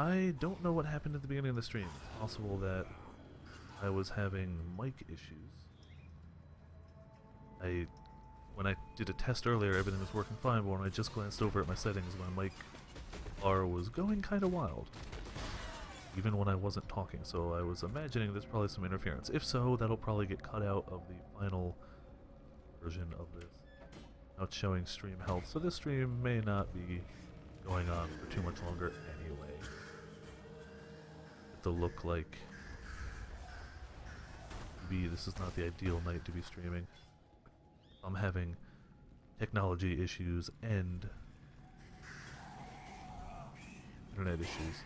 I don't know what happened at the beginning of the stream. It's possible that I was having mic issues. When I did a test earlier, everything was working fine, but when I just glanced over at my settings, my mic bar was going kind of wild. Even when I wasn't talking, so I was imagining there's probably some interference. If so, that'll probably get cut out of the final version of this. Now it's showing stream health, so this stream may not be going on for too much longer anyway. To look like maybe this is not the ideal night to be streaming. I'm having technology issues and internet issues.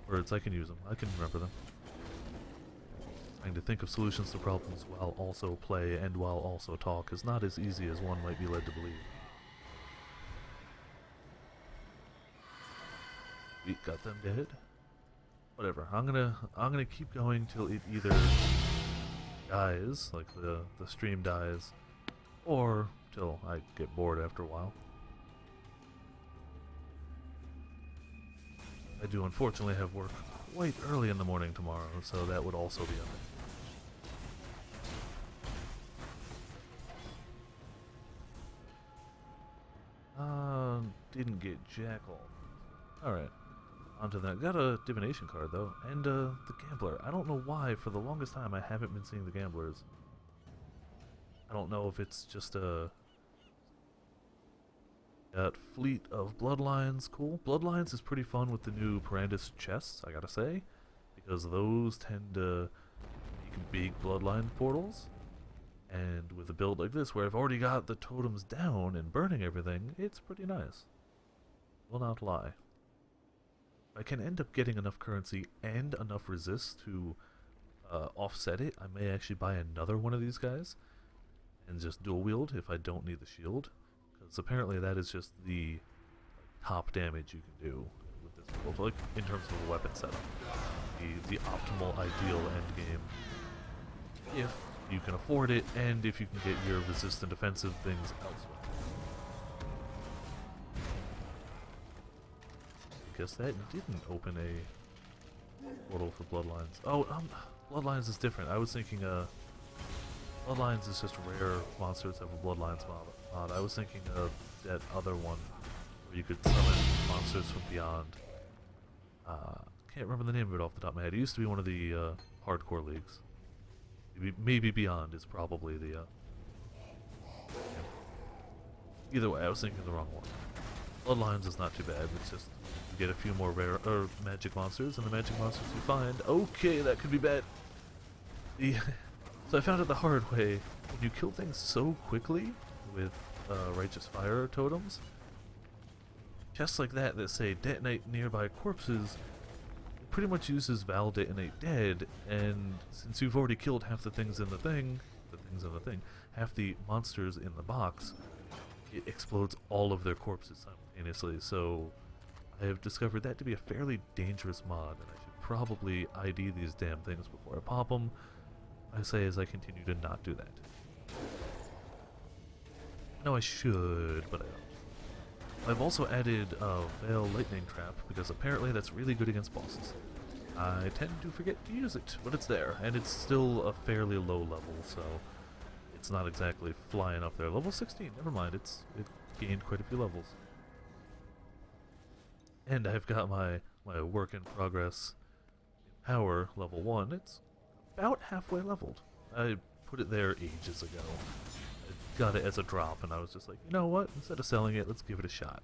Words, I can use them. I can remember them. Trying to think of solutions to problems while also play and while also talk is not as easy as one might be led to believe. We got them dead. Whatever. I'm gonna keep going till it either dies, like the stream dies, or till I get bored after a while. I do unfortunately have work quite early in the morning tomorrow, so that would also be on it. Didn't get Jackal. Alright. Onto that. Got a divination card though, and the gambler. I don't know why, for the longest time I haven't been seeing the gamblers. I don't know if it's just a... Got Fleet of Bloodlines, cool. Bloodlines is pretty fun with the new Parandus chests, I gotta say, because those tend to make big bloodline portals. And with a build like this, where I've already got the totems down and burning everything, it's pretty nice. Will not lie. I can end up getting enough currency and enough resist to offset it. I may actually buy another one of these guys and just dual wield if I don't need the shield, because apparently that is just the top damage you can do with this build, like in terms of a weapon setup. The optimal ideal end game, if you can afford it and if you can get your resist and defensive things elsewhere. Guess that didn't open a portal for Bloodlines. Oh, Bloodlines is different. I was thinking, Bloodlines is just rare monsters have a Bloodlines mod. I was thinking of that other one where you could summon monsters from beyond. Can't remember the name of it off the top of my head. It used to be one of the hardcore leagues. Maybe Beyond is probably the. Yeah. Either way, I was thinking of the wrong one. Bloodlines is not too bad. It's just you get a few more rare magic monsters, and the magic monsters you find. Okay, that could be bad. So I found it the hard way. When you kill things so quickly with righteous fire totems, chests like that say detonate nearby corpses, it pretty much uses Val detonate dead. And since you've already killed half the things in the thing, half the monsters in the box, it explodes all of their corpses simultaneously, so I have discovered that to be a fairly dangerous mod, and I should probably ID these damn things before I pop them. I say as I continue to not do that. No, I should, but I don't. I've also added a Veil Lightning Trap, because apparently that's really good against bosses. I tend to forget to use it, but it's there, and it's still a fairly low level, so it's not exactly flying up there. Level 16, never mind, it gained quite a few levels. And I've got my work in progress power level 1. It's about halfway leveled. I put it there ages ago. I got it as a drop and I was just like, you know what, instead of selling it, let's give it a shot.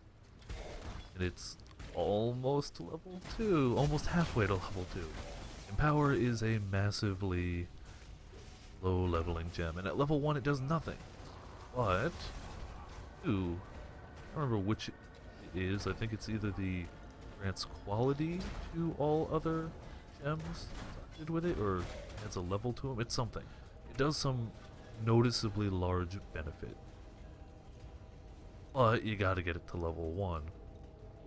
And it's almost level 2, almost halfway to level 2. And power is a massively low leveling gem, and at level 1 it does nothing. But 2, I don't remember which it is. I think it's either the grants quality to all other gems did with it, or adds a level to them. It's something. It does some noticeably large benefit. But you gotta get it to level 1.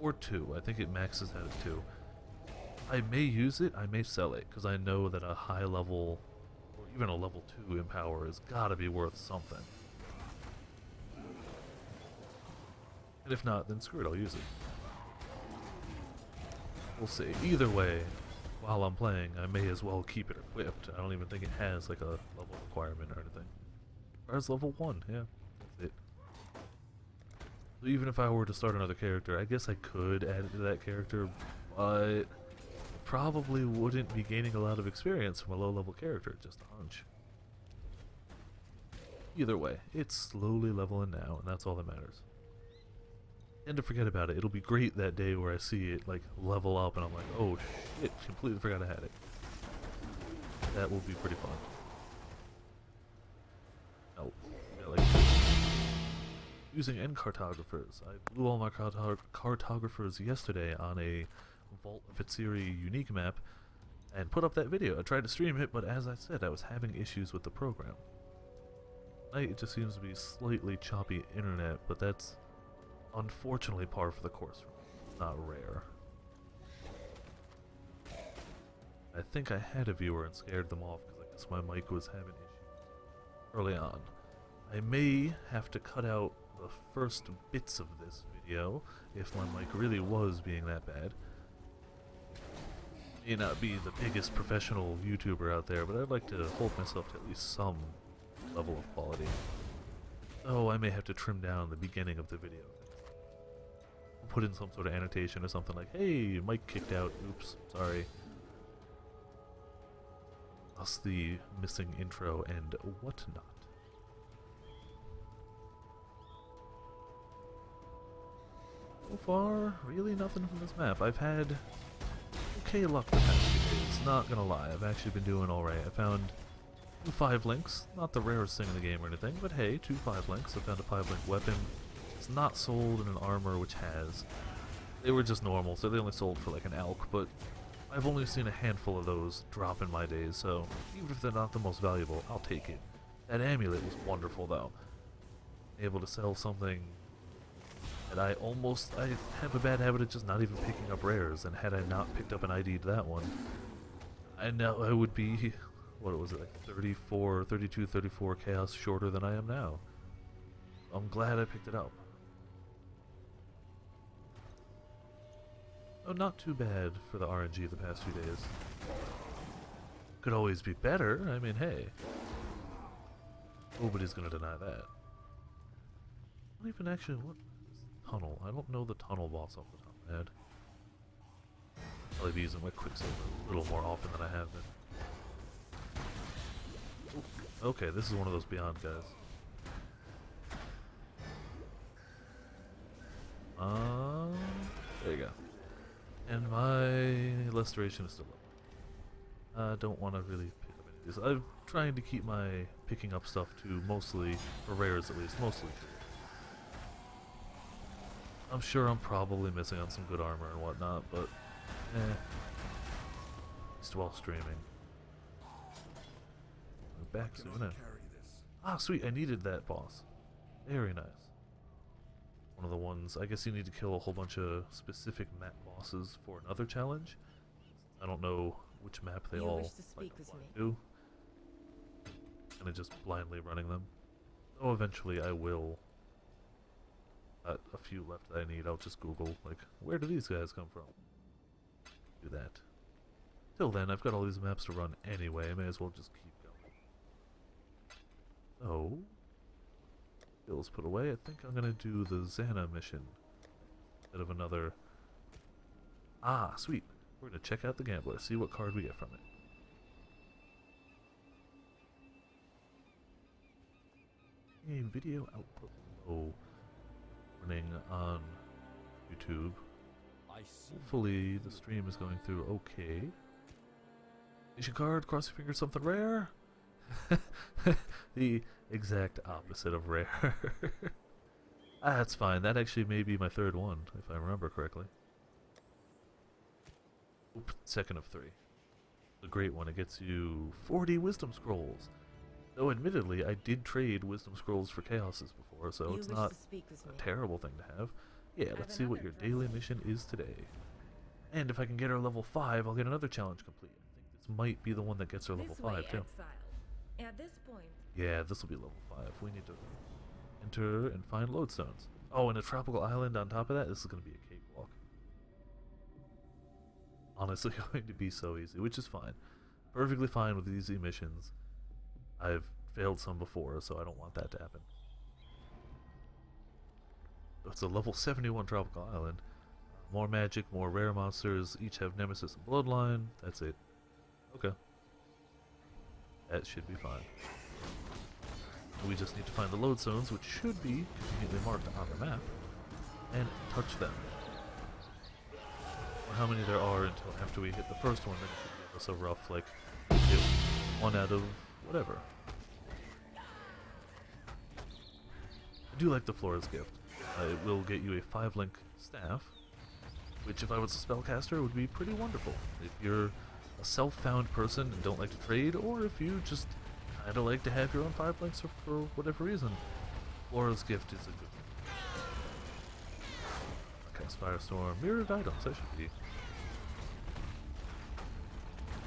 Or 2. I think it maxes out at 2. I may use it, I may sell it, because I know that a high level, or even a level 2 in power has gotta be worth something. And if not, then screw it, I'll use it. We'll see. Either way, while I'm playing, I may as well keep it equipped. I don't even think it has like a level requirement or anything. As level 1, yeah. That's it. So even if I were to start another character, I guess I could add it to that character, but probably wouldn't be gaining a lot of experience from a low level character, just a hunch. Either way, it's slowly leveling now, and that's all that matters. And to forget about it, it'll be great that day where I see it like level up and I'm like, oh shit, completely forgot I had it. That will be pretty fun. Oh, yeah, like using end cartographers. I blew all my cartographers yesterday on a Vault of Vitsiri unique map and put up that video. I tried to stream it, but as I said, I was having issues with the program. It just seems to be slightly choppy internet, but that's unfortunately par for the course for me. It's not rare. I think I had a viewer and scared them off because I guess my mic was having issues early on. I may have to cut out the first bits of this video if my mic really was being that bad. May not be the biggest professional YouTuber out there, but I'd like to hold myself to at least some level of quality. So I may have to trim down the beginning of the video. Put in some sort of annotation or something like, hey, mic kicked out, oops, sorry. Plus the missing intro and whatnot. So far, really nothing from this map. I've had okay luck the past few days, not gonna lie. I've actually been doing alright. I found 2 5-links, not the rarest thing in the game or anything, but hey, 2 5-links. I found a 5-link weapon. It's not sold in an armor which has. They were just normal, so they only sold for like an elk, but I've only seen a handful of those drop in my days, so even if they're not the most valuable, I'll take it. That amulet was wonderful though. Able to sell something. And I have a bad habit of just not even picking up rares, and had I not picked up an ID to that one, I know I would be, what was it, like 32, 34 chaos shorter than I am now. I'm glad I picked it up. Oh, not too bad for the RNG the past few days. Could always be better, I mean, hey. Nobody's gonna deny that. I don't even actually, what? Tunnel. I don't know the tunnel boss off the top of my head. I'll be using my Quicksilver a little more often than I have been. Ooh, okay, this is one of those Beyond guys. There you go. And my Lestoration is still up. I don't want to really pick up any of these. I'm trying to keep my picking up stuff to mostly, for rares at least, mostly. I'm sure I'm probably missing on some good armor and whatnot, but just while streaming. We're back soon. Ah, sweet! I needed that boss. Very nice. One of the ones. I guess you need to kill a whole bunch of specific map bosses for another challenge. I don't know which map they all like apply to. And just blindly running them. So eventually I will. A few left that I need. I'll just Google, like, where do these guys come from? Do that. Till then, I've got all these maps to run anyway. I may as well just keep going. So, skills put away. I think I'm gonna do the Xana mission instead of another. Ah, sweet. We're gonna check out the Gambler. See what card we get from it. Game video output low. Running on YouTube. Hopefully the stream is going through okay. Mission card, cross your fingers, something rare. The exact opposite of rare. That's fine. That actually may be my third one, if I remember correctly. Oop, second of 3. The great one. It gets you 40 wisdom scrolls. Though admittedly, I did trade wisdom scrolls for chaoses before, so it's not a terrible thing to have. Yeah, let's see what your daily mission is today. And if I can get her level 5, I'll get another challenge complete. I think this might be the one that gets her level 5 too. Exile. At this point. Yeah, this will be level 5. We need to enter and find lodestones. Oh, and a tropical island on top of that? This is going to be a cakewalk. honestly going to be so easy, which is fine. Perfectly fine with easy missions. I've failed some before, so I don't want that to happen. So it's a level 71 tropical island. More magic, more rare monsters, each have nemesis and bloodline. That's it. Okay. That should be fine. We just need to find the load zones, which should be conveniently marked on the map, and touch them. Or how many there are until after we hit the first one, then it should give us a rough, like, hit 1 out of whatever. I do like the Flora's Gift. It will get you a 5-link staff, which if I was a spellcaster would be pretty wonderful. If you're a self-found person and don't like to trade, or if you just kinda like to have your own 5 links for whatever reason, Flora's Gift is a good one. Cast Firestorm, mirrored items, that should be.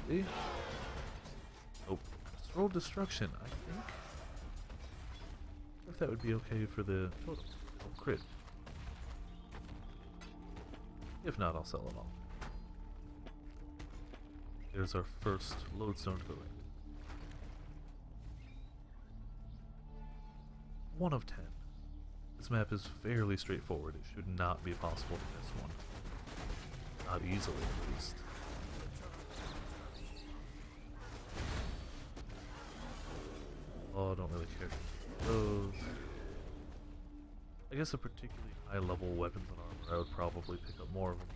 See? Nope. Scroll Destruction, I think. If that would be okay for the totems. Oh, crit. If not, I'll sell them all. There's our first lodestone to collect. 1 of 10. This map is fairly straightforward. It should not be possible to miss one. Not easily, at least. Oh, I don't really care for those. I guess a particularly high-level weapons and armor, I would probably pick up more of them.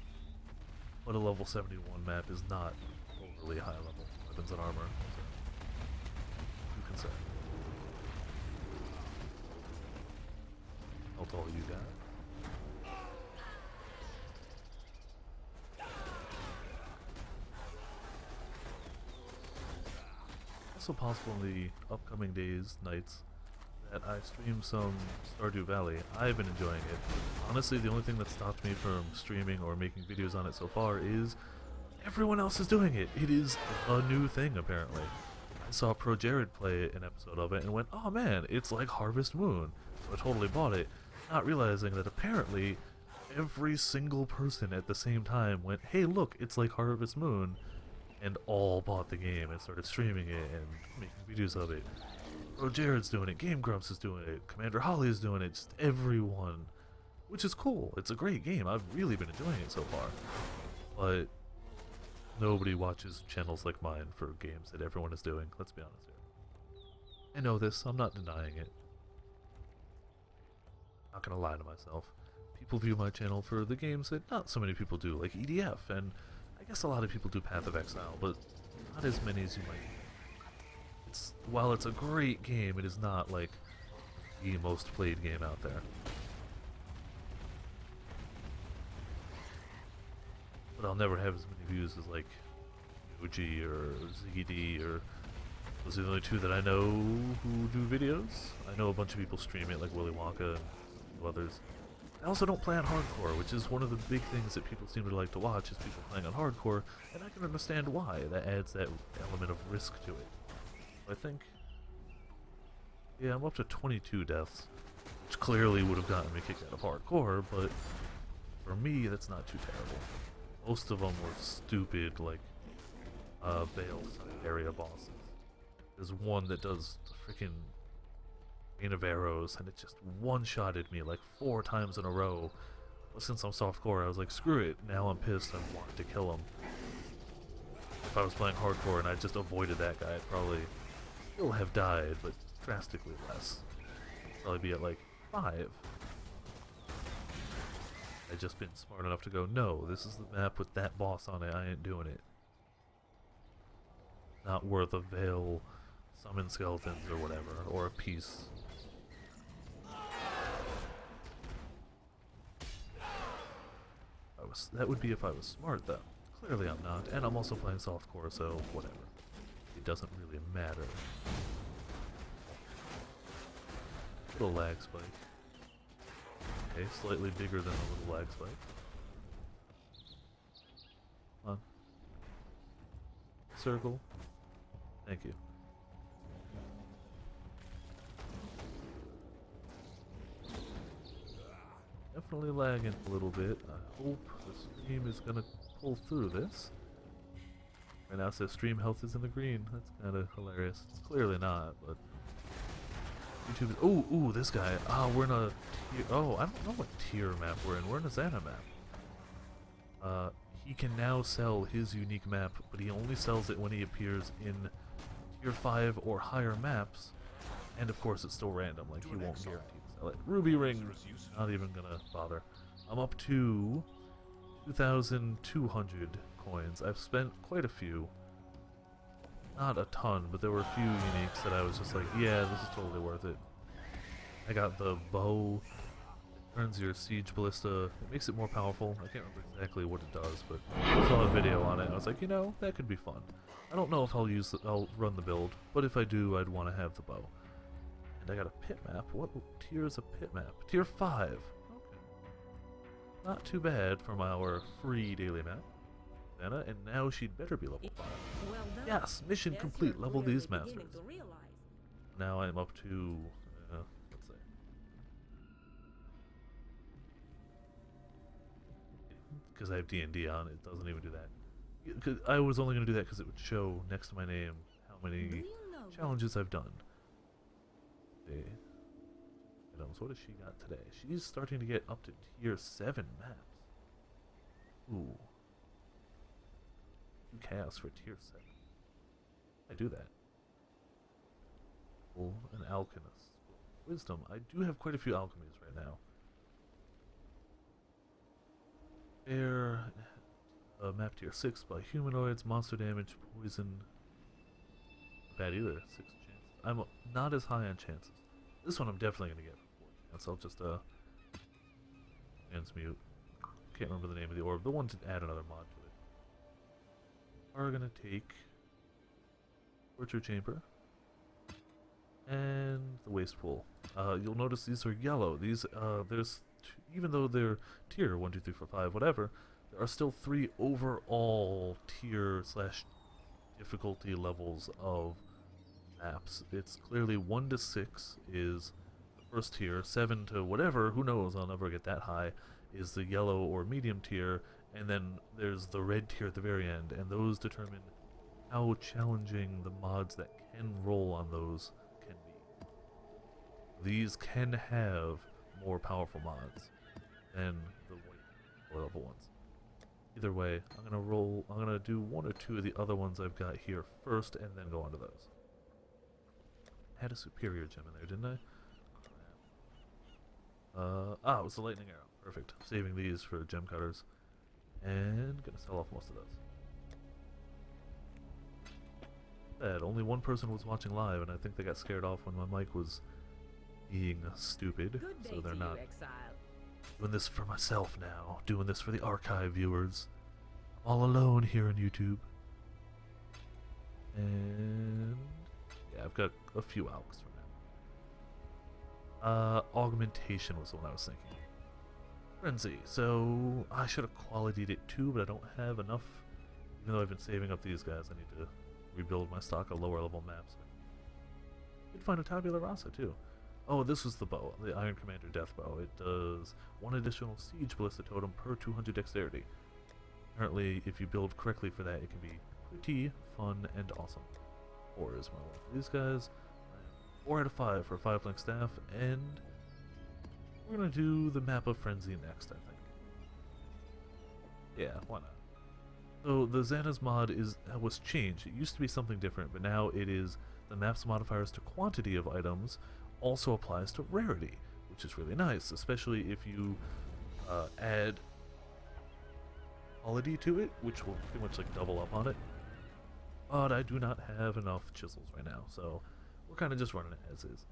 But a level 71 map is not overly high-level weapons and armor, so you can say. That's all you got. Also possible in the upcoming days, nights, that I stream some Stardew Valley. I've been enjoying it. Honestly, the only thing that stopped me from streaming or making videos on it so far is everyone else is doing it. It is a new thing, apparently. I saw Pro Jared play an episode of it and went, oh man, it's like Harvest Moon. So I totally bought it, not realizing that apparently every single person at the same time went, hey look, it's like Harvest Moon, and all bought the game and started streaming it and making videos of it. Bro Jared's doing it, Game Grumps is doing it, Commander Holly is doing it, just everyone. Which is cool, it's a great game, I've really been enjoying it so far. But nobody watches channels like mine for games that everyone is doing, let's be honest here. I know this, I'm not denying it. Not gonna lie to myself. People view my channel for the games that not so many people do, like EDF, and I guess a lot of people do Path of Exile, but not as many as you might. While it's a great game, it is not like the most played game out there. But I'll never have as many views as like OG or ZD, or those are the only two that I know who do videos. I know a bunch of people stream it, like Willy Wonka and others. I also don't play on hardcore, which is one of the big things that people seem to like to watch, is people playing on hardcore, and I can understand why. That adds that element of risk to it. I think, yeah, I'm up to 22 deaths, which clearly would have gotten me kicked out of hardcore, but for me, that's not too terrible. Most of them were stupid, like, Veil area bosses. There's one that does the freaking Rain of Arrows, and it just one-shotted me like 4 times in a row. But since I'm softcore, I was like, screw it, now I'm pissed, I want to kill him. If I was playing hardcore and I just avoided that guy, I'd probably still have died, but drastically less. Probably be at like 5. I'd just been smart enough to go, no, this is the map with that boss on it, I ain't doing it. Not worth a veil, summon skeletons or whatever, or a piece. That would be if I was smart though. Clearly I'm not, and I'm also playing softcore, so whatever. It doesn't really matter. Little lag spike. Okay, slightly bigger than a little lag spike. Come on. Circle. Thank you. Definitely lagging a little bit. I hope the stream is gonna pull through this. Right now it says stream health is in the green. That's kind of hilarious. It's clearly not, but YouTube is... Ooh, this guy. Ah, we're in a tier... Oh, I don't know what tier map we're in. We're in a Xana map. He can now sell his unique map, but he only sells it when he appears in tier 5 or higher maps. And of course it's still random, like he won't guarantee to sell it. Ruby ring, not even gonna bother. I'm up to 2,200 coins. I've spent quite a few. Not a ton, but there were a few uniques that I was just like, yeah, this is totally worth it. I got the bow. It turns your siege ballista. It makes it more powerful. I can't remember exactly what it does, but I saw a video on it. I was like, you know, that could be fun. I don't know if I'll run the build, but if I do, I'd want to have the bow. And I got a pit map. What tier is a pit map? Tier 5. Okay. Not too bad from our free daily map. Anna, and now she'd better be level 5. Well done. Yes, mission Yes, complete. you're Level clearly these masters. beginning to realize. Now I'm up to, let's see. Because I have D&D on, it doesn't even do that. 'Cause I was only going to do that because it would show next to my name how Do many you know challenges I've done. Okay. Items. What has she got today? She's starting to get up to tier 7 maps. Ooh. 2 chaos for tier 7. I do that. Oh, an alchemist. Wisdom. I do have quite a few alchemies right now. Air. Map tier 6 by humanoids, monster damage, poison. Not bad either. 6 chances. I'm not as high on chances. This one I'm definitely going to get for 4 chance. I'll just transmute. Can't remember the name of the orb. The one to add another mod to it. Are going to take torture chamber and the waste pool. You'll notice these are yellow. These there's even though they're tier 1, 2, 3, 4, 5, whatever, there are still 3 overall tier / difficulty levels of maps. It's clearly 1 to 6 is the first tier, 7 to whatever, who knows, I'll never get that high, is the yellow or medium tier, and then there's the red tier at the very end, and those determine how challenging the mods that can roll on those can be. These can have more powerful mods than the white level ones. Either way, I'm gonna do 1 or 2 of the other ones I've got here first, and then go on to those. I had a superior gem in there, didn't I? Crap. It was the lightning arrow. Perfect. Saving these for gem cutters. And gonna sell off most of those. Bad. Only one person was watching live, and I think they got scared off when my mic was being stupid. Good day So they're to not you, Exile. doing this for myself now. Doing this for the archive viewers. I'm all alone here on YouTube. And yeah, I've got a few alks for now. Augmentation was the one I was thinking. Frenzy. So I should have quality'd it too, but I don't have enough. Even though I've been saving up these guys, I need to rebuild my stock of lower level maps. Did find a tabula rasa too. Oh, this was the bow, the Iron Commander Death Bow. It does 1 additional siege ballista totem per 200 dexterity. Apparently, if you build correctly for that, it can be pretty fun and awesome. 4 is my one for these guys. 4 out of 5 for 5-link staff, and we're gonna do the map of Frenzy next, I think. Yeah, why not? So the Xana's mod was changed. It used to be something different, but now it is the map's modifiers to quantity of items also applies to rarity, which is really nice, especially if you add quality to it, which will pretty much like double up on it. But I do not have enough chisels right now, so we're kind of just running it as is.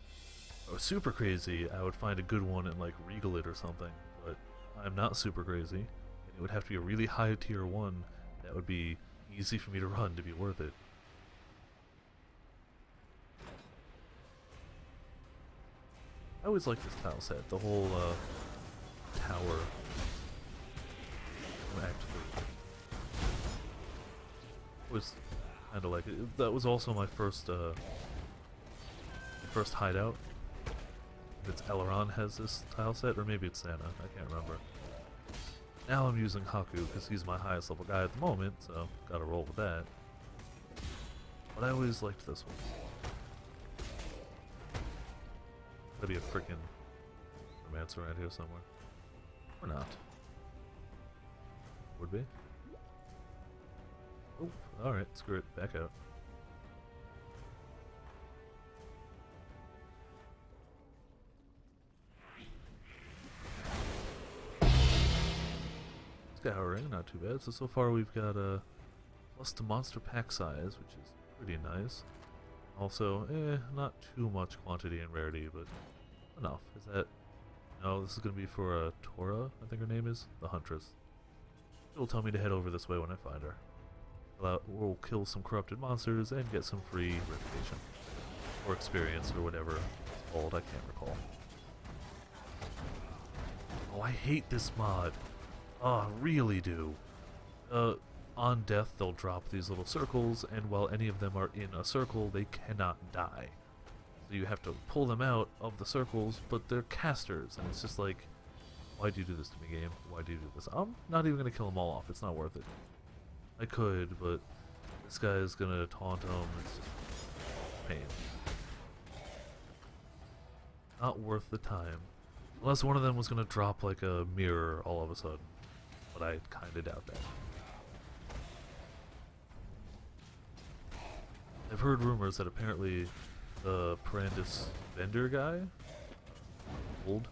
If I was super crazy, I would find a good one and like regal it or something, but I'm not super crazy, and it would have to be a really high tier 1 that would be easy for me to run to be worth it. I always like this tile set, the whole tower from Act 3. Was kind of like it. That was also my first hideout. If it's Elrond has this tile set, or maybe it's Santa, I can't remember. Now I'm using Haku because he's my highest level guy at the moment, so gotta roll with that. But I always liked this one. Gotta be a freaking romance around here somewhere. Or not. Would be. Oh, alright, screw it. Back out. Scouring, not too bad. So far we've got a plus to monster pack size, which is pretty nice. Also, not too much quantity and rarity, but enough. Is that... No, this is going to be for Tora, I think her name is. The Huntress. It'll tell me to head over this way when I find her. We'll kill some corrupted monsters and get some free reputation. Or experience, or whatever it's called, I can't recall. Oh, I hate this mod. Oh, I really do. On death, they'll drop these little circles, and while any of them are in a circle, they cannot die. So you have to pull them out of the circles, but they're casters, and it's just like, why do you do this to me, game? Why do you do this? I'm not even going to kill them all off. It's not worth it. I could, but this guy is going to taunt them. It's just pain. Not worth the time. Unless one of them was going to drop like a mirror all of a sudden. But I kind of doubt that. I've heard rumors that apparently the Parandis vendor guy, old,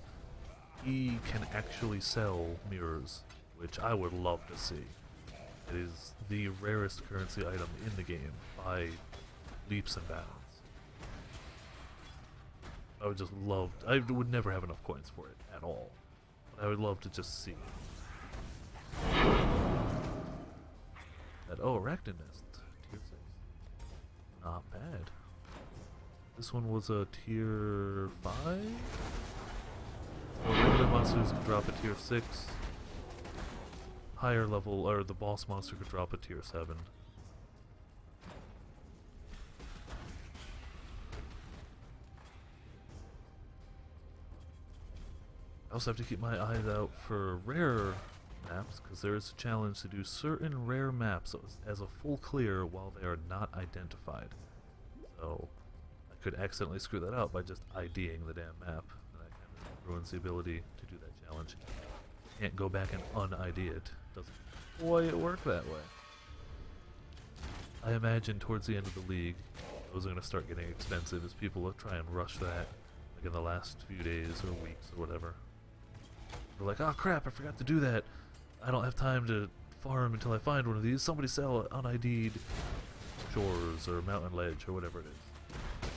he can actually sell mirrors, which I would love to see. It is the rarest currency item in the game by leaps and bounds. I would just love... I would never have enough coins for it at all. But I would love to just see that. Oh, Arachnid Nest. Tier 6. Not bad. This one was a tier 5? So regular monsters could drop a tier 6. Higher level, or the boss monster could drop a tier 7. I also have to keep my eyes out for rare maps, because there is a challenge to do certain rare maps as a full clear while they are not identified. So I could accidentally screw that up by just IDing the damn map, and that kind of ruins the ability to do that challenge. Can't go back and un-ID it. Doesn't quite work that way. I imagine towards the end of the league, those are going to start getting expensive as people will try and rush that, like in the last few days or weeks or whatever. They're like, oh crap, I forgot to do that. I don't have time to farm until I find one of these. Somebody sell un-ID'd shores or mountain ledge or whatever it is.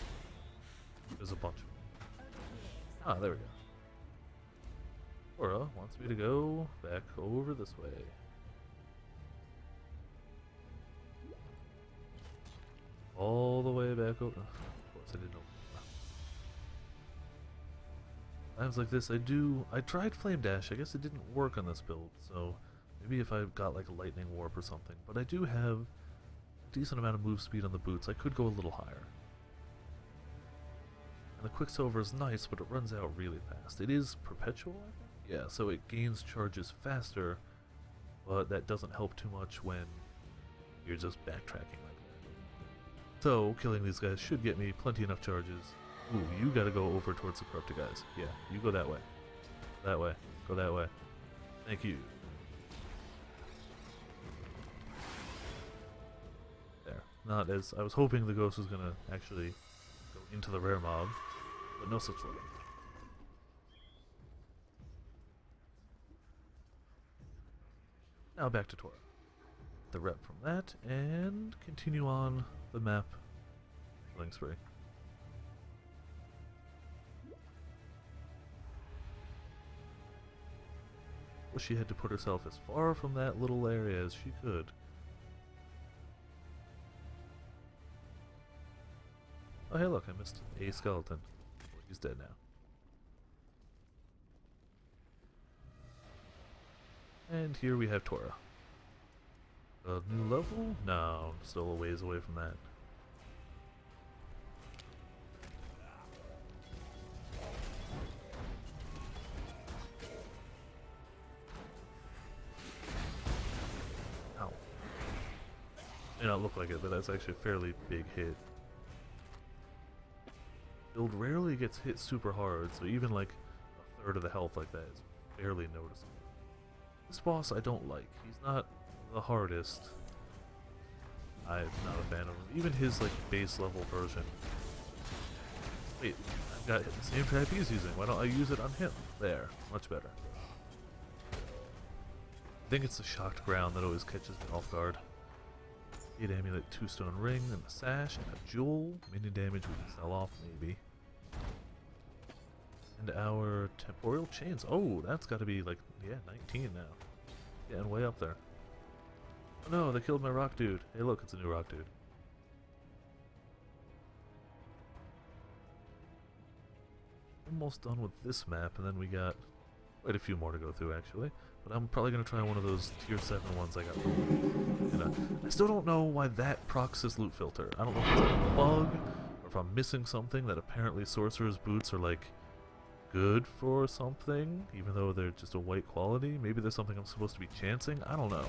There's a bunch of them. Ah, there we go. Tora wants me to go back over this way. All the way back over. Of course, I didn't know. Times like this, I tried Flame Dash. I guess it didn't work on this build, so maybe if I got like a Lightning Warp or something. But I do have a decent amount of move speed on the boots. I could go a little higher. And the Quicksilver is nice, but it runs out really fast. It is perpetual, I think? Yeah, so it gains charges faster, but that doesn't help too much when you're just backtracking like that. So, killing these guys should get me plenty enough charges. Ooh, you gotta go over towards the corrupted guys. Yeah, you go that way. That way. Go that way. Thank you. There. Not as... I was hoping the ghost was gonna actually go into the rare mob, but no such luck. Now back to Tora. The rep from that, and continue on the map killing spree. She had to put herself as far from that little area as she could. Oh hey look, I missed a skeleton. Well, he's dead now. And here we have Tora. A new level? No, still a ways away from that. May not look like it, but that's actually a fairly big hit. Build rarely gets hit super hard, so even like a third of the health like that is barely noticeable. This boss I don't like. He's not the hardest. I'm not a fan of him. Even his like base level version. Wait, I've got the same trap he's using. Why don't I use it on him? There, much better. I think it's the shocked ground that always catches me off guard. 8 amulet, 2 stone ring, and a sash, and a jewel. Minion damage we can sell off, maybe. And our temporal chains. Oh, that's got to be like, yeah, 19 now. Getting way up there. Oh no, they killed my rock dude. Hey look, it's a new rock dude. Almost done with this map, and then we got quite a few more to go through actually. But I'm probably going to try one of those tier 7 ones I got from I still don't know why that procs this loot filter. I don't know if it's like a bug, or if I'm missing something, that apparently sorcerer's boots are like good for something, even though they're just a white quality. Maybe there's something I'm supposed to be chancing. I don't know.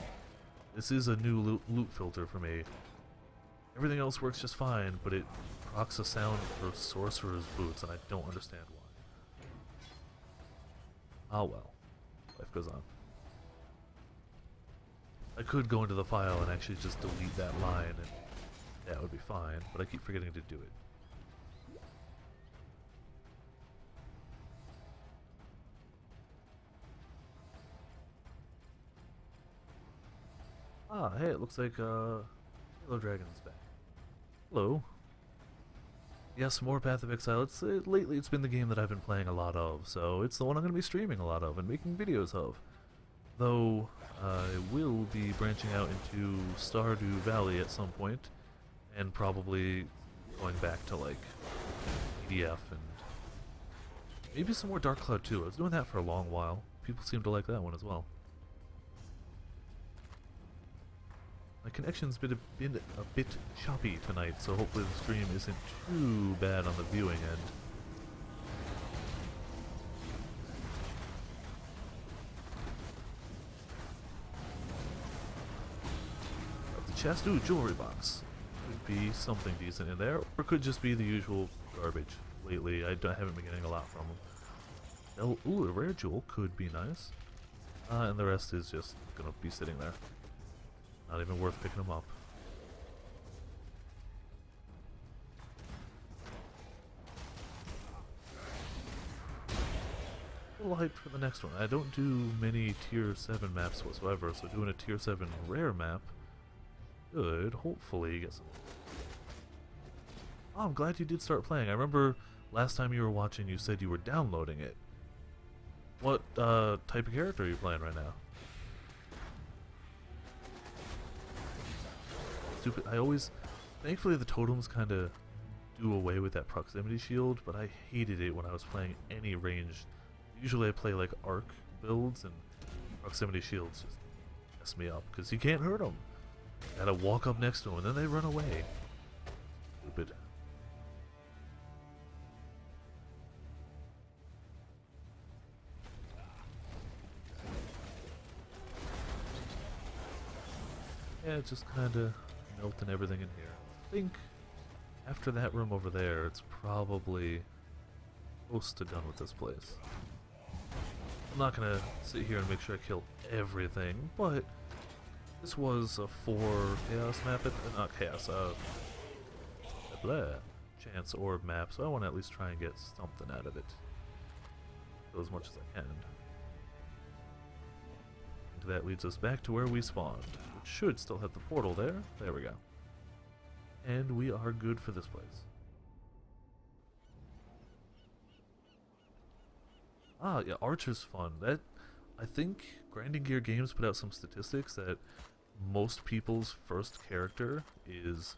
This is a new loot filter for me. Everything else works just fine, but it procs a sound for sorcerer's boots, and I don't understand why. Oh well. Life goes on. I could go into the file and actually just delete that line, and that would be fine, but I keep forgetting to do it. Ah, hey, it looks like Halo Dragon's back. Hello. Yes, more Path of Exile. Lately it's been the game that I've been playing a lot of, so it's the one I'm going to be streaming a lot of and making videos of. Though, I will be branching out into Stardew Valley at some point, and probably going back to, like, EDF and maybe some more Dark Cloud 2. I was doing that for a long while. People seem to like that one as well. My connection's been a bit choppy tonight, so hopefully the stream isn't too bad on the viewing end. Chest, ooh, jewelry box. Could be something decent in there, or could just be the usual garbage. Lately, I haven't been getting a lot from them. Ooh, a rare jewel could be nice. And the rest is just gonna be sitting there. Not even worth picking them up. A little hyped for the next one. I don't do many tier 7 maps whatsoever, so doing a tier 7 rare map could hopefully get some. Oh, I'm glad you did start playing. I remember last time you were watching you said you were downloading it. What type of character are you playing right now? Stupid. Thankfully the totems kind of do away with that proximity shield, but I hated it when I was playing any ranged. Usually I play like arc builds, and proximity shields just mess me up because you can't hurt them. Gotta walk up next to them and then they run away. Stupid. Yeah, just kinda melting everything in here. I think after that room over there, it's probably close to done with this place. I'm not gonna sit here and make sure I kill everything, but this was a 4 chaos map, not chaos, chance orb map, so I want to at least try and get something out of it. Go as much as I can. And that leads us back to where we spawned, which should still have the portal there. There we go. And we are good for this place. Ah, yeah, Archer's fun. I think Grinding Gear Games put out some statistics that most people's first character is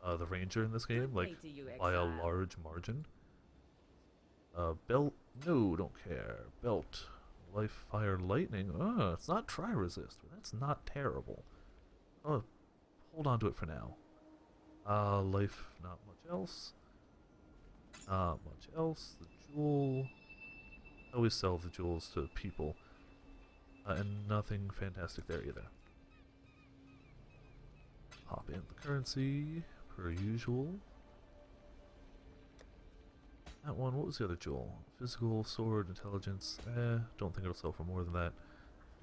the ranger in this game, like by a large margin. Belt, no, don't care. Belt, life, fire, lightning. It's not tri-resist, but that's not terrible. Oh, hold on to it for now. Life, not much else. Not much else. The jewel. I always sell the jewels to people. And nothing fantastic there either. Pop in the currency, per usual. That one, what was the other jewel? Physical, sword, intelligence. Don't think it'll sell for more than that.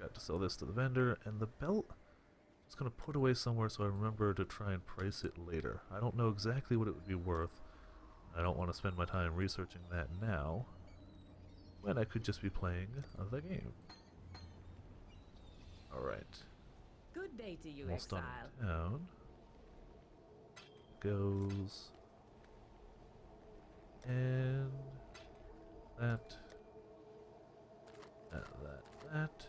Got to sell this to the vendor, and the belt, just gonna put away somewhere so I remember to try and price it later. I don't know exactly what it would be worth. I don't want to spend my time researching that now, when I could just be playing the game. Alright. Good day to you, Almost Exile. done in town. Goes. And that. That.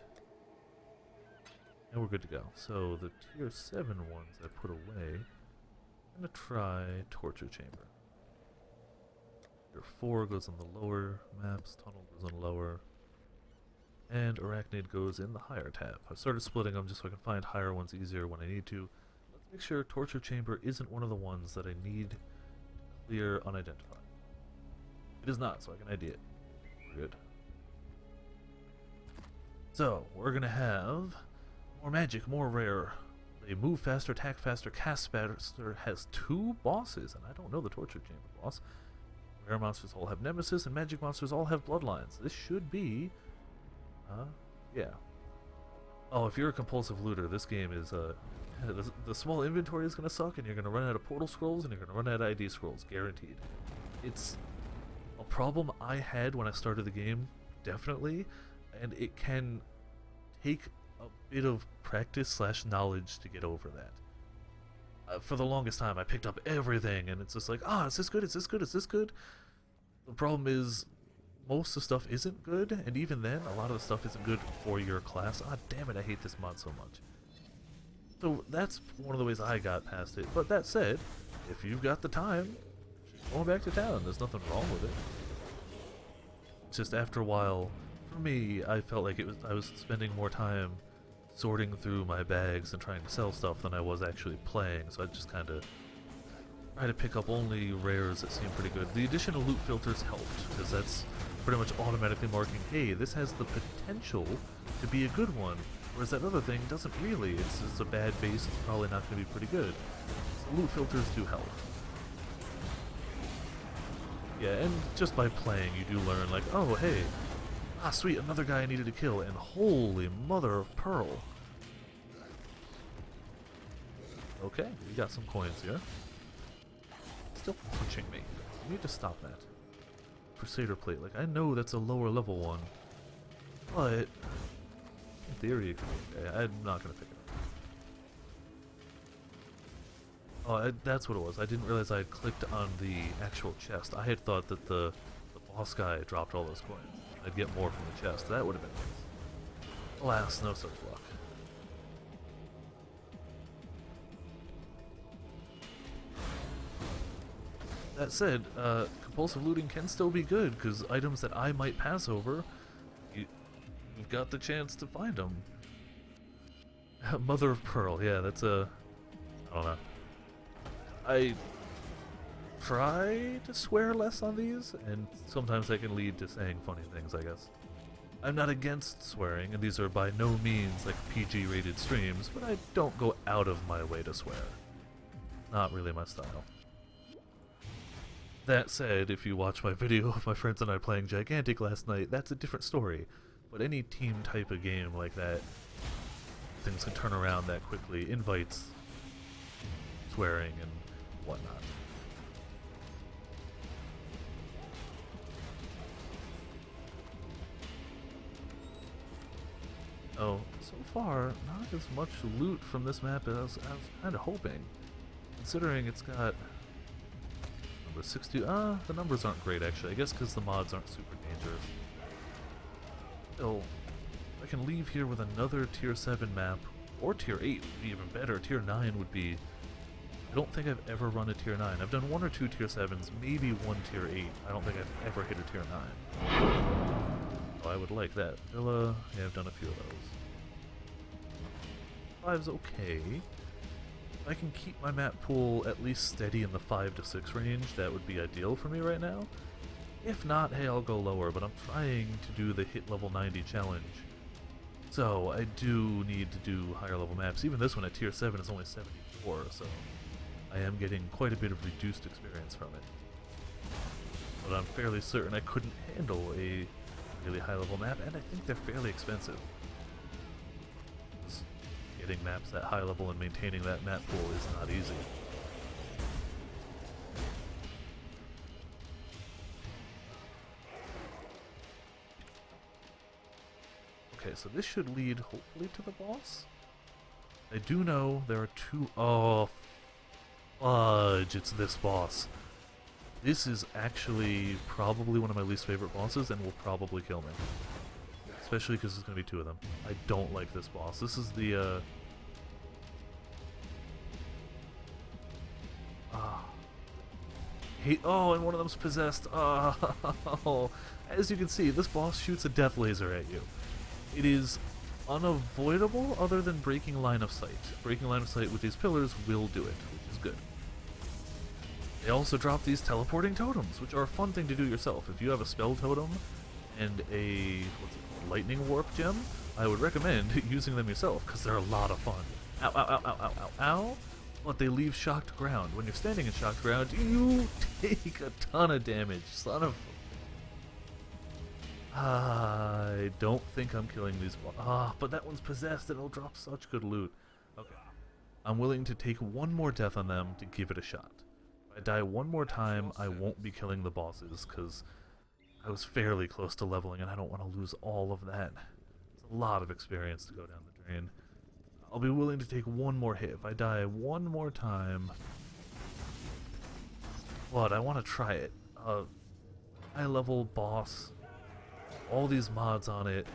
And we're good to go. So the tier 7 ones I put away. I'm gonna try Torture Chamber. Tier 4 goes on the lower maps, Tunnel goes on lower, and Arachnid goes in the higher tab. I've started splitting them just so I can find higher ones easier when I need to. Let's make sure Torture Chamber isn't one of the ones that I need to clear unidentified. It is not, so I can ID it. We're good. So, we're gonna have more magic, more rare. They move faster, attack faster, cast faster, has 2 bosses, and I don't know the Torture Chamber boss. Rare monsters all have nemesis, and magic monsters all have bloodlines. This should be, yeah. Oh, if you're a compulsive looter, this game is, the small inventory is gonna suck, and you're gonna run out of portal scrolls, and you're gonna run out of ID scrolls, guaranteed. It's a problem I had when I started the game, definitely, and it can take a bit of practice / knowledge to get over that. For the longest time, I picked up everything, and it's just like, is this good, is this good, is this good? The problem is, most of the stuff isn't good, and even then, a lot of the stuff isn't good for your class. Damn it, I hate this mod so much. So that's one of the ways I got past it, but that said, if you've got the time, keep going back to town, there's nothing wrong with it. It's just after a while, for me, I felt like I was spending more time sorting through my bags and trying to sell stuff than I was actually playing, so I just kind of try to pick up only rares that seem pretty good. The addition of loot filters helped, because that's pretty much automatically marking, hey, this has the potential to be a good one, whereas that other thing doesn't really. It's just a bad base, it's probably not going to be pretty good. So loot filters do help. Yeah, and just by playing, you do learn, like, oh, hey, sweet, another guy I needed to kill, and holy mother of pearl. Okay, we got some coins here. Still punching me. You need to stop that. Crusader plate, like, I know that's a lower level one, but in theory it could be okay. I'm not gonna pick it up. Oh, that's what it was. I didn't realize I had clicked on the actual chest. I had thought that the boss guy dropped all those coins. I'd get more from the chest. That would have been nice. Alas, no such luck. That said, compulsive looting can still be good, because items that I might pass over, you've got the chance to find them. Mother of Pearl, yeah, that's I don't know. I try to swear less on these, and sometimes that can lead to saying funny things, I guess. I'm not against swearing, and these are by no means like PG-rated streams, but I don't go out of my way to swear. Not really my style. That said, if you watch my video of my friends and I playing Gigantic last night, that's a different story. But any team type of game like that, things can turn around that quickly, invites swearing and whatnot. Oh, so far, not as much loot from this map as I was kind of hoping. Considering it's got number 60. The numbers aren't great actually. I guess because the mods aren't super dangerous. Still, I can leave here with another tier 7 map, or tier 8 would be even better. Tier 9 would be. I don't think I've ever run a tier 9. I've done 1 or 2 tier 7s, maybe 1 tier 8. I don't think I've ever hit a tier 9. Oh, I would like that. Villa, yeah, I've done a few of those. 5's okay. If I can keep my map pool at least steady in the 5 to 6 range, that would be ideal for me right now. If not, hey, I'll go lower, but I'm trying to do the hit level 90 challenge So I do need to do higher level maps. Even this one at tier 7 is only 74, so I am getting quite a bit of reduced experience from it. But I'm fairly certain I couldn't handle a really high level map, and I think they're fairly expensive. Just getting maps that high level and maintaining that map pool is not easy. Okay, so this should lead hopefully to the boss. I do know there are two. Oh, fudge! It's this boss. This is actually probably one of my least favorite bosses and will probably kill me. Especially because there's going to be two of them. I don't like this boss. This is the, oh, and one of them's possessed. Oh, as you can see, this boss shoots a death laser at you. It is unavoidable other than breaking line of sight. Breaking line of sight with these pillars will do it, which is good. They also drop these teleporting totems, which are a fun thing to do yourself. If you have a spell totem and a lightning warp gem, I would recommend using them yourself, because they're a lot of fun. Ow, ow, ow, ow, ow, ow, ow. But they leave shocked ground. When you're standing in shocked ground, you take a ton of damage, son of... I don't think I'm killing these... but that one's possessed and it'll drop such good loot. Okay. I'm willing to take one more death on them to give it a shot. If I die one more time, I won't be killing the bosses, because I was fairly close to leveling and I don't want to lose all of that. It's a lot of experience to go down the drain. I'll be willing to take one more hit. If I die one more time... What? I want to try it. High level boss... all these mods on it,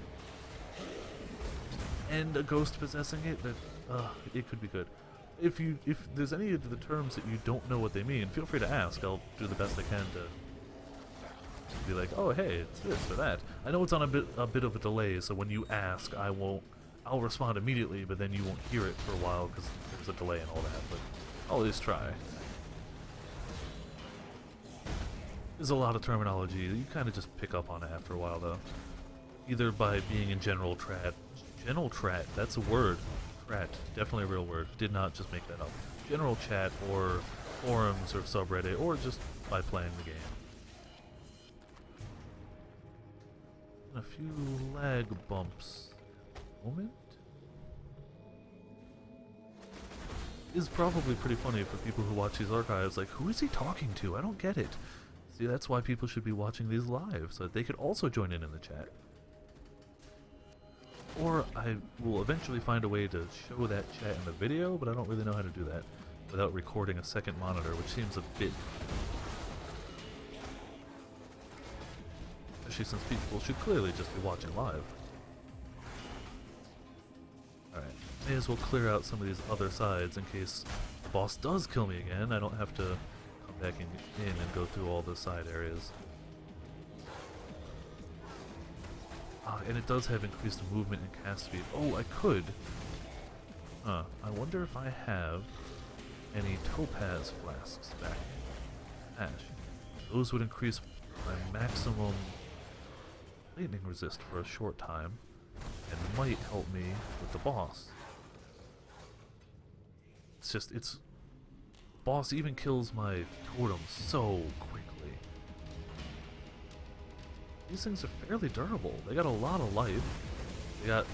and a ghost possessing it, that it could be good. If there's any of the terms that you don't know what they mean, feel free to ask. I'll do the best I can to be like, oh hey, it's this or that. I know it's on a bit of a delay, so when you ask, I'll respond immediately, but then you won't hear it for a while because there's a delay and all that. But I'll at least try. There's a lot of terminology. You kind of just pick up on it after a while, though. Either by being in general trat. General trat, that's a word. Trat, definitely a real word. Did not just make that up. General chat, or forums, or subreddit, or just by playing the game. And a few lag bumps. Moment? Is probably pretty funny for people who watch these archives. Like, who is he talking to? I don't get it. See, that's why people should be watching these live, so that they could also join in the chat. Or I will eventually find a way to show that chat in the video, but I don't really know how to do that without recording a second monitor, which seems a bit... especially since people should clearly just be watching live. Alright, may as well clear out some of these other sides in case the boss does kill me again. I don't have to come back in and go through all the side areas. And it does have increased movement and cast speed. Oh, I could. I wonder if I have any topaz flasks back. Ash. Those would increase my maximum lightning resist for a short time, and might help me with the boss. It's just, boss even kills my totems so quickly. These things are fairly durable. They got a lot of life. They got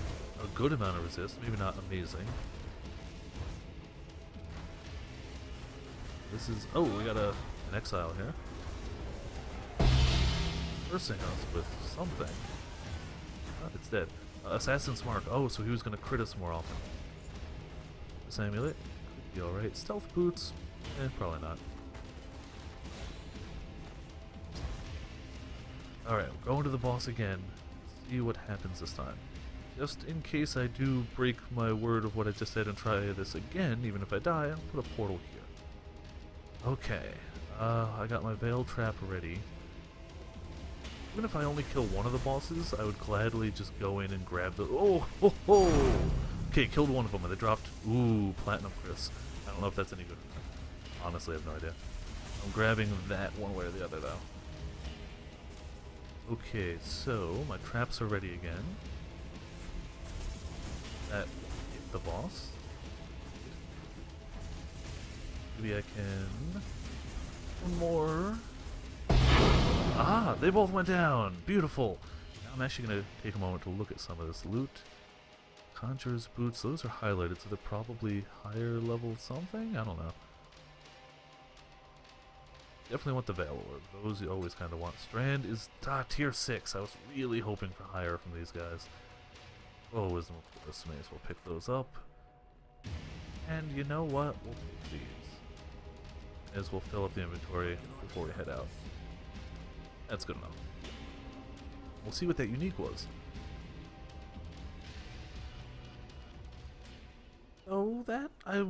a good amount of resist, maybe not amazing. This is, oh, we got an Exile here. Cursing us with something. It's dead. Assassin's Mark. Oh, so he was going to crit us more often. This amulet could be alright. Stealth boots? Probably not. Alright, we're going to the boss again. See what happens this time. Just in case I do break my word of what I just said and try this again, even if I die, I'll put a portal here. Okay, I got my Veil Trap ready. Even if I only kill one of the bosses, I would gladly just go in and grab the... Oh! Ho, ho! Okay, killed one of them and they dropped... Ooh, Platinum Chris. I don't know if that's any good or not. Honestly, I have no idea. I'm grabbing that one way or the other, though. Okay, so my traps are ready again. that hit the boss. Maybe I can... one more. Ah, they both went down. Beautiful. Now I'm actually going to take a moment to look at some of this loot. Conjurer's boots, those are highlighted, so they're probably higher level something? I don't know. Definitely want the Veil Orb. Those you always kind of want. Strand is tier 6. I was really hoping for higher from these guys. Oh, Wisdom, of course. May as well pick those up. And you know what? We'll take these. As we'll fill up the inventory before we head out. That's good enough. We'll see what that unique was. Oh, that I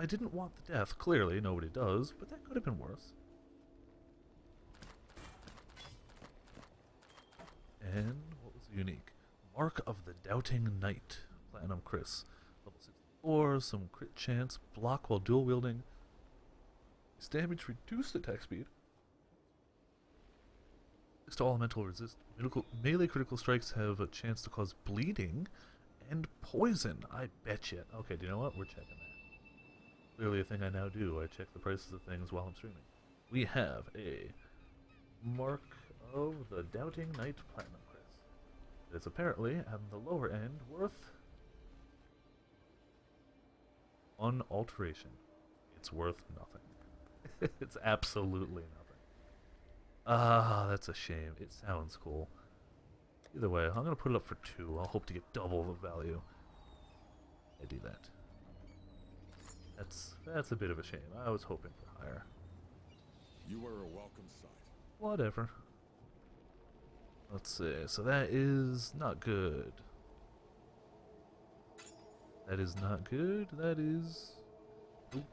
didn't want the death. Clearly, nobody does, but that could have been worse. And what was the unique? Mark of the Doubting Knight. Platinum Chris. Level 64, some crit chance, block while dual wielding. Its damage reduced attack speed. Next to all elemental resist. Melee critical strikes have a chance to cause bleeding and poison. I betcha. Okay, do you know what? We're checking that. Clearly a thing I now do. I check the prices of things while I'm streaming. We have a Mark of the Doubting Knight Platinum Chris. It's apparently, at the lower end, worth one alteration. It's worth nothing. It's absolutely nothing. Ah, that's a shame. It sounds cool. Either way, I'm gonna put it up for 2. I'll hope to get double the value. I do that. That's a bit of a shame. I was hoping for higher. You are a welcome sight. Whatever. Let's see. So that is not good. That is not good. That is... Oop.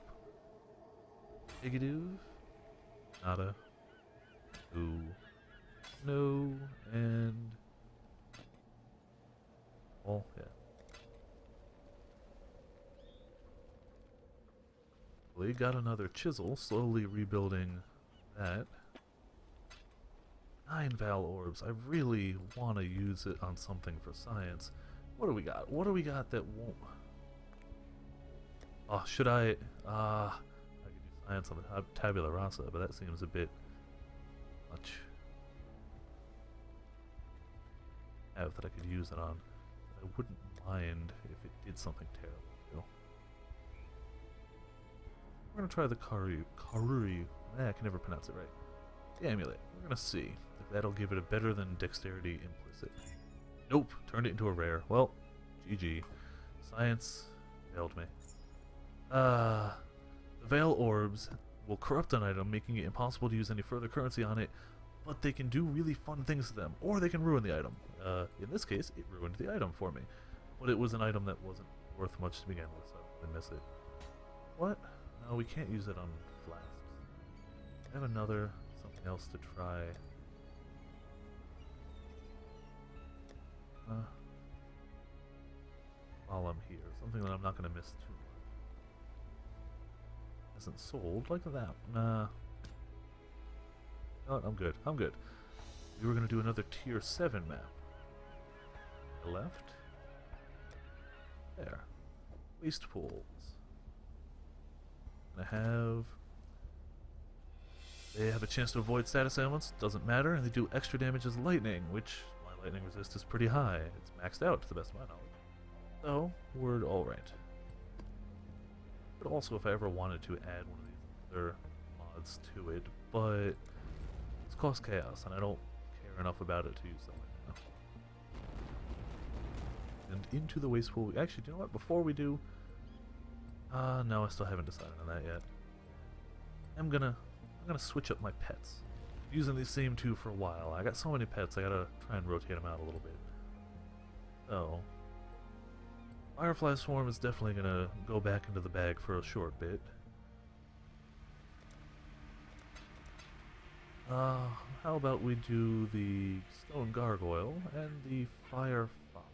Negative. Nada. Ooh. No. And... oh, yeah. We got another chisel, slowly rebuilding that. 9 Val Orbs. I really want to use it on something for science. What do we got? What do we got that won't... oh, should I... I could do science on the tabula rasa, but that seems a bit much. I have that I could use it on. I wouldn't mind if it did something terrible. We're gonna try the Karuri. I can never pronounce it right. The amulet. We're gonna see if that'll give it a better than dexterity implicit. Nope, turned it into a rare. Well, GG. Science failed me. The Veil Orbs will corrupt an item, making it impossible to use any further currency on it, but they can do really fun things to them, or they can ruin the item. In this case, it ruined the item for me. But it was an item that wasn't worth much to begin with, so I miss it. What? No, we can't use it on flasks. I have something else to try. While I'm here, something that I'm not going to miss too much. Hasn't sold like that. Nah. No, I'm good. I'm good. We were going to do another tier 7 map. Left. There. Waste pools. They have a chance to avoid status ailments, doesn't matter, and they do extra damage as lightning, which my lightning resist is pretty high. It's maxed out to the best of my knowledge. So, we're alright. But also if I ever wanted to add one of these other mods to it, but it's cost chaos, and I don't care enough about it to use them right now. And into the waste pool. Actually, do you know what? Before we do... no, I still haven't decided on that yet. I'm gonna switch up my pets. Using these same 2 for a while. I got so many pets, I gotta try and rotate them out a little bit. So, Firefly Swarm is definitely gonna go back into the bag for a short bit. How about we do the Stone Gargoyle and the Fire Fox?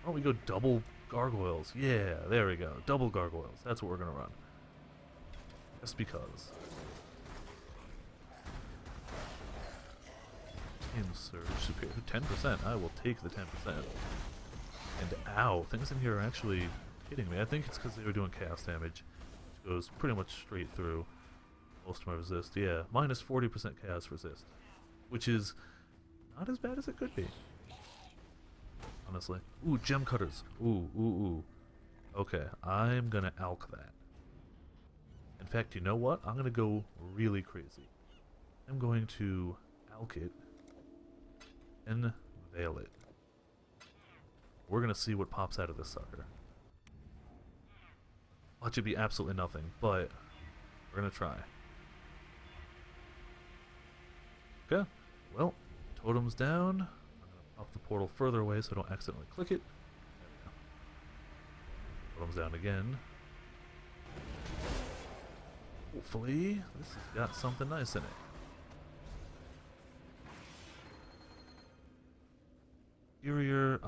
Why don't we go double gargoyles? Yeah, there we go. Double gargoyles. That's what we're gonna run. Just because. Flame Surge, superior 10%. I will take the 10%. And ow, things in here are actually hitting me. I think it's because they were doing chaos damage, which goes pretty much straight through most of my resist. Yeah, minus 40% chaos resist, which is not as bad as it could be, honestly. Ooh, gem cutters. Ooh, ooh, ooh. Okay, I'm gonna alk that. In fact, you know what? I'm gonna go really crazy. I'm going to alk it and veil it. We're gonna see what pops out of this sucker. Watch it be absolutely nothing, but we're gonna try. Okay, well, totem's down. I'm gonna pop the portal further away so I don't accidentally click it. There we go. Totem's down again. Hopefully, this has got something nice in it. Superior,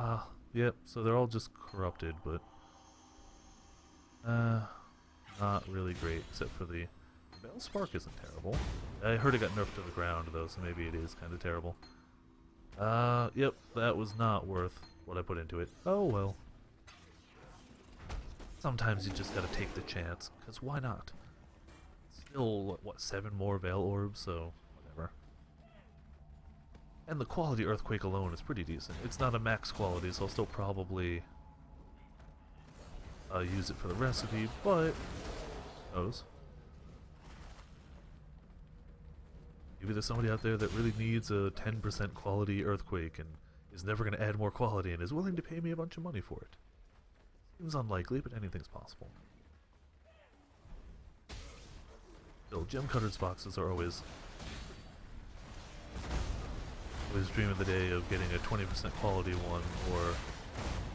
yep, so they're all just corrupted, but not really great, except for the Bell Spark isn't terrible. I heard it got nerfed to the ground though, so maybe it is kind of terrible. Yep, that was not worth what I put into it. Oh well. Sometimes you just gotta take the chance, because why not? Still, what, 7 more Veil Orbs, so whatever. And the quality Earthquake alone is pretty decent. It's not a max quality, so I'll still probably use it for the recipe, but who knows? Maybe there's somebody out there that really needs a 10% quality Earthquake and is never going to add more quality and is willing to pay me a bunch of money for it. Seems unlikely, but anything's possible. Still, Gem Cutters boxes are always dream of the day of getting a 20% quality one, or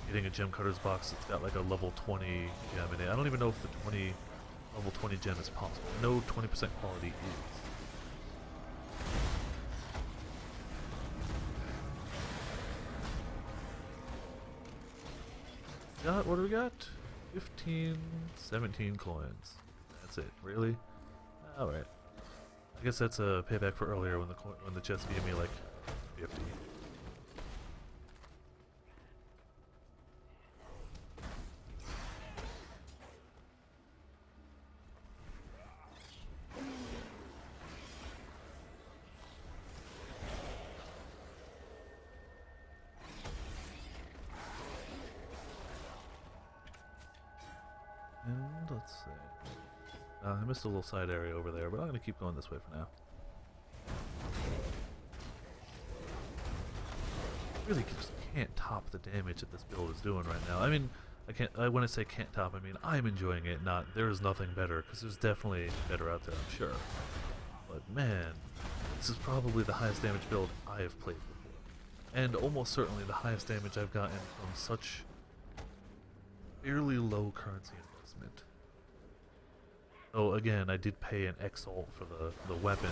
getting a Gem Cutters box that's got like a level 20 gem in it. I don't even know if the level 20 gem is possible. No 20% quality is. What do we got? 15, 17 coins. That's it. Really? Alright. I guess that's a payback for earlier when the chest gave me like 50. And let's see. I missed a little side area over there, but I'm going to keep going this way for now. Really just can't top the damage that this build is doing right now. I mean, when I say can't top, I mean I'm enjoying it, not there's nothing better, because there's definitely better out there, I'm sure. But man, this is probably the highest damage build I have played before. And almost certainly the highest damage I've gotten from such fairly low currency investment. Oh, again, I did pay an Exalt for the weapon.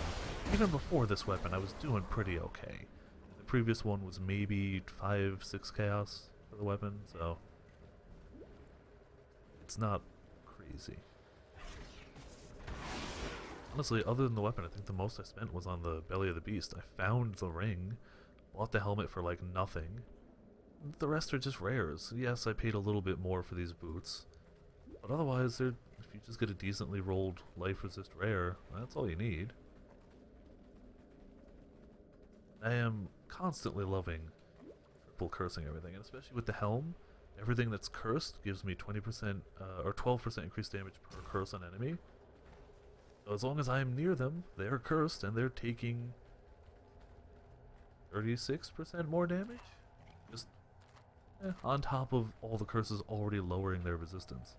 Even before this weapon, I was doing pretty okay. The previous one was maybe 5-6 chaos for the weapon, so it's not crazy. Honestly, other than the weapon, I think the most I spent was on the Belly of the Beast. I found the ring, bought the helmet for like nothing. The rest are just rares. Yes, I paid a little bit more for these boots, but otherwise, if you just get a decently rolled life resist rare, that's all you need. I am constantly loving triple cursing everything, and especially with the helm, everything that's cursed gives me 20% or 12% increased damage per curse on enemy. So as long as I'm near them, they're cursed and they're taking 36% more damage. Just on top of all the curses already lowering their resistance.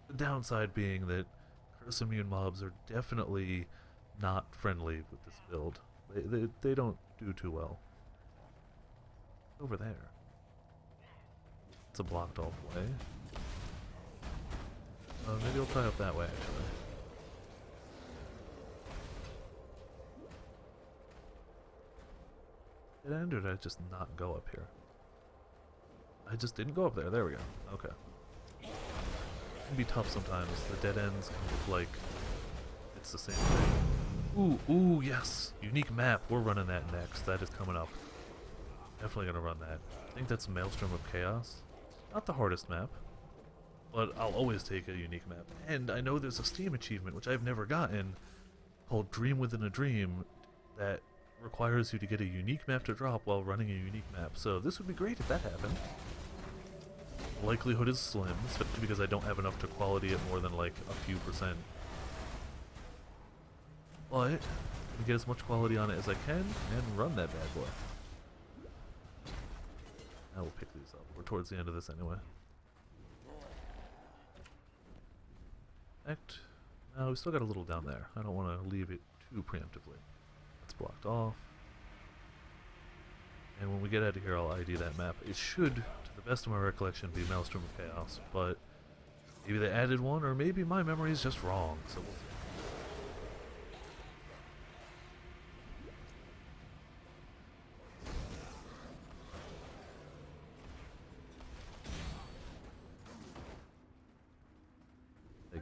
The downside being that curse immune mobs are definitely not friendly with this build. They don't do too well. Over there. It's a blocked off way. Maybe I'll try up that way actually. Did I end or did I just not go up here? I just didn't go up there. There we go. Okay. It can be tough sometimes. The dead ends can look like it's the same thing. Ooh, yes! Unique map. We're running that next. That is coming up. Definitely gonna run that. I think that's Maelstrom of Chaos. Not the hardest map, but I'll always take a unique map. And I know there's a Steam achievement, which I've never gotten, called Dream Within a Dream, that requires you to get a unique map to drop while running a unique map. So this would be great if that happened. The likelihood is slim, especially because I don't have enough to quality it more than like a few percent. But I'm gonna get as much quality on it as I can and run that bad boy. I will pick these up. We're towards the end of this anyway. No, we still got a little down there. I don't want to leave it too preemptively. It's blocked off. And when we get out of here, I'll ID that map. It should, to the best of my recollection, be Maelstrom of Chaos, but maybe they added one, or maybe my memory is just wrong, so we'll see.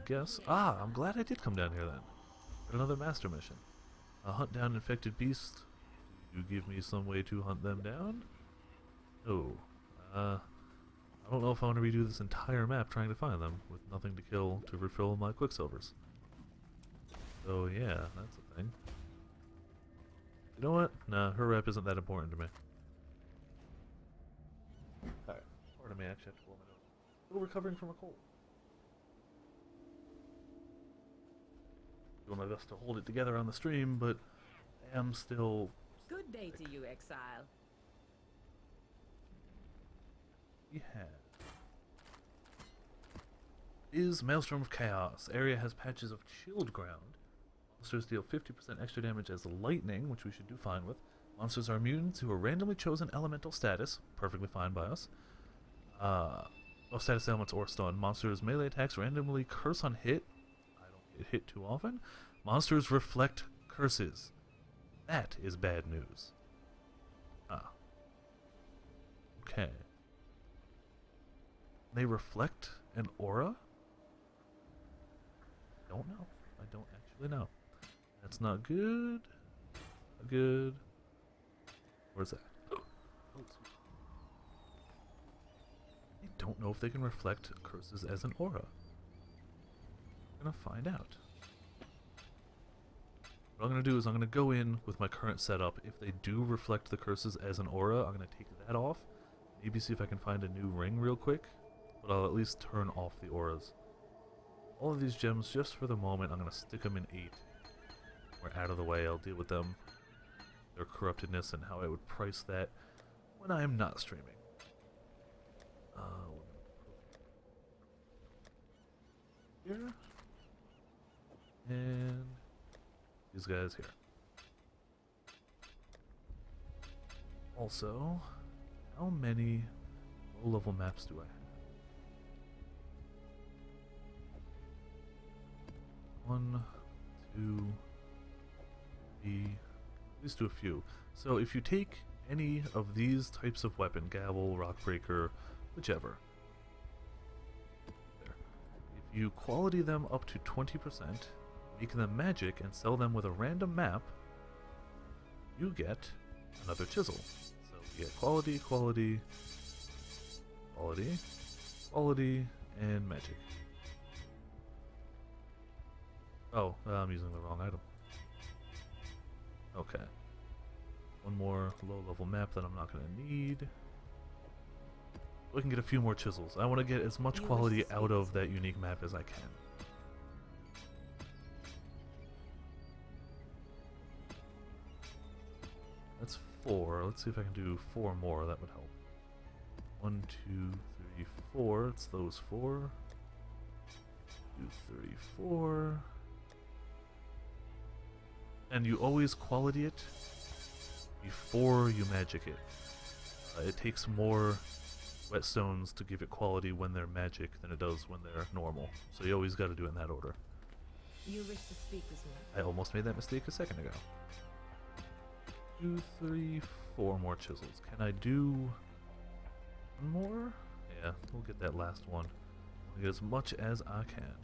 Guess. I'm glad I did come down here then. Another master mission. Hunt down infected beasts. You give me some way to hunt them down? Oh. I don't know if I want to redo this entire map trying to find them with nothing to kill to refill my quicksilvers. So yeah, that's a thing. You know what? Nah, her rep isn't that important to me. Alright. Pardon me, I actually have to blow my nose. Still recovering from a cold. Doing my best to hold it together on the stream, but I am still Good day sick. to you, Exile. We have is Maelstrom of Chaos. Area has patches of chilled ground. Monsters deal 50% extra damage as lightning, which we should do fine with. Monsters are immune to a randomly chosen elemental status, perfectly fine by us. Status elements or stun. Monsters' melee attacks randomly curse on hit. Get hit too often. Monsters reflect curses. That is bad news. Okay. They reflect an aura? Don't know. I don't actually know. That's not good. Not good. Where's that? Oh, sweet. I don't know if they can reflect curses as an aura. Gonna find out. What I'm gonna do is I'm gonna go in with my current setup. If they do reflect the curses as an aura, I'm gonna take that off. Maybe see if I can find a new ring real quick. But I'll at least turn off the auras. All of these gems, just for the moment, I'm gonna stick them in 8. We're out of the way. I'll deal with them, their corruptedness, and how I would price that when I am not streaming. Here. And these guys here. Also, how many low-level maps do I have? 1, 2, 3, at least do a few. So if you take any of these types of weapon, gavel, rockbreaker, whichever, if you quality them up to 20%, make them magic, and sell them with a random map, you get another chisel. So you get quality, quality, quality, quality, and magic. Oh, I'm using the wrong item. Okay. One more low-level map that I'm not going to need. We can get a few more chisels. I want to get as much quality out of that unique map as I can. That's 4. Let's see if I can do 4 more. That would help. 1, 2, 3, 4. It's those 4. 2, 3, 4. And you always quality it before you magic it. It takes more whetstones to give it quality when they're magic than it does when they're normal. So you always got to do it in that order. You wish to speak with me. I almost made that mistake a second ago. 2, 3, 4 more chisels. Can I do one more? Yeah, we'll get that last one. I'll get as much as I can.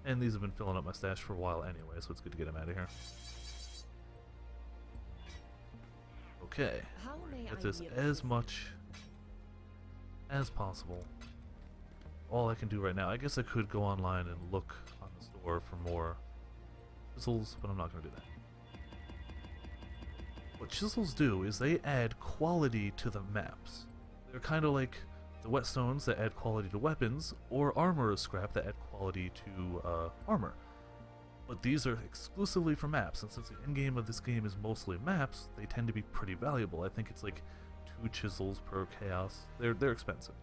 And these have been filling up my stash for a while anyway, so it's good to get them out of here. Okay, How may get I this be of as much as possible. All I can do right now, I guess I could go online and look on the store for more chisels, but I'm not going to do that. What chisels do is they add quality to the maps. They're kind of like the whetstones that add quality to weapons, or armor scrap that add quality to armor. But these are exclusively for maps, and since the endgame of this game is mostly maps, they tend to be pretty valuable. I think it's like 2 chisels per chaos. They're expensive.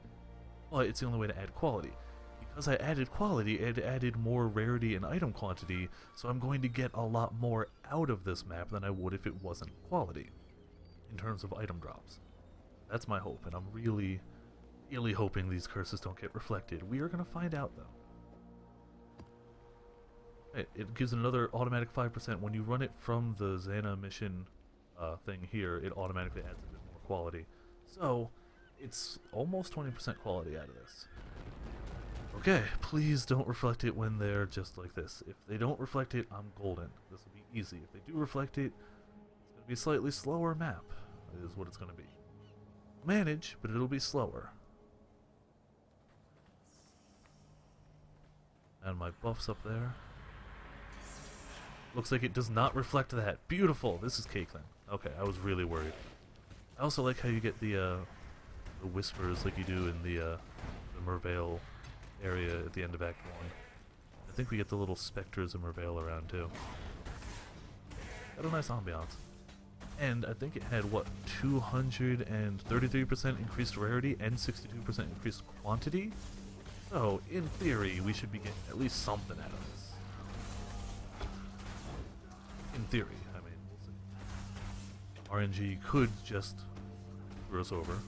But it's the only way to add quality. Because I added quality, it added more rarity and item quantity, so I'm going to get a lot more out of this map than I would if it wasn't quality, in terms of item drops. That's my hope, and I'm really, really hoping these curses don't get reflected. We are going to find out, though. It gives another automatic 5% when you run it from the Xana mission thing here. It automatically adds a bit more quality. So, it's almost 20% quality out of this. Okay, please don't reflect it when they're just like this. If they don't reflect it, I'm golden. This will be easy. If they do reflect it, it's going to be a slightly slower map, is what it's going to be. Manage, but it'll be slower. And my buff's up there. Looks like it does not reflect that. Beautiful! This is cake then. Okay, I was really worried. I also like how you get the whispers like you do in the Mervale area at the end of Act 1. I think we get the little specters of Mervale around too. Got a nice ambiance. And I think it had, what, 233% increased rarity and 62% increased quantity? So, in theory, we should be getting at least something out of this. In theory, I mean, we'll see. RNG could just screw us over.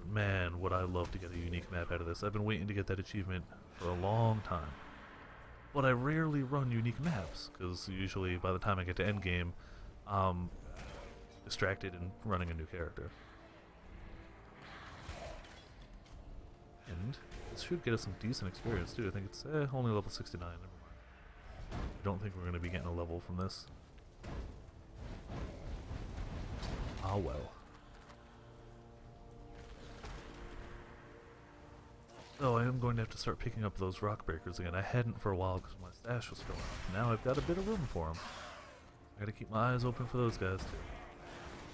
Man, would I love to get a unique map out of this. I've been waiting to get that achievement for a long time. But I rarely run unique maps, because usually by the time I get to endgame, I'm distracted and running a new character. And this should get us some decent experience too. I think it's only level 69, never mind. I don't think we're going to be getting a level from this. Ah well. So I am going to have to start picking up those rock breakers again. I hadn't for a while because my stash was filling up. Now I've got a bit of room for them. I gotta keep my eyes open for those guys too.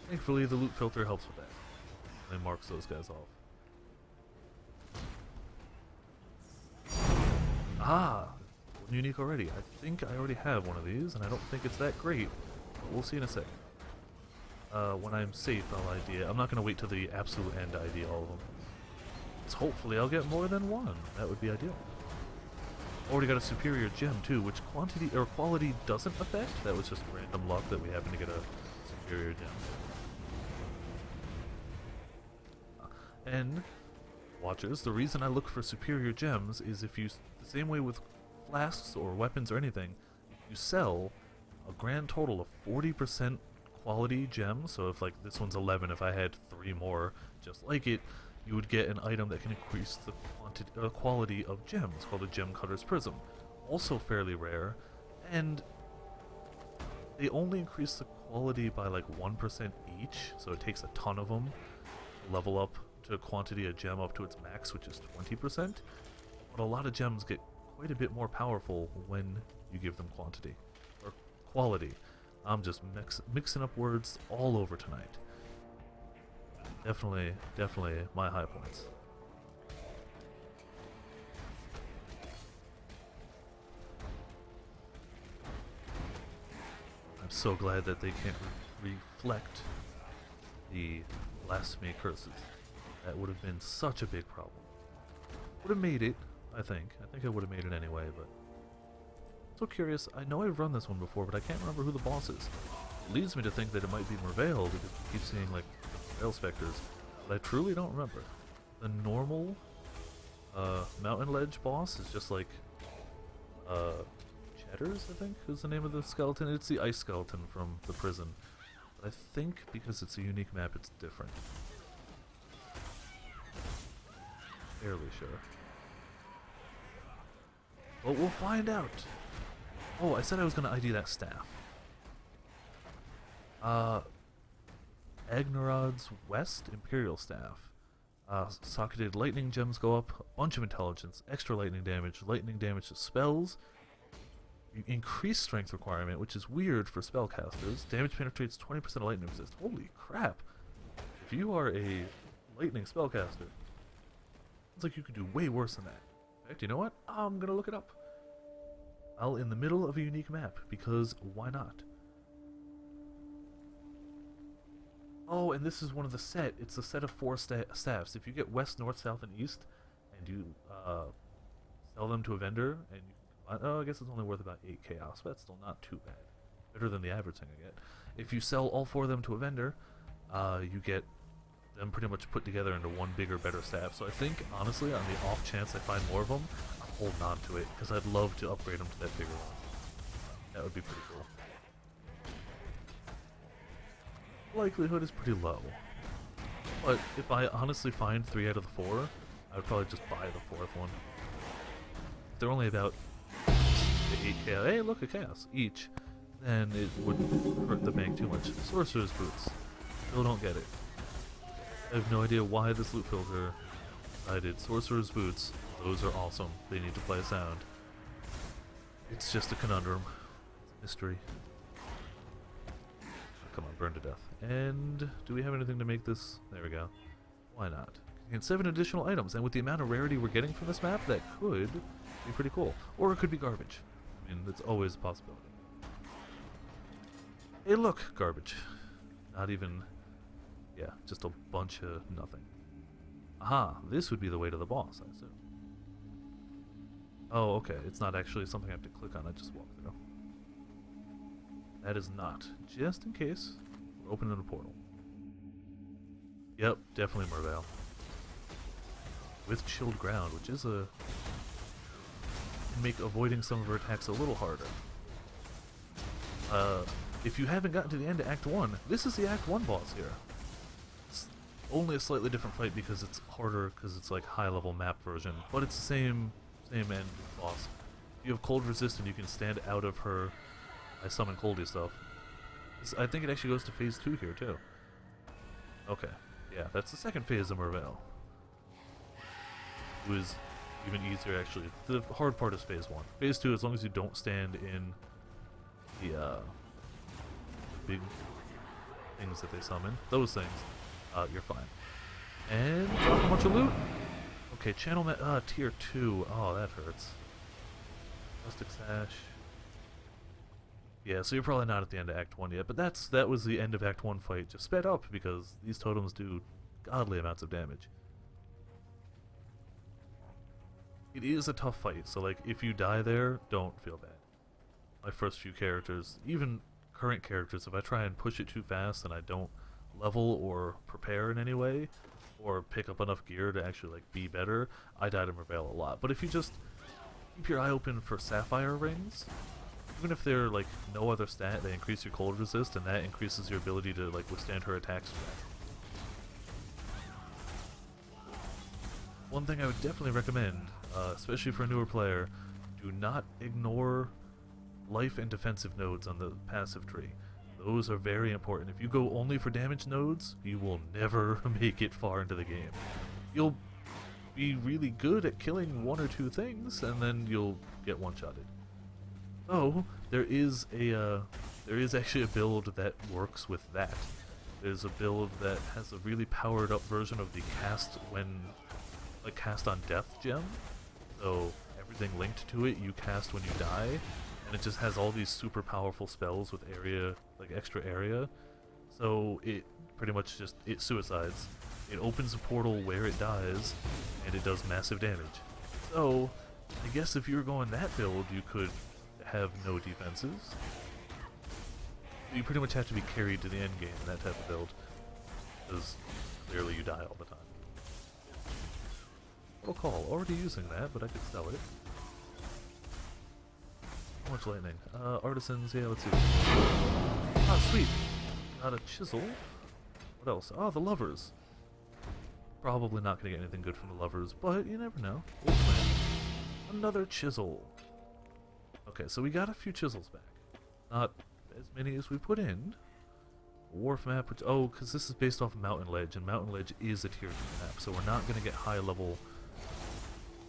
Thankfully the loot filter helps with that. And it marks those guys off. Ah! One unique already. I think I already have one of these, and I don't think it's that great. But we'll see in a second. When I'm safe, I'll ID it. I'm not going to wait till the absolute end to ID all of them. So hopefully I'll get more than one. That would be ideal. Already got a superior gem too, which quantity or quality doesn't affect. That was just random luck that we happen to get a superior gem. And watchers, the reason I look for superior gems is if you, the same way with flasks or weapons or anything, you sell a grand total of 40% quality gems. So if like this one's 11, if I had 3 more just like it, you would get an item that can increase the quality of gems, called a Gem Cutter's Prism. Also fairly rare, and they only increase the quality by like 1% each, so it takes a ton of them to level up to quantity a gem up to its max, which is 20%. But a lot of gems get quite a bit more powerful when you give them quantity, or quality. I'm just mixing up words all over tonight. Definitely my high points. I'm so glad that they can't reflect the blasphemy curses. That would have been such a big problem. Would have made it, I think. I think I would have made it anyway, but... So curious, I know I've run this one before, but I can't remember who the boss is. It leads me to think that it might be Mervale, because I keep seeing, like, Mervale specters, but I truly don't remember. The normal mountain ledge boss is just like Chatters, I think is the name of the skeleton. It's the ice skeleton from the prison. But I think because it's a unique map, it's different. Fairly sure. But we'll find out. Oh, I said I was going to ID that staff. Agnarod's West Imperial Staff. Socketed lightning gems go up, a bunch of intelligence, extra lightning damage to spells, increased strength requirement, which is weird for spellcasters. Damage penetrates 20% of lightning resist. Holy crap! If you are a lightning spellcaster, it's like you could do way worse than that. In fact, you know what? I'm gonna look it up. I'll in the middle of a unique map, because why not? Oh, and this is one of the set. It's a set of 4 staffs. If you get west, north, south, and east, and you sell them to a vendor, and you can, I guess it's only worth about 8 chaos, but that's still not too bad. Better than the average thing I get. If you sell all 4 of them to a vendor, you get them pretty much put together into one bigger, better staff. So I think, honestly, on the off chance I find more of them, I'm holding on to it, because I'd love to upgrade them to that bigger one. That would be pretty cool. Likelihood is pretty low, but if I honestly find 3 out of the 4, I would probably just buy the 4th one. If they're only about 8 chaos, hey look, a chaos each, then it wouldn't hurt the bank too much. Sorcerer's Boots, still don't get it. I have no idea why this loot filter decided Sorcerer's Boots, those are awesome, they need to play sound. It's just a conundrum, it's a mystery. Come on, burn to death. And do we have anything to make this? There we go. Why not? And 7 additional items, and with the amount of rarity we're getting from this map, that could be pretty cool. Or it could be garbage. I mean, that's always a possibility. Hey look, garbage. Not even, yeah, just a bunch of nothing. Aha, this would be the way to the boss, I assume. Oh, okay, it's not actually something I have to click on, I just walk through. That is not. Just in case, we're opening a portal. Yep, definitely Mervale. With chilled ground, which is a... can make avoiding some of her attacks a little harder. If you haven't gotten to the end of Act 1, this is the Act 1 boss here. It's only a slightly different fight because it's harder, because it's like high-level map version, but it's the same end boss. If you have cold resist, you can stand out of her. I summon coldy stuff. I think it actually goes to phase 2 here too. Okay, yeah, that's the second phase of Mervale. It was even easier actually. The hard part is phase 1. Phase 2, as long as you don't stand in the big things that they summon, those things, you're fine. And drop a bunch of loot. Okay, channel tier 2. Oh, that hurts. Rustic Sash. Yeah, so you're probably not at the end of Act 1 yet, but that was the end of Act 1 fight, just sped up because these totems do godly amounts of damage. It is a tough fight, so like if you die there, don't feel bad. My first few characters, even current characters, if I try and push it too fast and I don't level or prepare in any way, or pick up enough gear to actually like be better, I die to Mervale a lot. But if you just keep your eye open for sapphire rings, even if they're like no other stat, they increase your cold resist, and that increases your ability to like withstand her attacks. One thing I would definitely recommend, especially for a newer player, do not ignore life and defensive nodes on the passive tree. Those are very important. If you go only for damage nodes, you will never make it far into the game. You'll be really good at killing 1 or 2 things, and then you'll get one-shotted. Oh, there is actually a build that works with that. There's a build that has a really powered up version of the cast on death gem. So everything linked to it you cast when you die, and it just has all these super powerful spells with extra area. So it pretty much it suicides. It opens a portal where it dies, and it does massive damage. So I guess if you were going that build, you could have no defenses. You pretty much have to be carried to the end game in that type of build, because clearly you die all the time. Portal Call, already using that, but I could sell it. How much lightning? Artisans, yeah, let's see. Ah, sweet! Got a chisel. What else? Oh, the lovers. Probably not gonna get anything good from the lovers, but you never know. Another chisel. Okay, so we got a few chisels back. Not as many as we put in. Wharf map, which, oh, because this is based off of Mountain Ledge, and Mountain Ledge is a tier 2 map, so we're not going to get high level,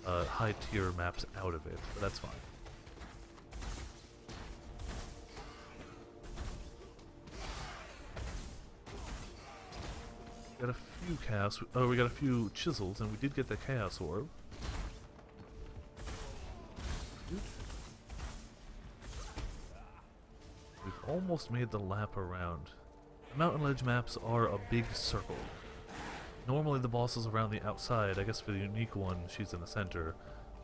high tier maps out of it, but that's fine. Got a few chaos, oh, we got a few chisels, and we did get the chaos orb. We've almost made the lap around. Mountain Ledge maps are a big circle. Normally the boss is around the outside. I guess for the unique one, she's in the center.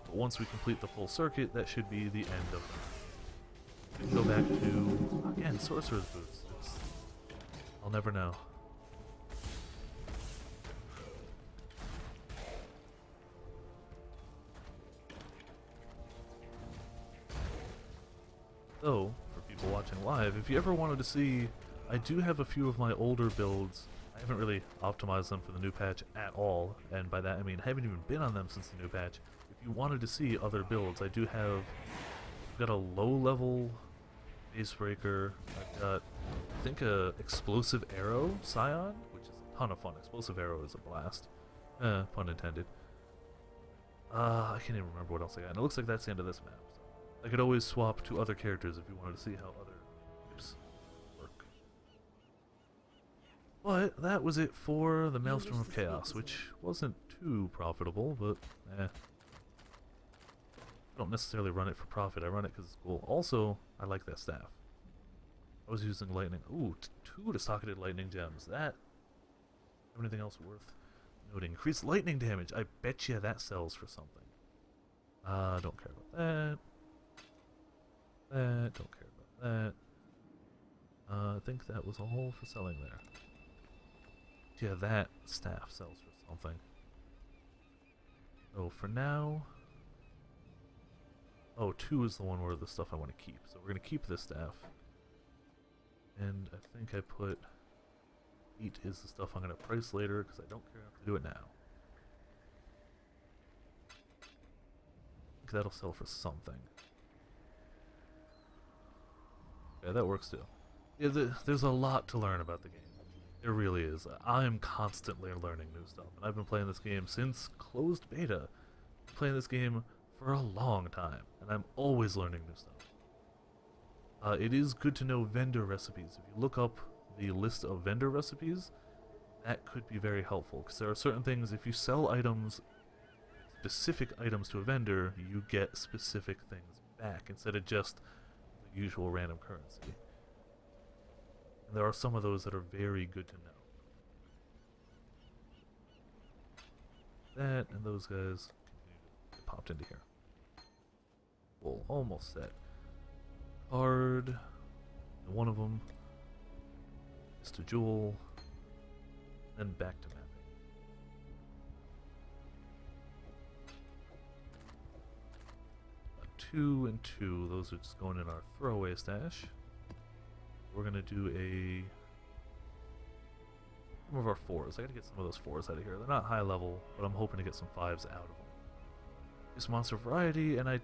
But once we complete the full circuit, that should be the end of it. We can go back to, again, Sorcerer's Boots. I'll never know. So, for people watching live, if you ever wanted to see, I do have a few of my older builds. I haven't really optimized them for the new patch at all, and by that I mean I haven't even been on them since the new patch. If you wanted to see other builds, I do have, I've got a low-level base breaker. I've got, I think, a explosive arrow scion, which is a ton of fun. Explosive arrow is a blast. Pun intended. I can't even remember what else I got. And it looks like that's the end of this map. So I could always swap to other characters if you wanted to see how other types work. But that was it for the Maelstrom of Chaos, which wasn't too profitable, but I don't necessarily run it for profit. I run it because it's cool. Also, I like that staff. I was using lightning. Ooh, 2 socketed lightning gems. That. Have anything else worth noting? Increased lightning damage. I bet you that sells for something. Don't care about that. Don't care about that. I think that was all for selling there. Yeah, that staff sells for something. So for now, oh, 2 is the one where the stuff I want to keep. So we're going to keep this staff. And I think I put 8 is the stuff I'm going to price later because I don't care enough to do it now. I think that'll sell for something. Yeah, that works too. Yeah, there's a lot to learn about the game. There really is. I'm constantly learning new stuff, and I've been playing this game since closed beta. I've been playing this game for a long time, and I'm always learning new stuff. It is good to know vendor recipes. If you look up the list of vendor recipes, that could be very helpful, because there are certain things, if you sell items, specific items to a vendor, you get specific things back, instead of just the usual random currency. And there are some of those that are very good to know. That and those guys get popped into here. Well, almost set. Card. And one of them is to jewel. Then back to mapping. 2 and 2. Those are just going in our throwaway stash. We're gonna do some of our 4s. I gotta get some of those 4s out of here. They're not high level, but I'm hoping to get some 5s out of them. This monster variety, and they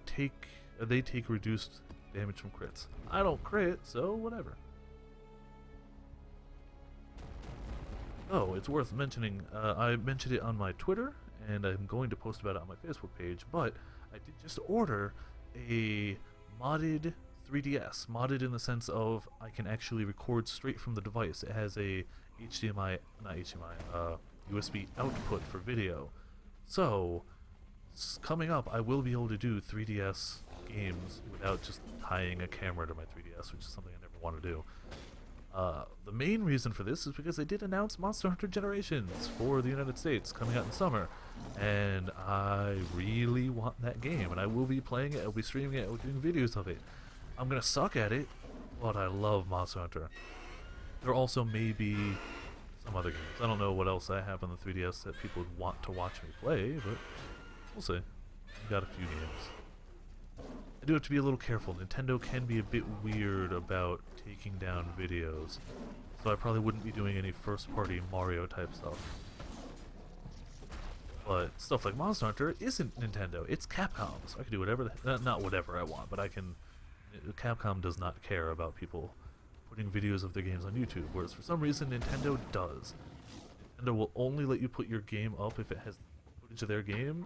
take reduced damage from crits. I don't crit, so whatever. Oh, it's worth mentioning. I mentioned it on my Twitter, and I'm going to post about it on my Facebook page. But I did just order a modded 3DS, modded in the sense of I can actually record straight from the device. It has a USB output for video. So, coming up, I will be able to do 3DS games without just tying a camera to my 3DS, which is something I never want to do. The main reason for this is because they did announce Monster Hunter Generations for the United States coming out in summer, and I really want that game, and I will be playing it, I'll be streaming it, I'll be doing videos of it. I'm gonna suck at it, but I love Monster Hunter. There also may be some other games. I don't know what else I have on the 3DS that people would want to watch me play, but we'll see. I've got a few games. I do have to be a little careful. Nintendo can be a bit weird about taking down videos, so I probably wouldn't be doing any first-party Mario type stuff. But stuff like Monster Hunter isn't Nintendo, it's Capcom, so I can do whatever, not whatever I want, but I can Capcom does not care about people putting videos of their games on YouTube, whereas for some reason Nintendo does. Nintendo will only let you put your game up if it has footage of their game.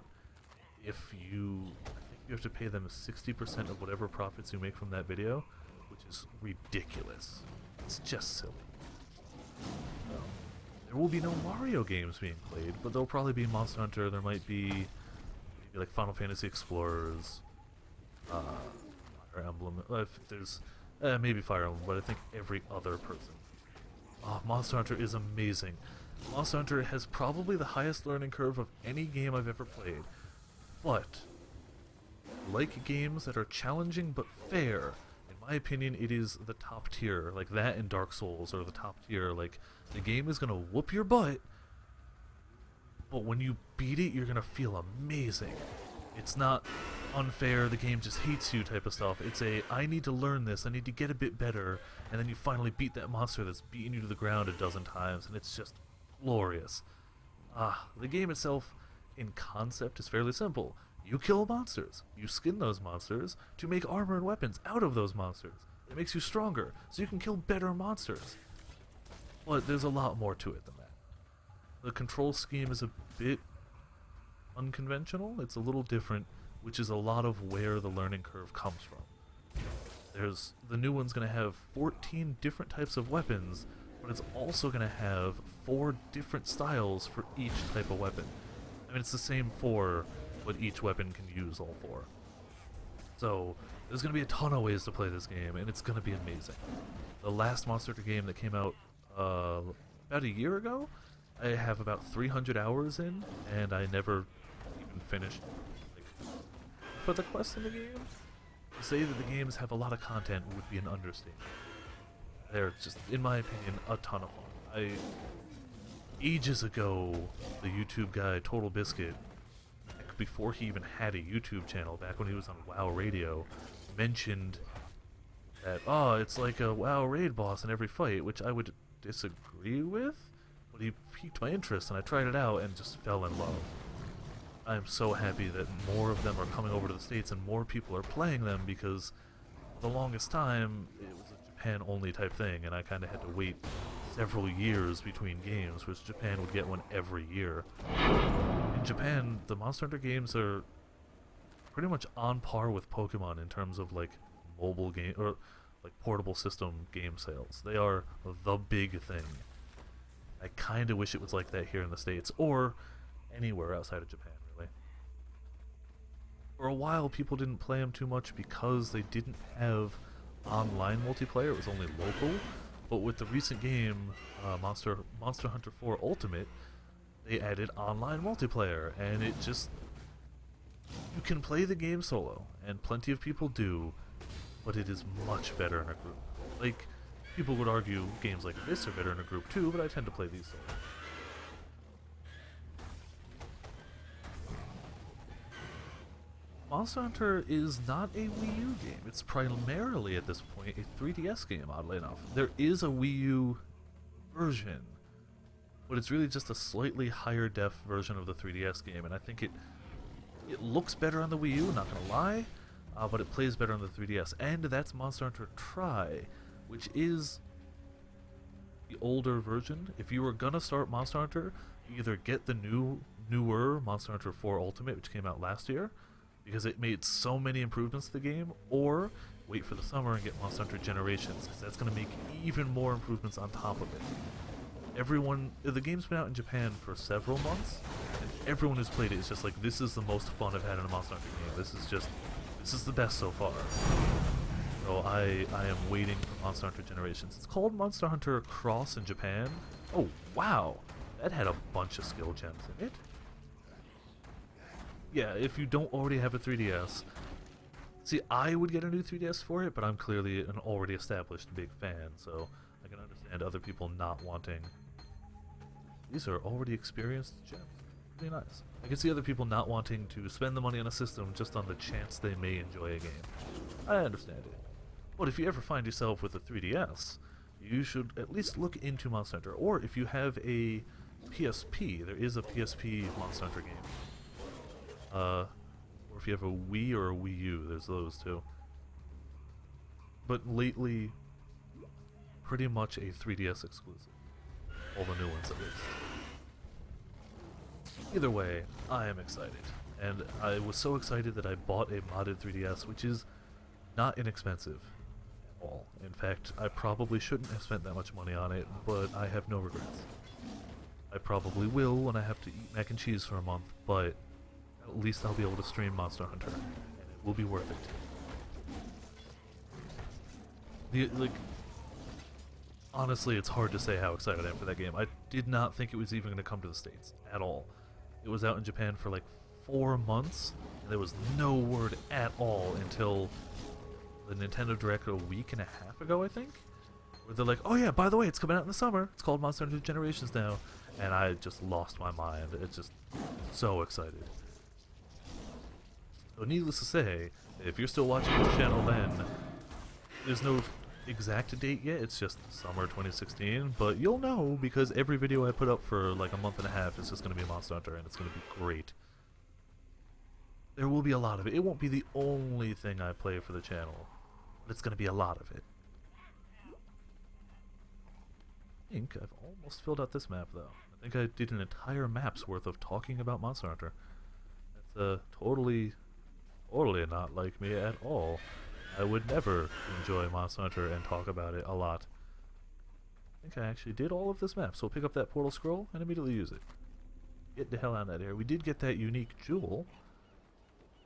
If you, I think you have to pay them 60% of whatever profits you make from that video, which is ridiculous. It's just silly. There will be no Mario games being played, but there'll probably be Monster Hunter. There might be maybe like Final Fantasy Explorers, Fire Emblem. If there's maybe Fire Emblem, but I think every other person. Oh, Monster Hunter is amazing. Monster Hunter has probably the highest learning curve of any game I've ever played. But, like games that are challenging but fair, in my opinion, it is the top tier. Like that and Dark Souls are the top tier. Like, the game is gonna whoop your butt, but when you beat it, you're gonna feel amazing. It's not unfair, the game just hates you type of stuff. It's a, I need to learn this, I need to get a bit better, and then you finally beat that monster that's beaten you to the ground a dozen times, and it's just glorious. The game itself, in concept, is fairly simple. You kill monsters. You skin those monsters to make armor and weapons out of those monsters. It makes you stronger, so you can kill better monsters. But there's a lot more to it than that. The control scheme is a bit unconventional. It's a little different, which is a lot of where the learning curve comes from. There's the new one's going to have 14 different types of weapons, but it's also going to have 4 different styles for each type of weapon. I mean, it's the same 4, but each weapon can use all 4. So there's going to be a ton of ways to play this game, and it's going to be amazing. The last Monster Hunter game that came out about a year ago, I have about 300 hours in, and I never even finished. Like, for the quest in the game, to say that the games have a lot of content would be an understatement. They're just, in my opinion, a ton of fun. Ages ago, the YouTube guy Total Biscuit, before he even had a YouTube channel, back when he was on WoW Radio, mentioned that, oh, it's like a WoW raid boss in every fight, which I would disagree with, but he piqued my interest and I tried it out and just fell in love. I'm so happy that more of them are coming over to the States and more people are playing them, because for the longest time it was a Japan-only type thing, and I kind of had to wait several years between games, which Japan would get one every year. In Japan, the Monster Hunter games are pretty much on par with Pokemon in terms of like mobile game or like portable system game sales. They are the big thing. I kind of wish it was like that here in the States or anywhere outside of Japan, really. For a while, people didn't play them too much because they didn't have online multiplayer. It was only local. But with the recent game, Monster Hunter 4 Ultimate, they added online multiplayer, and it just, you can play the game solo, and plenty of people do, but it is much better in a group. Like, people would argue games like this are better in a group too, but I tend to play these solo. Monster Hunter is not a Wii U game. It's primarily, at this point, a 3DS game, oddly enough. There is a Wii U version, but it's really just a slightly higher def version of the 3DS game, and I think it looks better on the Wii U, not gonna lie, but it plays better on the 3DS. And that's Monster Hunter Tri, which is the older version. If you were gonna start Monster Hunter, you either get the newer Monster Hunter 4 Ultimate, which came out last year, because it made so many improvements to the game, or wait for the summer and get Monster Hunter Generations, because that's going to make even more improvements on top of it. The game's been out in Japan for several months, and everyone who's played it is just like, this is the most fun I've had in a Monster Hunter game. This is the best so far. So I am waiting for Monster Hunter Generations. It's called Monster Hunter Cross in Japan. Oh, wow. That had a bunch of skill gems in it. Yeah, if you don't already have a 3DS, see, I would get a new 3DS for it, but I'm clearly an already established big fan, so I can understand other people not wanting. These are already experienced gems. Pretty nice. I can see other people not wanting to spend the money on a system just on the chance they may enjoy a game. I understand it. But if you ever find yourself with a 3DS, you should at least look into Monster Hunter. Or if you have a PSP, there is a PSP Monster Hunter game. Or if you have a Wii or a Wii U, there's those too. but lately, pretty much a 3DS exclusive. All the new ones, at least. Either way, I am excited. And I was so excited that I bought a modded 3DS, which is not inexpensive at all. In fact, I probably shouldn't have spent that much money on it, but I have no regrets. I probably will when I have to eat mac and cheese for a month, but at least I'll be able to stream Monster Hunter, and it will be worth it. Honestly, it's hard to say how excited I am for that game. I did not think it was even going to come to the States at all. It was out in Japan for like 4 months, and there was no word at all until the Nintendo Direct a week and a half ago, I think, where they're like, oh yeah, by the way, it's coming out in the summer. It's called Monster Hunter Generations now. And I just lost my mind. It's just so excited. So needless to say, if you're still watching the channel then, there's no exact date yet, it's just summer 2016, but you'll know because every video I put up for like a month and a half is just going to be Monster Hunter, and it's going to be great. There will be a lot of it. It won't be the only thing I play for the channel, but it's going to be a lot of it. I think I've almost filled out this map though. I think I did an entire map's worth of talking about Monster Hunter. That's totally not like me at all. I would never enjoy Monster Hunter and talk about it a lot. I think I actually did all of this map, so we'll pick up that portal scroll and immediately use it. Get the hell out of that area. We did get that unique jewel.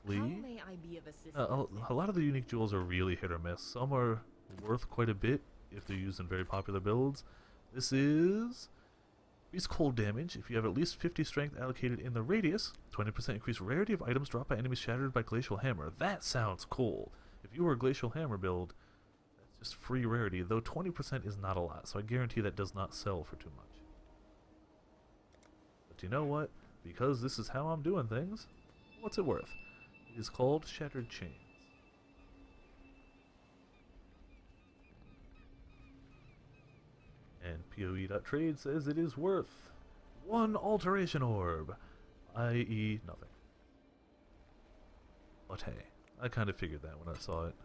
How may I be of assistance? A lot of the unique jewels are really hit or miss. Some are worth quite a bit if they're used in very popular builds. This is increase cold damage if you have at least 50 strength allocated in the radius. 20% increased rarity of items dropped by enemies shattered by glacial hammer. That sounds cool. If you were a glacial hammer build, that's just free rarity, though 20% is not a lot, so I guarantee that does not sell for too much. But you know what? Because this is how I'm doing things, what's it worth? It is called Shattered Chains. And PoE.trade says it is worth 1 alteration orb, i.e. nothing. But hey, I kind of figured that when I saw it.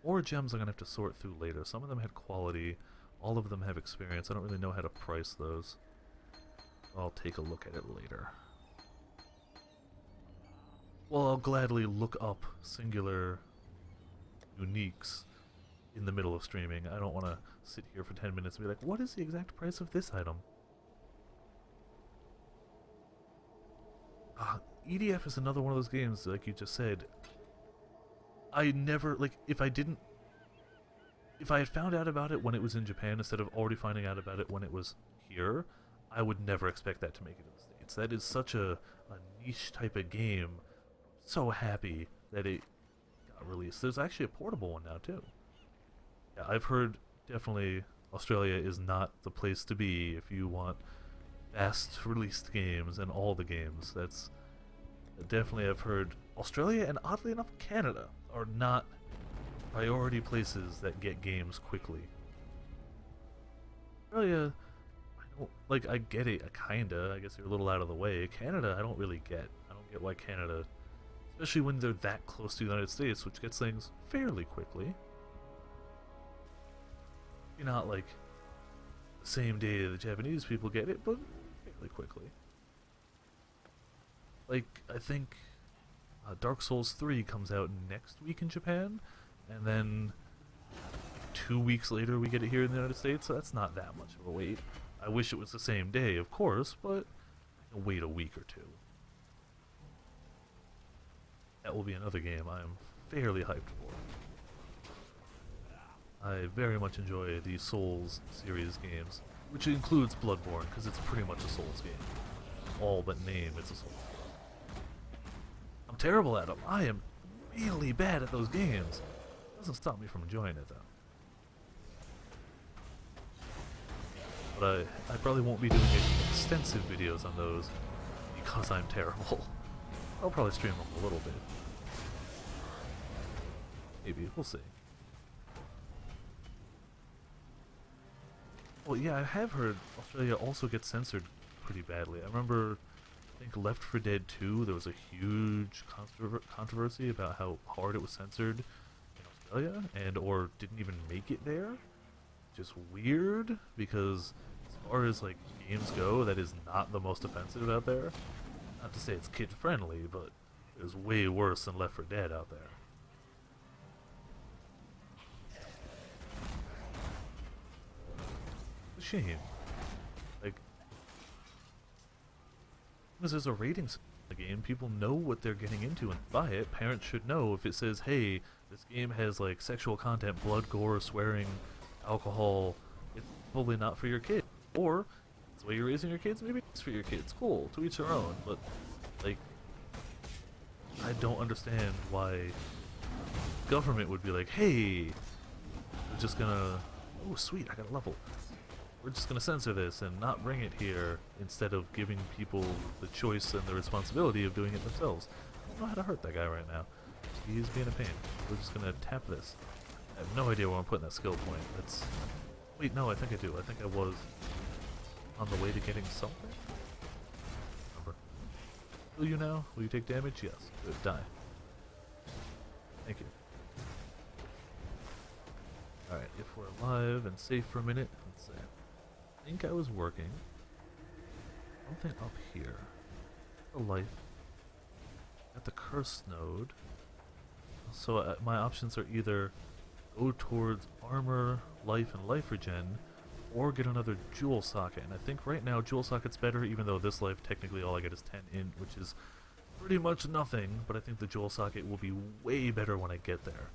More gems I'm going to have to sort through later. Some of them had quality, all of them have experience. I don't really know how to price those. I'll take a look at it later. Well, I'll gladly look up singular uniques in the middle of streaming. I don't want to sit here for 10 minutes and be like, what is the exact price of this item? EDF is another one of those games, like you just said. I never, like, if I had found out about it when it was in Japan instead of already finding out about it when it was here, I would never expect that to make it to the States. That is such a niche type of game. So happy that it got released. There's actually a portable one now too. Yeah, I've heard definitely Australia is not the place to be if you want fast released games and all the games. That's definitely, I've heard Australia and oddly enough Canada are not priority places that get games quickly. Australia, I get it, kinda. I guess you're a little out of the way. Canada, I don't really get. I don't get why Canada, especially when they're that close to the United States, which gets things fairly quickly. You're not like the same day the Japanese people get it, but fairly quickly. Like, I think Dark Souls 3 comes out next week in Japan, and then 2 weeks later we get it here in the United States, so that's not that much of a wait. I wish it was the same day, of course, but I can wait a week or two. That will be another game I am fairly hyped for. I very much enjoy the Souls series games, which includes Bloodborne, because it's pretty much a Souls game. All but name, it's a Souls game. I'm terrible at them. I am really bad at those games. Doesn't stop me from enjoying it, though. But I probably won't be doing extensive videos on those because I'm terrible. I'll probably stream them a little bit. Maybe, we'll see. Well, yeah, I have heard Australia also gets censored pretty badly. I remember, I think Left 4 Dead 2, there was a huge controversy about how hard it was censored in Australia and or didn't even make it there. Just weird, because as far as like games go, that is not the most offensive out there. Not to say it's kid friendly, but there's way worse than Left 4 Dead out there. It's a shame. Like, because there's a rating system in the game, people know what they're getting into and buy it. Parents should know if it says, hey, this game has like sexual content, blood, gore, swearing, alcohol, it's probably not for your kid. Or that's the way you're raising your kids, maybe it's for your kids. Cool, to each their own. But like, I don't understand why government would be like, hey, we're just gonna, oh sweet, I got a level. We're just gonna censor this and not bring it here, instead of giving people the choice and the responsibility of doing it themselves. I don't know how to hurt that guy right now. He's being a pain. We're just gonna tap this. I have no idea where I'm putting that skill point. That's, wait, no, I think I do. I think I was on the way to getting something. Remember. Will you now? Will you take damage? Yes. Good. Die. Thank you. Alright, if we're alive and safe for a minute, let's see. I think I was working. Something up here. A life. At the curse node. So my options are either go towards armor, life, and life regen, or get another jewel socket. And I think right now jewel socket's better, even though this life technically all I get is 10 int, which is pretty much nothing. But I think the jewel socket will be way better when I get there.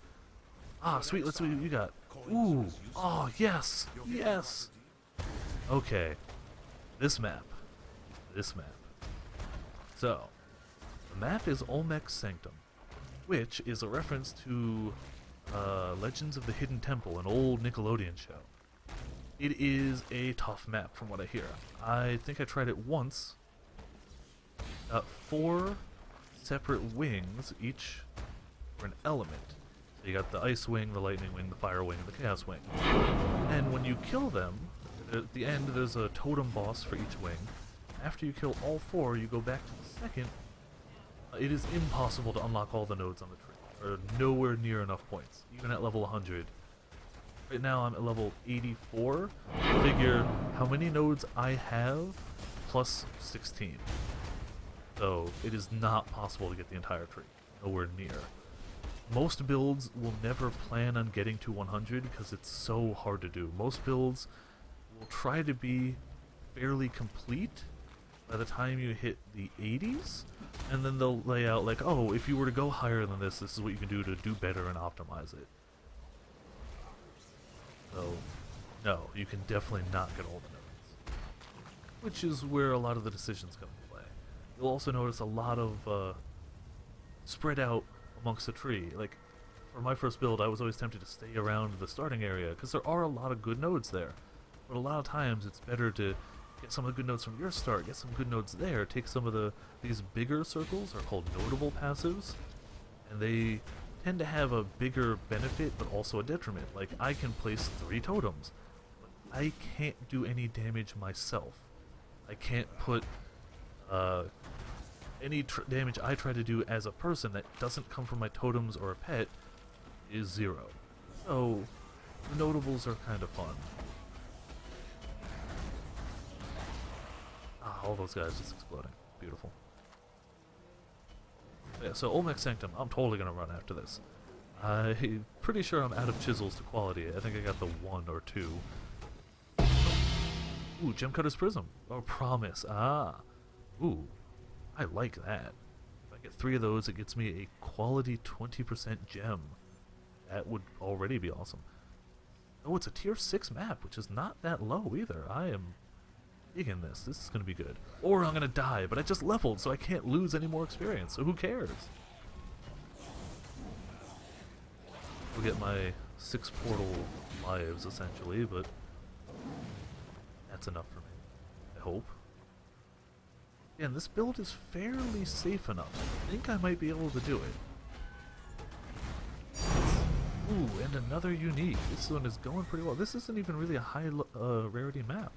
Ah, sweet, let's see what you got. Ooh, oh, yes, yes. Okay, this map. So, the map is Olmec's Sanctum, which is a reference to Legends of the Hidden Temple, an old Nickelodeon show. It is a tough map from what I hear. I think I tried it once. 4 separate wings, each for an element. So you got the Ice Wing, the Lightning Wing, the Fire Wing, and the Chaos Wing. And when you kill them, at the end there's a totem boss for each wing. After you kill all 4, you go back to the second. It is impossible to unlock all the nodes on the tree. Or nowhere near enough points, even at level 100. Right now I'm at level 84. Figure how many nodes I have plus 16. So it is not possible to get the entire tree. Nowhere near. Most builds will never plan on getting to 100 because it's so hard to do. Most builds will try to be fairly complete by the time you hit the 80s, and then they'll lay out like, oh, if you were to go higher than this is what you can do to do better and optimize it. So, no, you can definitely not get all the nodes. Which is where a lot of the decisions come into play. You'll also notice a lot of spread out amongst the tree. Like, for my first build, I was always tempted to stay around the starting area, because there are a lot of good nodes there. But a lot of times, it's better to get some of the good nodes from your start, get some good nodes there, take some of these bigger circles, are called notable passives, and they tend to have a bigger benefit, but also a detriment. Like, I can place 3 totems, but I can't do any damage myself. I can't put, any damage I try to do as a person that doesn't come from my totems or a pet is 0. So, the notables are kind of fun. Ah, all those guys just exploding. Beautiful. Yeah, so Olmec's Sanctum, I'm totally gonna run after this. I'm pretty sure I'm out of chisels to quality. I think I got the 1 or 2. Ooh, Gemcutter's Prism. Or Promise. Ah. Ooh. I like that. If I get 3 of those, it gets me a quality 20% gem. That would already be awesome. Oh, it's a tier 6 map, which is not that low either. I am digging this. This is going to be good. Or I'm going to die, but I just leveled, so I can't lose any more experience, so who cares? We'll get my 6 portal lives, essentially, but that's enough for me. I hope. Yeah, and this build is fairly safe enough. I think I might be able to do it. Ooh, and another unique. This one is going pretty well. This isn't even really a high rarity map.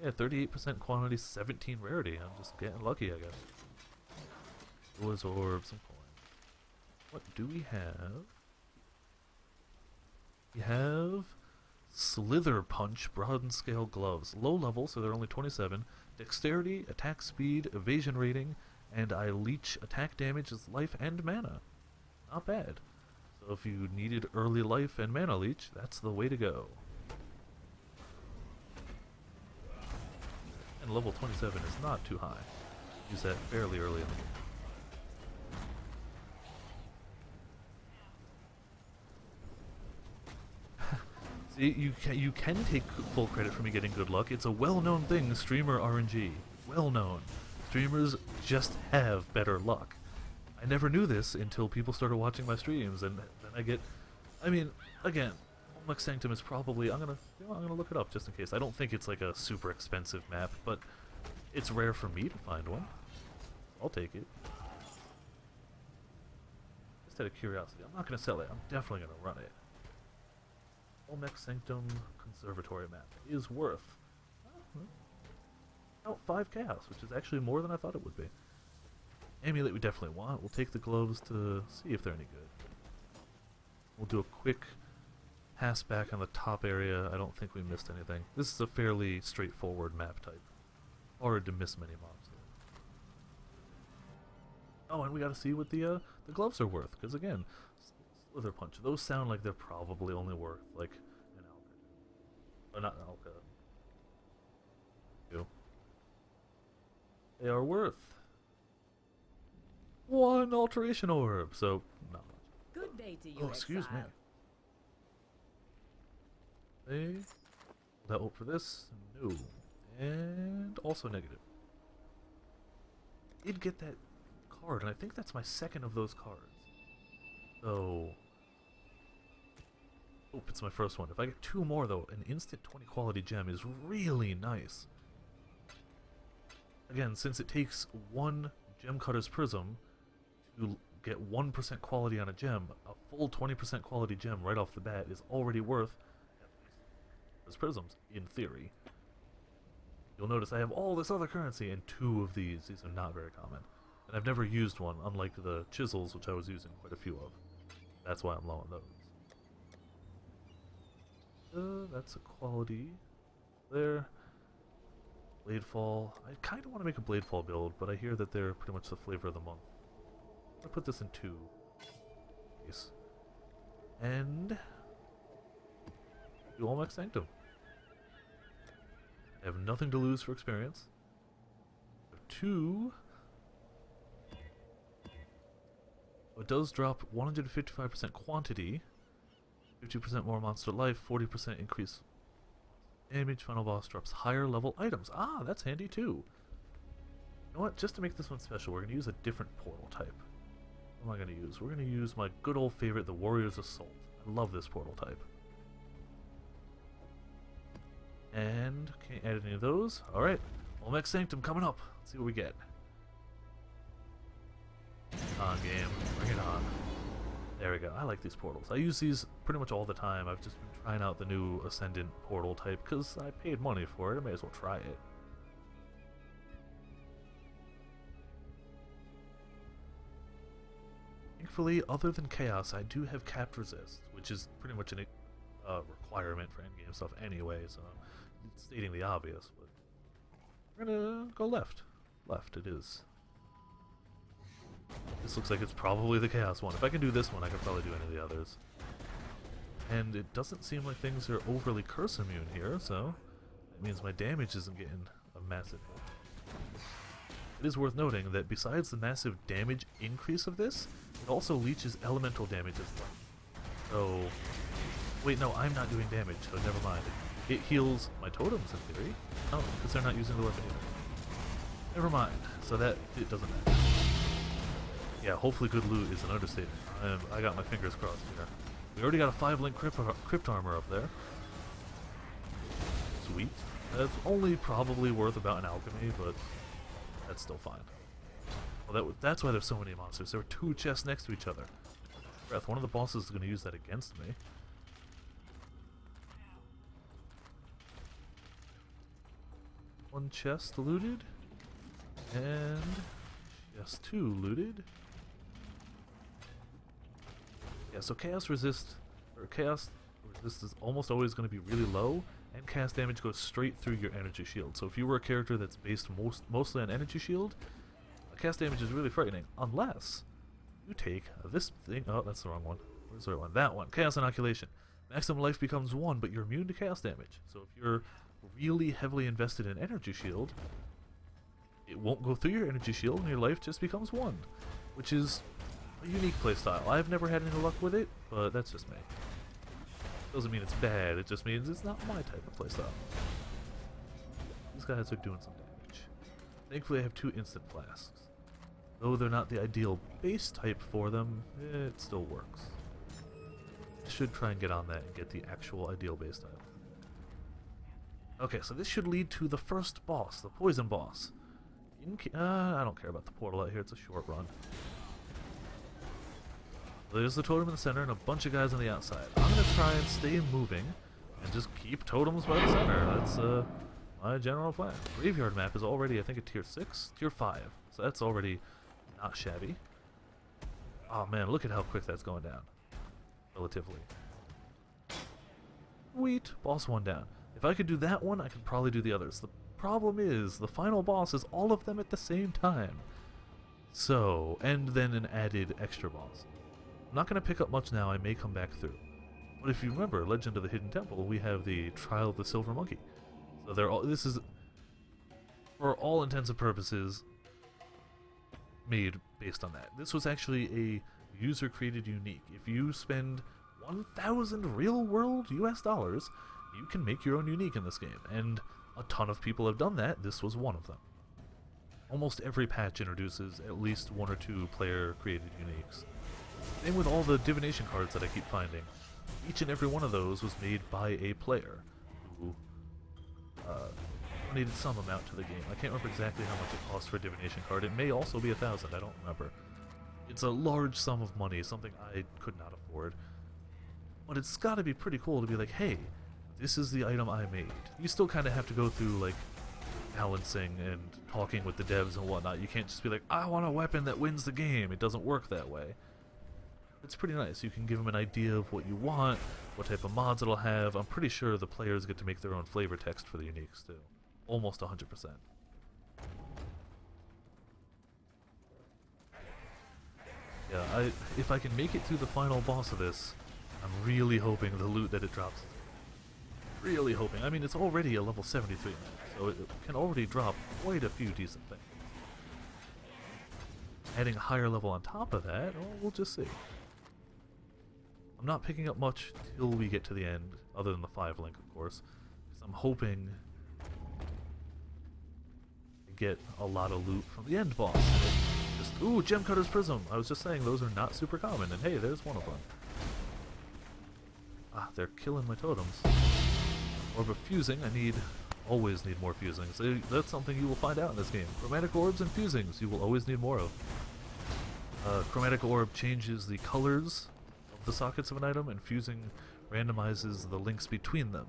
Yeah, 38% quantity, 17 rarity. I'm just getting lucky, I guess. Duel's Orb, some coin. What do we have? We have Slither Punch Broad Scale Gloves. Low level, so they're only 27. Dexterity, attack speed, evasion rating, and I leech attack damage as life and mana. Not bad. So if you needed early life and mana leech, that's the way to go. And level 27 is not too high. Use that fairly early in the game. See, you can take full credit for me getting good luck. It's a well-known thing, streamer RNG. Well-known. Streamers just have better luck. I never knew this until people started watching my streams, and then I get... I mean, again, Olmec Sanctum is probably... I'm gonna look it up just in case. I don't think it's like a super expensive map, but it's rare for me to find one. I'll take it. Just out of curiosity. I'm not gonna sell it. I'm definitely gonna run it. Olmec Sanctum Conservatory map is worth about 5 chaos, which is actually more than I thought it would be. Amulet we definitely want. We'll take the gloves to see if they're any good. We'll do a quick pass back on the top area. I don't think we missed anything. This is a fairly straightforward map type. Hard to miss many mobs here. Oh, and we gotta see what the gloves are worth, because again, Slither Punch. Those sound like they're probably only worth like an Alka. Or not an Alka. They are worth 1 alteration orb, so not much. Good day to you, Oh, excuse me. They that vote for this? No. And also negative. Did get that card, and I think that's my second of those cards. So oh, it's my first one. If I get 2 more though, an instant 20 quality gem is really nice. Again, since it takes 1 gem cutter's prism to get 1% quality on a gem, a full 20% quality gem right off the bat is already worth at least those prisms, in theory. You'll notice I have all this other currency and 2 of these. These are not very common. And I've never used one, unlike the chisels, which I was using quite a few of. That's why I'm low on those. That's a quality there. Bladefall. I kind of want to make a Bladefall build, but I hear that they're pretty much the flavor of the month. I'm going to put this in 2. Nice. And do Olmec Sanctum. I have nothing to lose for experience. 2. It does drop 155% quantity, 50% more monster life, 40% increase damage. Final boss drops higher level items. Ah, that's handy too. You know what? Just to make this one special, we're going to use a different portal type. What am I going to use? We're going to use my good old favorite, the Warrior's Assault. I love this portal type. And can't add any of those. Alright, Olmec Sanctum coming up. Let's see what we get. On game, bring it on. There we go. I like these portals. I use these pretty much all the time. I've just been trying out the new Ascendant portal type because I paid money for it. I may as well try it. Thankfully, other than Chaos, I do have capped resist, which is pretty much a requirement for endgame stuff anyway, so it's stating the obvious, but we're gonna go left. Left it is. This looks like it's probably the Chaos one. If I can do this one, I can probably do any of the others. And it doesn't seem like things are overly curse immune here, so that means my damage isn't getting a massive hit. It is worth noting that besides the massive damage increase of this, it also leeches elemental damage as well. So, wait, no, I'm not doing damage, so never mind. It heals my totems in theory. Oh, because they're not using the weapon either. Never mind. So that, it doesn't matter. Yeah, hopefully good loot is an understatement. I got my fingers crossed here. We already got a 5-link crypt armor up there. Sweet. That's only probably worth about an alchemy, but that's still fine. Well, that's why there's so many monsters. There were 2 chests next to each other. Breath, one of the bosses is going to use that against me. One chest looted. And chest 2 looted. Yeah, so Chaos Resist, or Chaos This is almost always going to be really low, and cast damage goes straight through your energy shield. So if you were a character that's based mostly on energy shield, cast damage is really frightening, unless you take this thing. Oh, that's the wrong one. Where's the right one? That one. Chaos Inoculation. Maximum life becomes 1, but you're immune to cast damage. So if you're really heavily invested in energy shield, it won't go through your energy shield, and your life just becomes 1, which is a unique playstyle. I've never had any luck with it, but that's just me. Doesn't mean it's bad, it just means it's not my type of playstyle. These guys are doing some damage. Thankfully I have 2 instant flasks. Though they're not the ideal base type for them, it still works. I should try and get on that and get the actual ideal base type. Okay, so this should lead to the first boss, the poison boss. I don't care about the portal out here, it's a short run. There's the totem in the center and a bunch of guys on the outside. I'm going to try and stay moving and just keep totems by the center. That's my general plan. Graveyard map is already, I think, a tier 6? Tier 5. So that's already not shabby. Oh man, look at how quick that's going down. Relatively. Sweet. Boss 1 down. If I could do that one, I could probably do the others. The problem is, the final boss is all of them at the same time. So, and then an added extra boss. I'm not going to pick up much now, I may come back through. But if you remember, Legend of the Hidden Temple, we have the Trial of the Silver Monkey. So they're all, this is, for all intents and purposes, made based on that. This was actually a user-created unique. If you spend 1,000 real-world US dollars, you can make your own unique in this game, and a ton of people have done that. This was one of them. Almost every patch introduces at least 1 or 2 player-created uniques. Same with all the divination cards that I keep finding. Each and every one of those was made by a player who donated some amount to the game. I can't remember exactly how much it costs for a divination card. It may also be 1,000, I don't remember. It's a large sum of money, something I could not afford. But it's gotta be pretty cool to be like, hey, this is the item I made. You still kind of have to go through, like, balancing and talking with the devs and whatnot. You can't just be like, I want a weapon that wins the game. It doesn't work that way. It's pretty nice. You can give them an idea of what you want, what type of mods it'll have. I'm pretty sure the players get to make their own flavor text for the uniques, too. Almost 100%. Yeah, if I can make it through the final boss of this, I'm really hoping the loot that it drops. Really hoping. I mean, it's already a level 73 map, so it can already drop quite a few decent things. Adding a higher level on top of that, well, we'll just see. I'm not picking up much till we get to the end, other than the 5 link, of course, because I'm hoping to get a lot of loot from the end boss. Just, ooh, Gem Cutter's Prism! I was just saying those are not super common, and hey, there's one of them. Ah, they're killing my totems. Orb of Fusing, always need more fusings. That's something you will find out in this game. Chromatic Orbs and Fusings, you will always need more of. Chromatic Orb changes the colors of the sockets of an item, and Fusing randomizes the links between them.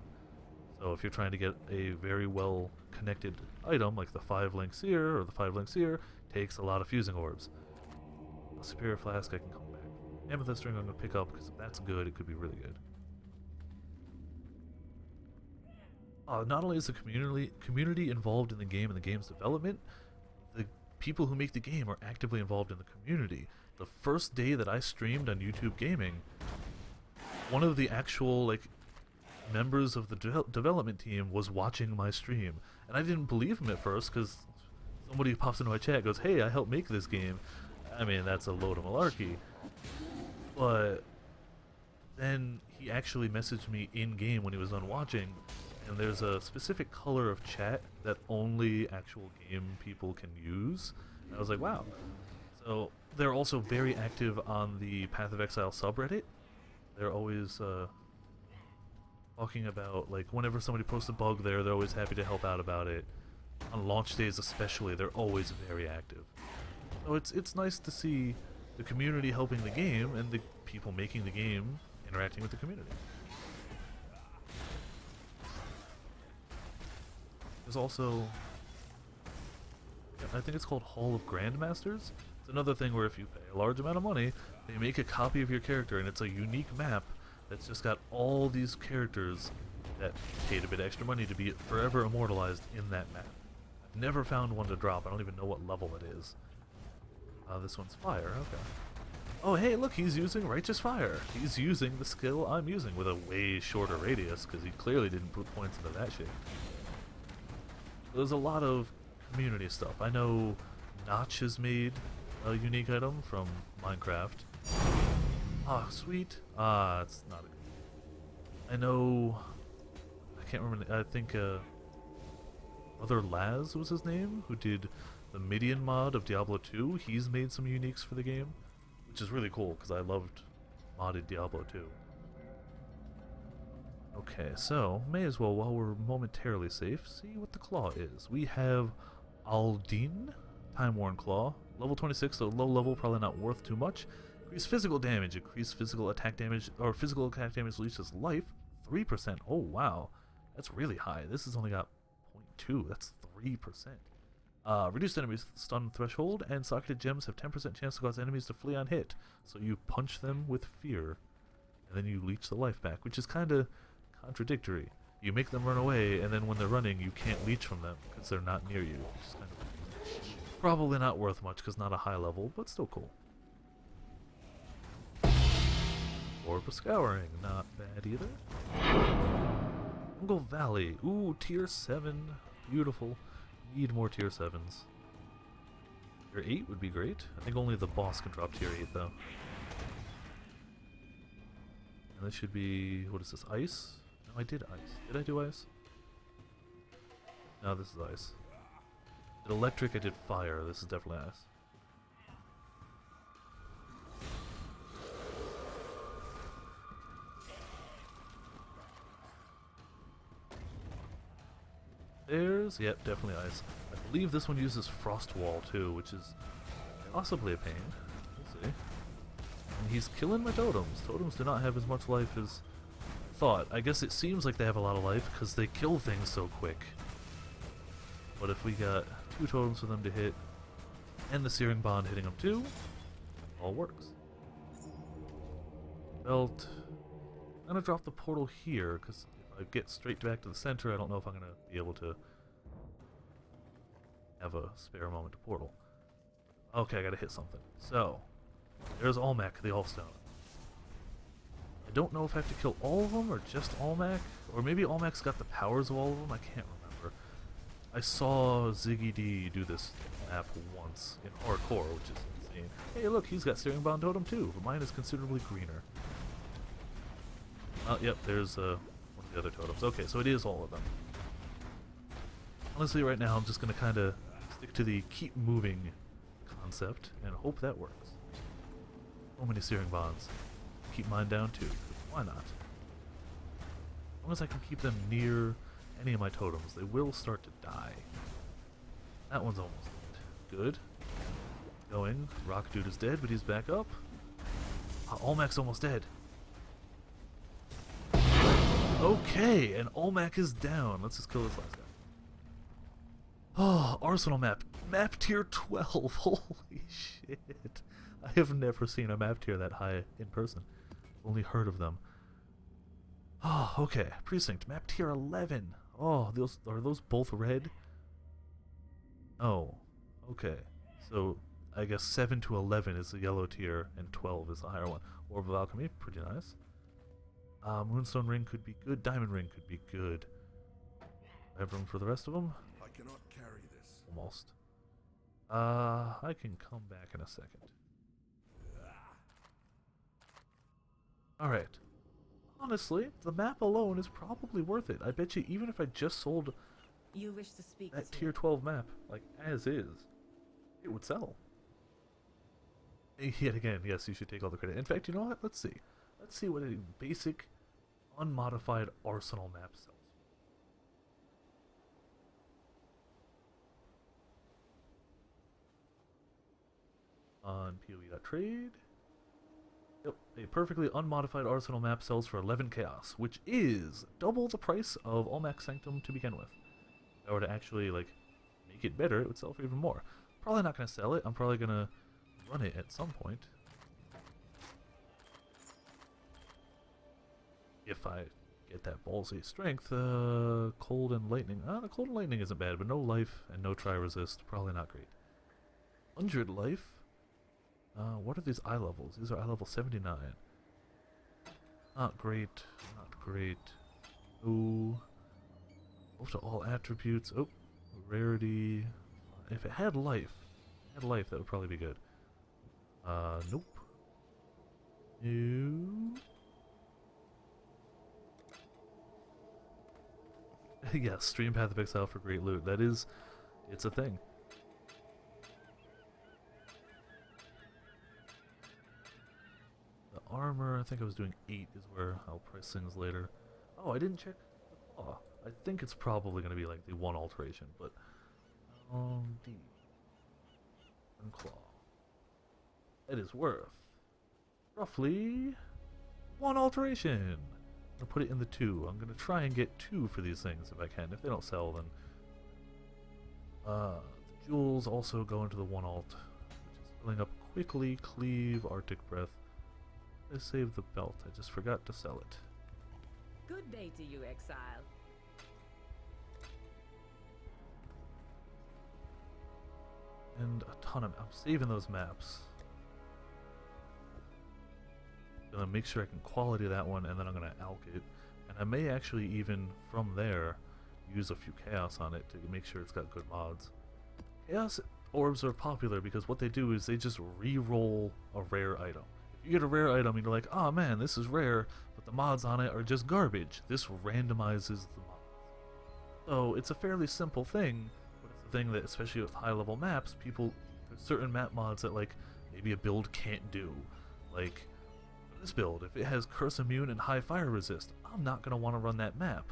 So if you're trying to get a very well connected item, like the 5 links here, or the 5 links here, takes a lot of Fusing Orbs. A Superior Flask, I can come back. Amethyst Ring I'm going to pick up, because if that's good, it could be really good. Not only is the community involved in the game and the game's development, the people who make the game are actively involved in the community. The first day that I streamed on YouTube Gaming, one of the actual members of the development team was watching my stream, and I didn't believe him at first because somebody pops into my chat and goes, "Hey, I helped make this game." I mean, that's a load of malarkey, but then he actually messaged me in game when he was done watching. And there's a specific color of chat that only actual game people can use. And I was like, wow. So they're also very active on the Path of Exile subreddit. They're always talking about, whenever somebody posts a bug there, they're always happy to help out about it. On launch days especially, they're always very active. So it's nice to see the community helping the game and the people making the game interacting with the community. There's also, I think it's called Hall of Grandmasters. It's another thing where if you pay a large amount of money, they make a copy of your character, and it's a unique map that's just got all these characters that paid a bit extra money to be forever immortalized in that map. I've never found one to drop. I don't even know what level it is. This one's fire, okay. Oh hey, look, he's using Righteous Fire. He's using the skill I'm using with a way shorter radius, because he clearly didn't put points into that shit. There's a lot of community stuff. I know Notch has made a unique item from Minecraft. Ah, sweet. Ah, it's not a good. I know. I can't remember. I think Brother Laz was his name, who did the Midian mod of Diablo 2. He's made some uniques for the game, which is really cool because I loved modded Diablo 2. Okay, so may as well, while we're momentarily safe, see what the claw is. We have Aldine, Time-Worn Claw, level 26, so low level, probably not worth too much. Increase physical damage, increase physical attack damage, or physical attack damage leaches life, 3%. Oh wow, that's really high. This has only got 0.2, that's 3%. Reduced enemy stun threshold, and socketed gems have 10% chance to cause enemies to flee on hit. So you punch them with fear, and then you leech the life back, which is kind of contradictory. You make them run away, and then when they're running, you can't leech from them because they're not near you. Which is kind of probably not worth much because not a high level, but still cool. Orb of Scouring, not bad either. Jungle Valley, ooh, tier 7, beautiful. Need more tier 7s. Tier 8 would be great. I think only the boss can drop tier 8 though. And this should be, what is this, ice? No, I did ice. Did I do ice? No, this is ice. Did electric, I did fire. This is definitely ice. There's, yep, definitely ice. I believe this one uses Frost Wall too, which is possibly a pain. We'll see. And he's killing my totems. Totems do not have as much life as I thought. I guess it seems like they have a lot of life because they kill things so quick. But if we got 2 totems for them to hit, and the Searing Bond hitting them too, all works. Belt. I'm gonna drop the portal here because I get straight back to the center, I don't know if I'm going to be able to have a spare moment to portal. Okay, I got to hit something. So, there's Almec, the Allstone. I don't know if I have to kill all of them or just Almec, or maybe Almec's got the powers of all of them, I can't remember. I saw Ziggy D do this map once in hardcore, which is insane. Hey look, he's got Steering Bond Totem too, but mine is considerably greener. Yep, there's the other totems. Okay, so it is all of them. Honestly, right now I'm just going to kind of stick to the keep moving concept and hope that works. So many Searing Bonds. Keep mine down too. Why not? As long as I can keep them near any of my totems, they will start to die. That one's almost dead. Good. Going. Rock Dude is dead, but he's back up. Olmec's almost dead. Okay, and Olmec is down. Let's just kill this last guy. Oh, Arsenal map. Map tier 12. Holy shit. I have never seen a map tier that high in person. Only heard of them. Oh, okay. Precinct. Map tier 11. Oh, those are those both red? Oh, okay. So, I guess 7 to 11 is the yellow tier, and 12 is the higher one. Orb of Alchemy, pretty nice. Moonstone Ring could be good. Diamond Ring could be good. I have room for the rest of them? I cannot carry this. Almost. I can come back in a second. Alright. Honestly, the map alone is probably worth it. I bet you even if I just sold You wish to speak that to tier 12 map, like as is, it would sell. Yet again, yes, you should take all the credit. In fact, you know what? Let's see. Let's see what a basic, unmodified Arsenal map sells. On PoE.trade. Yep, a perfectly unmodified Arsenal map sells for 11 chaos, which is double the price of Olmec Sanctum to begin with. If I were to actually, like, make it better, it would sell for even more. Probably not going to sell it. I'm probably going to run it at some point. if I get that ballsy strength. Cold and lightning. The cold and lightning isn't bad, but no life and no try resist. Probably not great. 100 life. What are these eye levels? These are eye level 79. Not great. Not great. Ooh. Both to all attributes. Oh, rarity. If it had life, that would probably be good. Nope. No. Yes, stream Path of Exile for great loot. It's a thing. The armor, I think I was doing 8 is where I'll price things later. Oh, I didn't check the claw. I think it's probably going to be like the 1 alteration, but D and claw. It is worth roughly 1 alteration. I'm gonna put it in the 2. I'm gonna try and get 2 for these things if I can. If they don't sell, then the jewels also go into the 1 alt, which is filling up quickly. Cleave, Arctic Breath. I saved the belt. I just forgot to sell it. Good day to you, Exile. And a ton of. I'm saving those maps. Gonna make sure I can quality that one, and then I'm gonna alk it, and I may actually even from there use a few chaos on it to make sure it's got good mods. Chaos orbs are popular because what they do is they just re-roll a rare item. If you get a rare item and you're like, oh man, this is rare, but the mods on it are just garbage, this randomizes the mods. So it's a fairly simple thing, but it's a thing that, especially with high level maps, there's certain map mods that like maybe a build can't do. Like this build, if it has curse immune and high fire resist, I'm not going to want to run that map.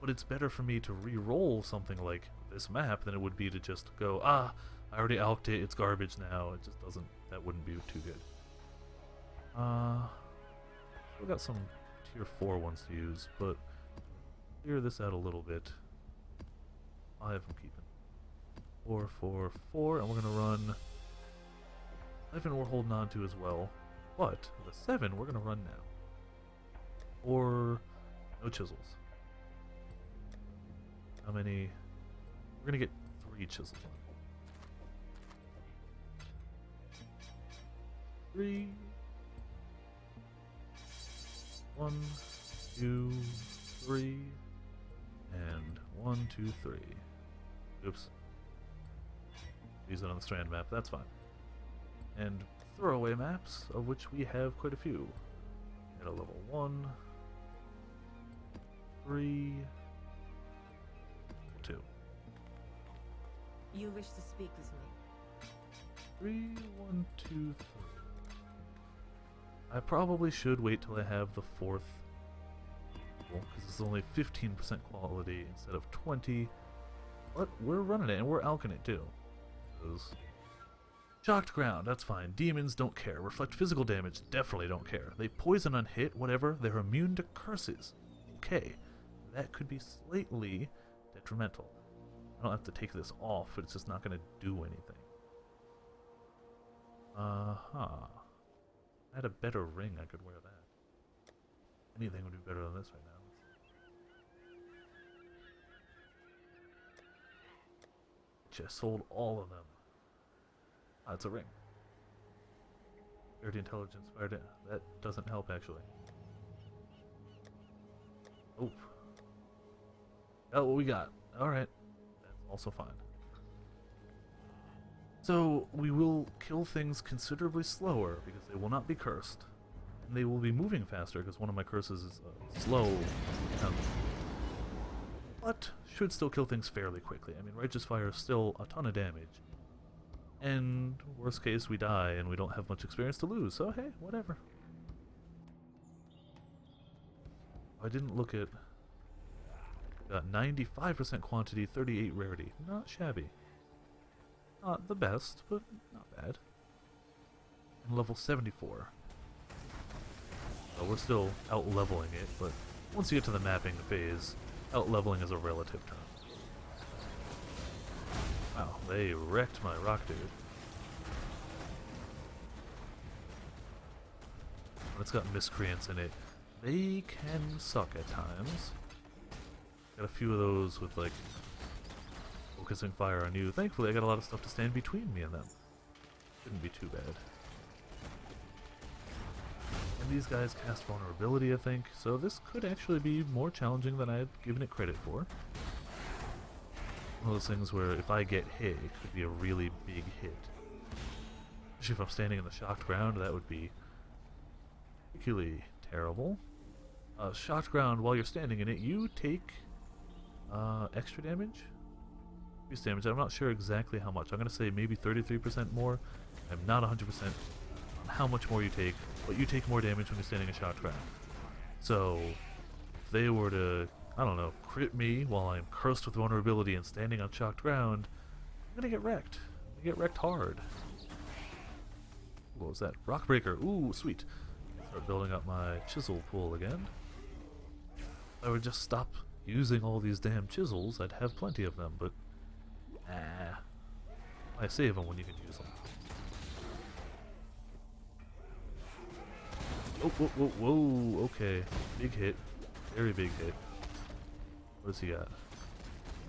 But it's better for me to re-roll something like this map than it would be to just go, I already alked it, it's garbage now. It just doesn't, that wouldn't be too good. We got some tier 4 ones to use, but clear this out a little bit. 5 I'm keeping. 4, 4, 4, and we're going to run 11 we're holding on to as well. But the 7 we're gonna run now. Or no chisels. How many? We're gonna get 3 chisels on. 3. 1, 2, 3, and 1, 2, 3. Oops. Use it on the strand map. That's fine. And throwaway maps, of which we have quite a few. At a level 1, 3, 2. You wish to speak with me? 3, 1, 2, 3. I probably should wait till I have the 4th, because it's only 15% quality instead of 20. But we're running it, and we're alking it too. Shocked ground, that's fine. Demons don't care. Reflect physical damage, definitely don't care. They poison on hit, whatever. They're immune to curses. Okay, that could be slightly detrimental. I don't have to take this off, but it's just not going to do anything. I had a better ring, I could wear that. Anything would be better than this right now. Just sold all of them. It's a ring. Dirty intelligence fired it. That doesn't help actually. Oh. Got what we got. Alright. That's also fine. So we will kill things considerably slower because they will not be cursed. And they will be moving faster because one of my curses is slow. But should still kill things fairly quickly. I mean, Righteous Fire is still a ton of damage. And worst case, we die and we don't have much experience to lose, so hey, whatever. I didn't look at... Got 95% quantity, 38 rarity. Not shabby. Not the best, but not bad. And level 74. So we're still out-leveling it, but once you get to the mapping phase, out-leveling is a relative term. Wow, they wrecked my rock dude. But it's got miscreants in it. they can suck at times. Got a few of those with like focusing fire on you. Thankfully I got a lot of stuff to stand between me and them. Shouldn't be too bad. And these guys cast vulnerability, I think, so this could actually be more challenging than I had given it credit for. One of those things where if I get hit, it could be a really big hit. Especially if I'm standing in the shocked ground, that would be particularly terrible. Shocked ground, while you're standing in it, you take extra damage? Increased damage, I'm not sure exactly how much. I'm going to say maybe 33% more. I'm not 100% on how much more you take, but you take more damage when you're standing in shocked ground. So, if they were to, I don't know, crit me while I'm cursed with vulnerability and standing on shocked ground, I'm going to get wrecked. I'm going to get wrecked hard. What was that? Rockbreaker. Ooh, sweet. Start building up my chisel pool again. If I would just stop using all these damn chisels, I'd have plenty of them, but why save them when you can use them? Oh, whoa, whoa, whoa, okay. Big hit. Very big hit. What does he got?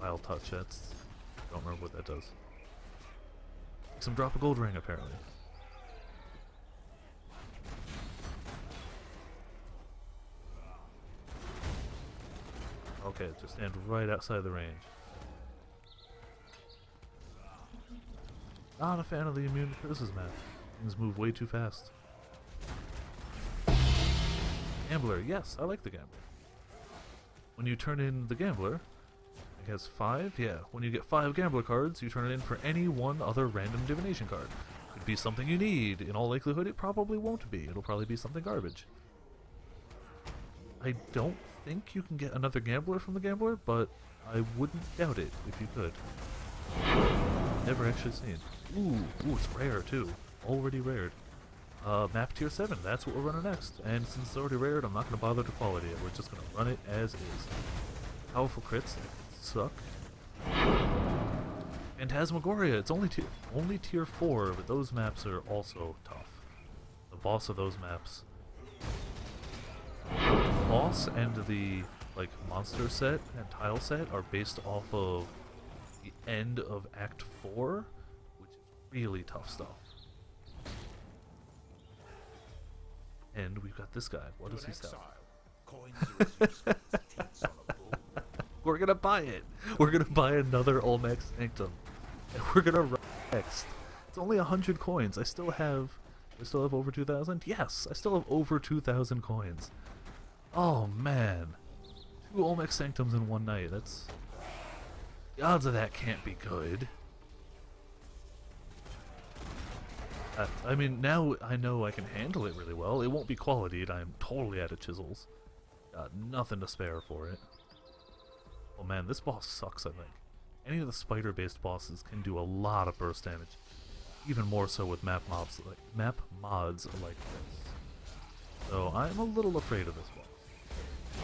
Wild touch, that's... I don't remember what that does. Makes him drop a gold ring, apparently. Okay, just stand right outside the range. Not a fan of the immune to criticism map. Things move way too fast. Gambler, yes, I like the Gambler. When you turn in the Gambler, it has 5, yeah. When you get 5 Gambler cards, you turn it in for any one other random divination card. Could be something you need. In all likelihood, it probably won't be. It'll probably be something garbage. I don't think you can get another Gambler from the Gambler, but I wouldn't doubt it if you could. Never actually seen. Ooh, it's rare too. Already rared. Map tier 7, that's what we're running next. And since it's already rared, I'm not going to bother to quality it. We're just going to run it as is. Powerful crits, that suck. Phantasmagoria, it's only tier 4, but those maps are also tough. The boss of those maps. The boss and the like monster set and tile set are based off of the end of Act 4, which is really tough stuff. And we've got this guy. What does he sell? We're gonna buy it. We're gonna buy another Olmec Sanctum, and we're gonna run next. It's only 100 coins. I still have over 2,000. Yes, I still have over 2,000 coins. Oh man, 2 Olmec Sanctums in one night. That's the odds of that can't be good. I mean, now I know I can handle it really well. It won't be qualityed. I'm totally out of chisels. Got nothing to spare for it. Oh man, this boss sucks, I think. Any of the spider-based bosses can do a lot of burst damage. Even more so with map mods like this. So I'm a little afraid of this boss.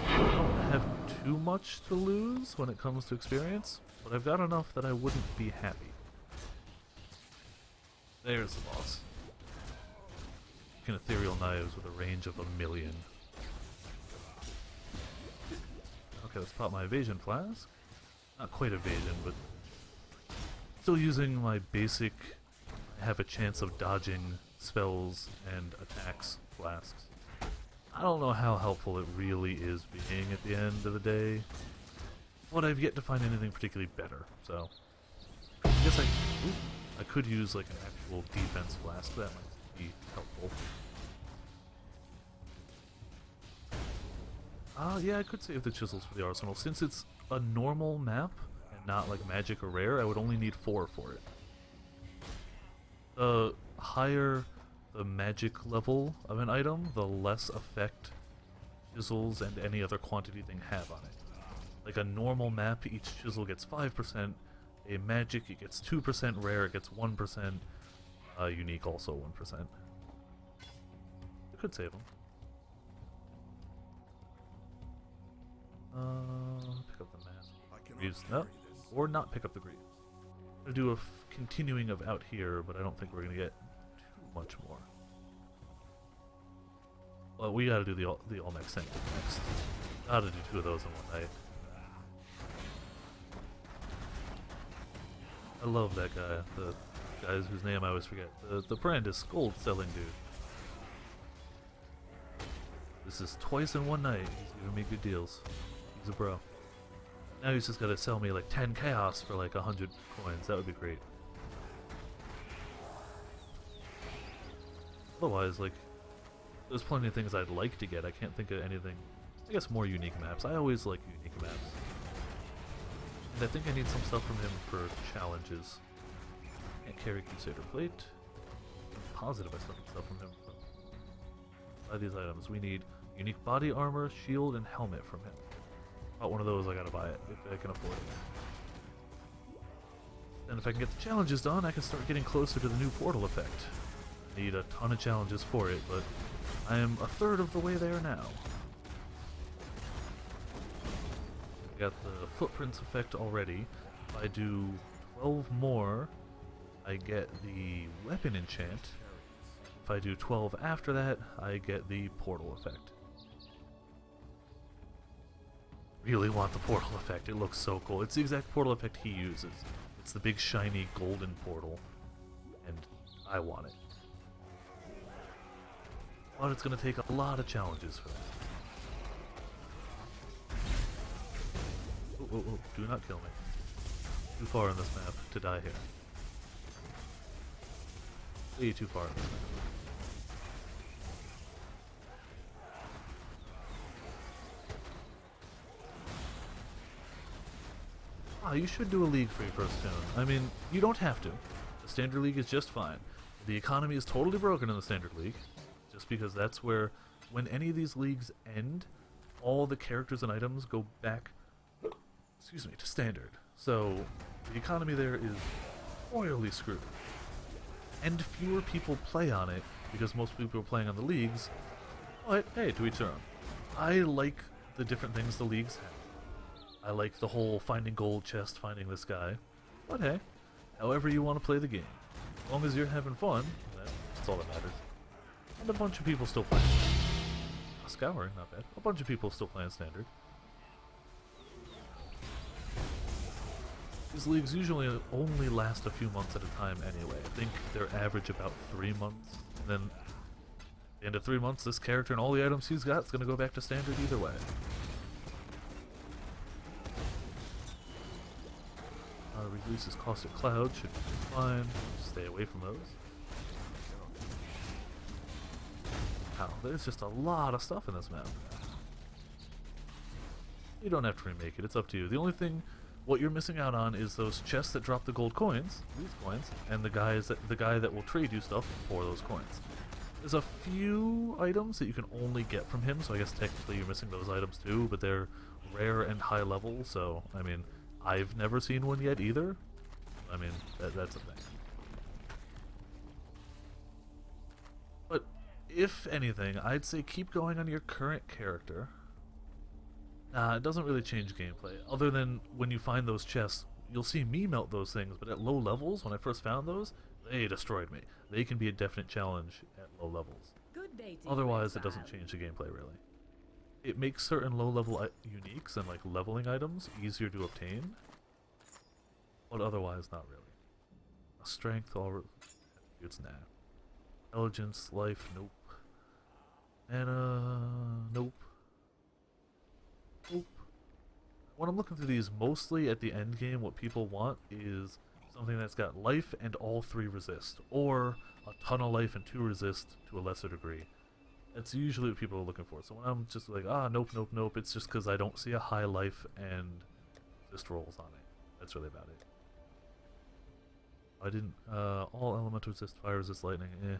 I don't have too much to lose when it comes to experience, but I've got enough that I wouldn't be happy. There's the boss. Ethereal knives with a range of 1,000,000. Okay, let's pop my evasion flask. Not quite evasion, but still using my basic have a chance of dodging spells and attacks flasks. I don't know how helpful it really is being at the end of the day, but I've yet to find anything particularly better, so I guess I could use like an actual defense flask. That might be helpful. Yeah, I could save the chisels for the arsenal. Since it's a normal map and not like magic or rare, I would only need 4 for it. The higher the magic level of an item, the less effect chisels and any other quantity thing have on it. Like a normal map, each chisel gets 5%. A magic, it gets 2%, rare, it gets 1%, unique also 1%. I could save them. Pick up the mask. Greaves, no, or not pick up the Greaves. I'm gonna do a continuing of out here, but I don't think we're gonna get too much more. Well, we gotta do the Olmec Sanctum next. Gotta do 2 of those in one night. I love that guy. The guys whose name I always forget. The Brandis gold selling dude. This is twice in one night. He's giving me good deals. He's a bro. Now he's just gotta sell me like 10 chaos for like 100 coins. That would be great. Otherwise, like, there's plenty of things I'd like to get. I can't think of anything. I guess more unique maps. I always like unique maps. And I think I need some stuff from him for challenges. Can't carry Crusader Plate. I'm positive I still need stuff from him. Buy these items. We need unique body armor, shield, and helmet from him. About one of those, I gotta buy it if I can afford it. And if I can get the challenges done, I can start getting closer to the new portal effect. I need a ton of challenges for it, but I am a third of the way there now. I got the footprints effect already. If I do 12 more, I get the weapon enchant. If I do 12 after that, I get the portal effect. Really want the portal effect. It looks so cool. It's the exact portal effect he uses. It's the big shiny golden portal, and I want it. But it's going to take a lot of challenges for that. Oh, oh, oh, do not kill me. Too far on this map to die here. Way too far on this map. Ah, you should do a league for your first town. I mean, you don't have to. The standard league is just fine. The economy is totally broken in the standard league, just because that's where, when any of these leagues end, all the characters and items go back, excuse me, to standard. So the economy there is royally screwed. And fewer people play on it, because most people are playing on the leagues, but hey, to each their own. I like the different things the leagues have. I like the whole finding gold chest, finding this guy. But hey, however you want to play the game. As long as you're having fun, that's all that matters. And a bunch of people still playing. Scouring, not bad. A bunch of people still playing standard. These leagues usually only last a few months at a time anyway. I think they're average about 3 months. And then at the end of 3 months, this character and all the items he's got is going to go back to standard either way. Reduces caustic cloud, should be fine. Stay away from those. Wow, there's just a lot of stuff in this map. You don't have to remake it, it's up to you. The only thing, what you're missing out on is those chests that drop the gold coins, these coins, and the guy that will trade you stuff for those coins. There's a few items that you can only get from him, so I guess technically you're missing those items too, but they're rare and high level, so, I mean, I've never seen one yet either. I mean, that's a thing. But if anything, I'd say keep going on your current character. It doesn't really change gameplay. Other than when you find those chests, you'll see me melt those things, but at low levels, when I first found those, they destroyed me. They can be a definite challenge at low levels. Good day to Otherwise, you, it doesn't change the gameplay really. It makes certain low-level uniques and like leveling items easier to obtain, but otherwise not really. Strength, all it's nah. Intelligence, life, nope. Mana, nope. Nope. When I'm looking through these, mostly at the end game, what people want is something that's got life and all 3 resist, or a ton of life and 2 resist to a lesser degree. That's usually what people are looking for. So when I'm just like, nope, nope, nope, it's just because I don't see a high life and resist rolls on it. That's really about it. I didn't, all elemental resist, fire resist, lightning, eh.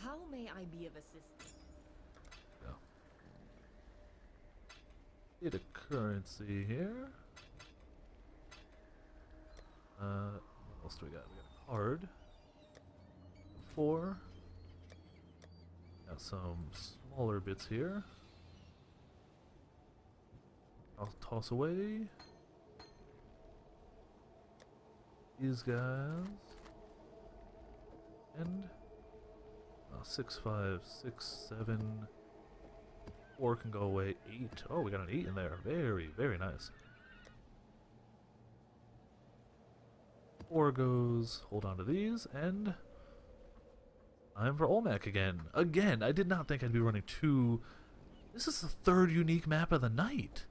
How may I be of assistance? Yeah. Get a currency here. What else do we got? We got a card. 4. Got some smaller bits here. I'll toss away these guys. And 6, 5, 6, 7, 4 can go away. 8. Oh, we got an 8 in there. Very, very nice. 4 goes, hold on to these, and time for Olmec again. Again, I did not think I'd be running 2. This is the 3rd unique map of the night.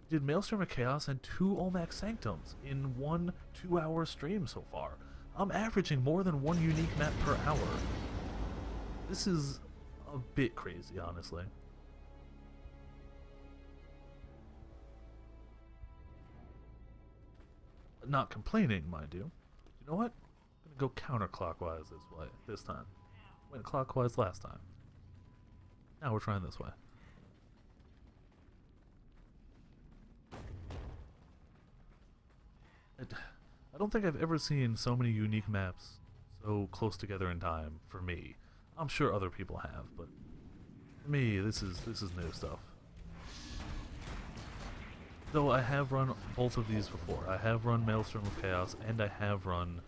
Did Maelstrom of Chaos and 2 Olmec Sanctums in 1 2-hour stream so far. I'm averaging more than 1 unique map per hour. This is a bit crazy, honestly. Not complaining, mind you. You know what? I'm gonna go counterclockwise this time. Went clockwise last time. Now we're trying this way. I don't think I've ever seen so many unique maps so close together in time for me. I'm sure other people have, but for me, this is new stuff. Though I have run both of these before. I have run Maelstrom of Chaos, and I have run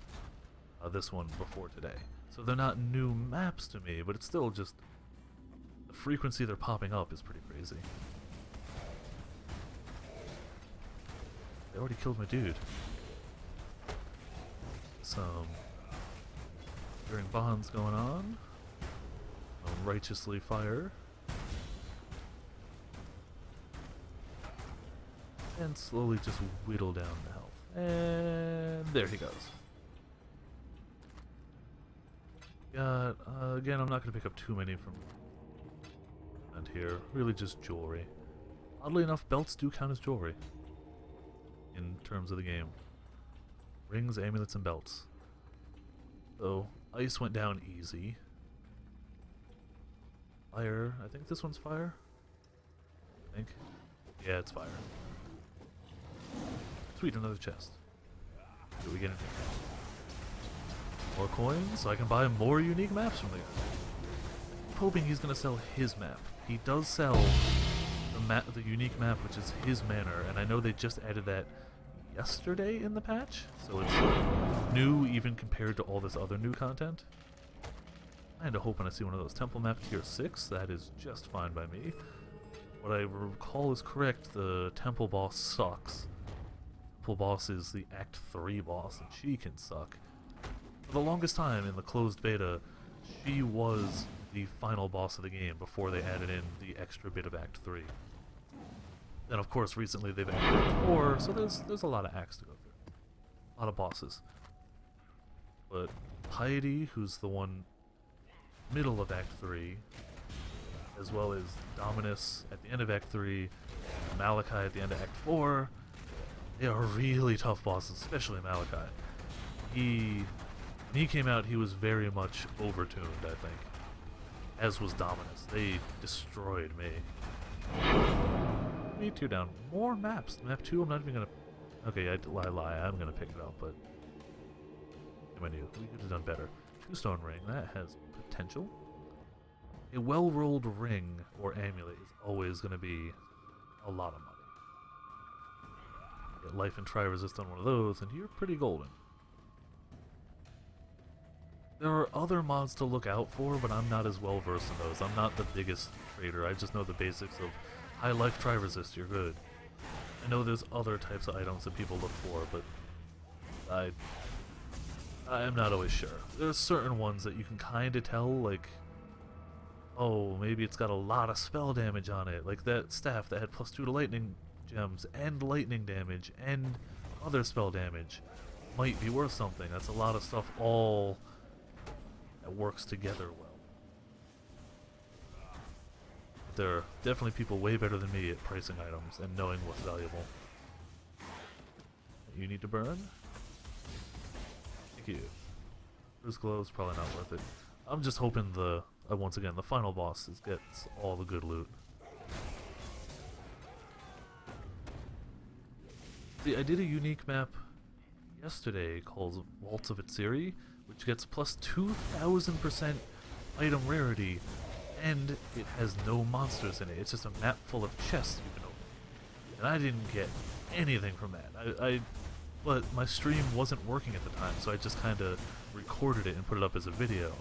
this one before today. So they're not new maps to me, but it's still just the frequency they're popping up is pretty crazy. They already killed my dude. Some during bonds going on. Righteously fire. And slowly just whittle down the health. And there he goes. Got, again, I'm not going to pick up too many from and here. Really just jewelry. Oddly enough, belts do count as jewelry in terms of the game. Rings, amulets, and belts. So, ice went down easy. Fire, I think this one's fire? I think. Yeah, it's fire. Sweet, another chest. Do we get anything? More coins, so I can buy more unique maps from the guy. I'm hoping he's gonna sell his map. He does sell the unique map, which is his manor, and I know they just added that yesterday in the patch, so it's new even compared to all this other new content. Kinda hoping I see one of those temple map tier 6. That is just fine by me. What I recall is correct, the temple boss sucks. Temple boss is the Act 3 boss, and she can suck. For the longest time in the closed beta, she was the final boss of the game before they added in the extra bit of Act 3. Then of course recently they've added Act 4, so there's a lot of acts to go through. A lot of bosses. But Piety, who's the one middle of Act 3, as well as Dominus at the end of Act 3, Malachi at the end of Act 4, they are really tough bosses, especially Malachi. When he came out, he was very much overtuned, I think. As was Dominus. They destroyed me. Me too down. More maps. Map 2, I'm not even gonna... Okay, I lie. I'm gonna pick it up, but... I knew. We could have done better. 2-stone ring. That has potential. A well-rolled ring or amulet is always gonna be a lot of money. Get life and tri-resist on one of those, and you're pretty golden. There are other mods to look out for, but I'm not as well versed in those. I'm not the biggest trader. I just know the basics of high life tri-resist, you're good. I know there's other types of items that people look for, but I'm not always sure. There's certain ones that you can kind of tell, like, oh, maybe it's got a lot of spell damage on it. Like that staff that had +2 to lightning gems and lightning damage and other spell damage might be worth something. That's a lot of stuff all that works together well. There are definitely people way better than me at pricing items and knowing what's valuable. You need to burn? Thank you. Bruce Glow's probably not worth it. I'm just hoping once again, the final boss gets all the good loot. See, I did a unique map yesterday called Vaults of Itsiri, which gets +2000% item rarity, and it has no monsters in it. It's just a map full of chests you can open. And I didn't get anything from that. But my stream wasn't working at the time, so I just kind of recorded it and put it up as a video.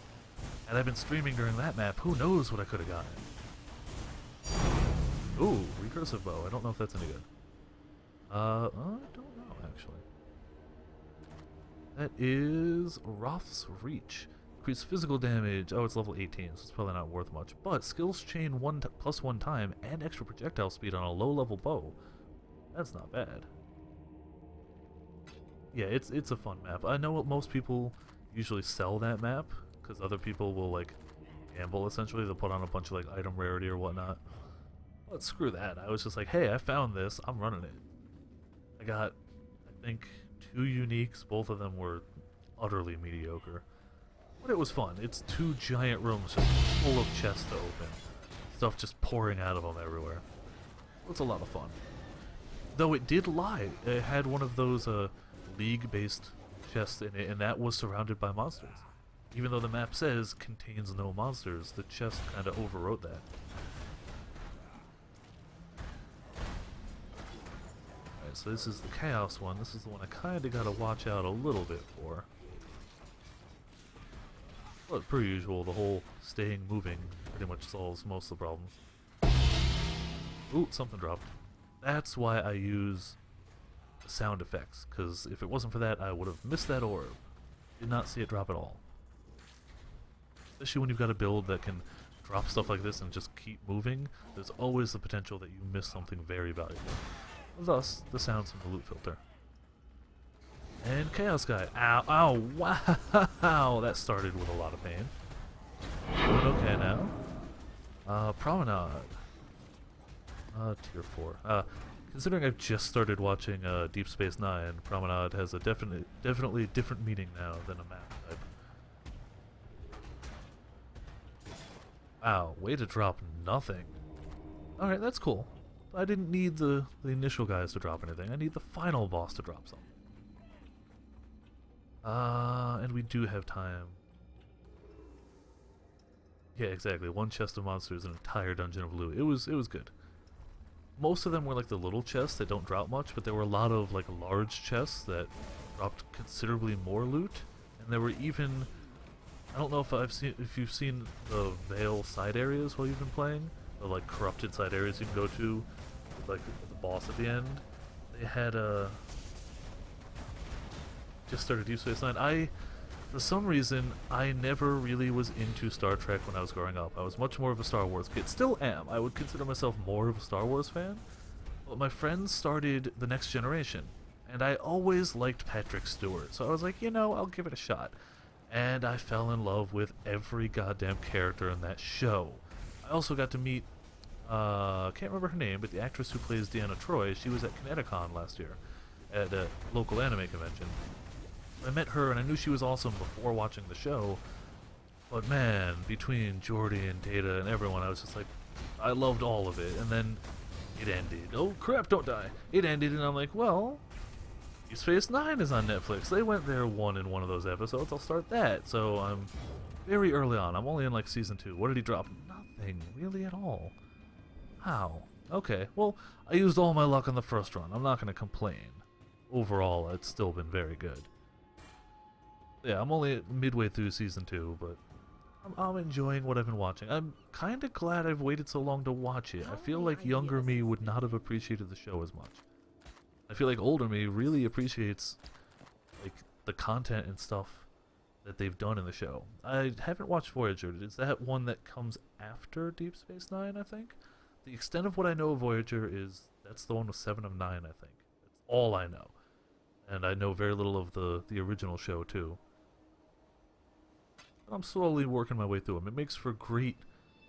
And I've been streaming during that map. Who knows what I could have gotten? Ooh, recursive bow. I don't know if that's any good. I don't know, actually. That is Roth's Reach. Increase physical damage. Oh, it's level 18, so it's probably not worth much. But skills chain plus one time and extra projectile speed on a low level bow. That's not bad. Yeah, it's a fun map. I know most people usually sell that map because other people will like gamble essentially. They'll put on a bunch of like item rarity or whatnot. But screw that. I was just like, hey, I found this. I'm running it. I got, I think, 2 uniques. Both of them were utterly mediocre. But it was fun. It's 2 giant rooms just full of chests to open. Stuff just pouring out of them everywhere. It's a lot of fun. Though it did lie. It had one of those league-based chests in it, and that was surrounded by monsters. Even though the map says contains no monsters, the chest kind of overwrote that. Alright, so this is the Chaos one. This is the one I kind of got to watch out a little bit for. But per usual, the whole staying moving pretty much solves most of the problems. Ooh, something dropped. That's why I use the sound effects, because if it wasn't for that, I would have missed that orb. Did not see it drop at all. Especially when you've got a build that can drop stuff like this and just keep moving, there's always the potential that you miss something very valuable. Thus, the sounds from the loot filter. And Chaos Guy. Ow, ow, wow! That started with a lot of pain. Doing okay now. Promenade. Tier 4. Considering I've just started watching Deep Space Nine, Promenade has a definitely different meaning now than a map type. Wow, way to drop nothing. Alright, that's cool. I didn't need the initial guys to drop anything. I need the final boss to drop something. And we do have time. Yeah, exactly. 1 chest of monsters, an entire dungeon of loot. It was good. Most of them were like the little chests that don't drop much, but there were a lot of like large chests that dropped considerably more loot. And there were even, I don't know if you've seen the Veil side areas while you've been playing, the like corrupted side areas you can go to, with, like the boss at the end. They had just started Deep Space Nine. For some reason, I never really was into Star Trek when I was growing up. I was much more of a Star Wars kid. Still am. I would consider myself more of a Star Wars fan. But my friends started The Next Generation, and I always liked Patrick Stewart. So I was like, you know, I'll give it a shot. And I fell in love with every goddamn character in that show. I also got to meet, can't remember her name, but the actress who plays Deanna Troi. She was at Kineticon last year at a local anime convention. I met her and I knew she was awesome before watching the show, but man, between Jordy and Data and everyone, I was just like, I loved all of it, and then it ended. Oh crap, don't die. It ended, and I'm like, well, Deep Space Nine is on Netflix. They went there in one of those episodes. I'll start that. So I'm very early on. I'm only in like season 2. What did he drop? Nothing really at all. How? Okay, well, I used all my luck on the first run. I'm not going to complain. Overall, it's still been very good. Yeah, I'm only midway through season 2, but I'm enjoying what I've been watching. I'm kind of glad I've waited so long to watch it. I feel like younger me would not have appreciated the show as much. I feel like older me really appreciates like the content and stuff that they've done in the show. I haven't watched Voyager. Is that one that comes after Deep Space Nine, I think? The extent of what I know of Voyager is that's the one with 7 of 9, I think. That's all I know. And I know very little of the original show, too. I'm slowly working my way through them. It makes for great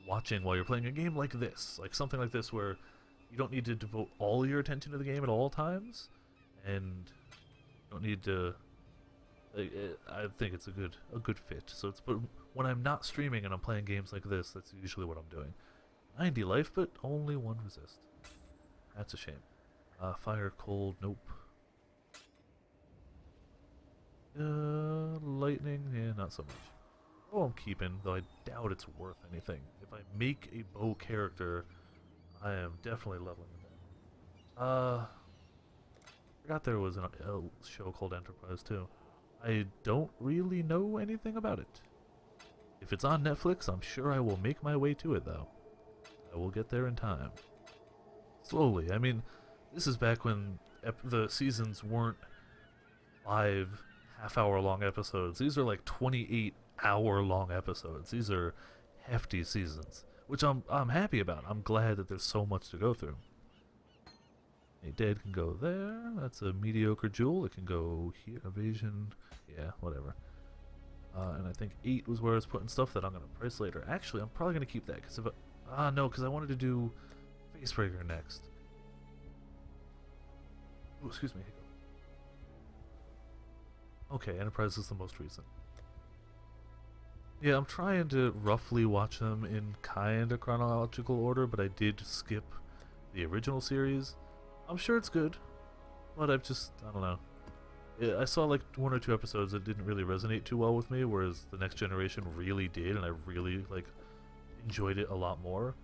watching while you're playing a game like this. Like something like this where you don't need to devote all your attention to the game at all times. And you don't need to... I think it's a good fit. So it's, but when I'm not streaming and I'm playing games like this, that's usually what I'm doing. 90 life, but only 1 resist. That's a shame. Fire, cold, nope. Lightning, yeah, not so much. Oh, I'm keeping, though I doubt it's worth anything. If I make a bow character, I am definitely leveling with that. I forgot there was a show called Enterprise, too. I don't really know anything about it. If it's on Netflix, I'm sure I will make my way to it, though. I will get there in time. slowly. I mean, this is back when the seasons weren't 5 half-hour long episodes. These are like 28-hour long episodes. These are hefty seasons, which I'm happy about. I'm glad that there's so much to go through. A dead can go there. That's a mediocre jewel. It can go here. Evasion. Yeah, whatever. And I think 8 was where I was putting stuff that I'm going to price later. Actually, I'm probably going to keep that. Because if no, because I wanted to do Facebreaker next. Oh, excuse me. Okay, Enterprise is the most recent. Yeah, I'm trying to roughly watch them in kind of chronological order, but I did skip the original series. I'm sure it's good, but I don't know. I saw like 1 or 2 episodes that didn't really resonate too well with me, whereas the Next Generation really did, and I really like enjoyed it a lot more.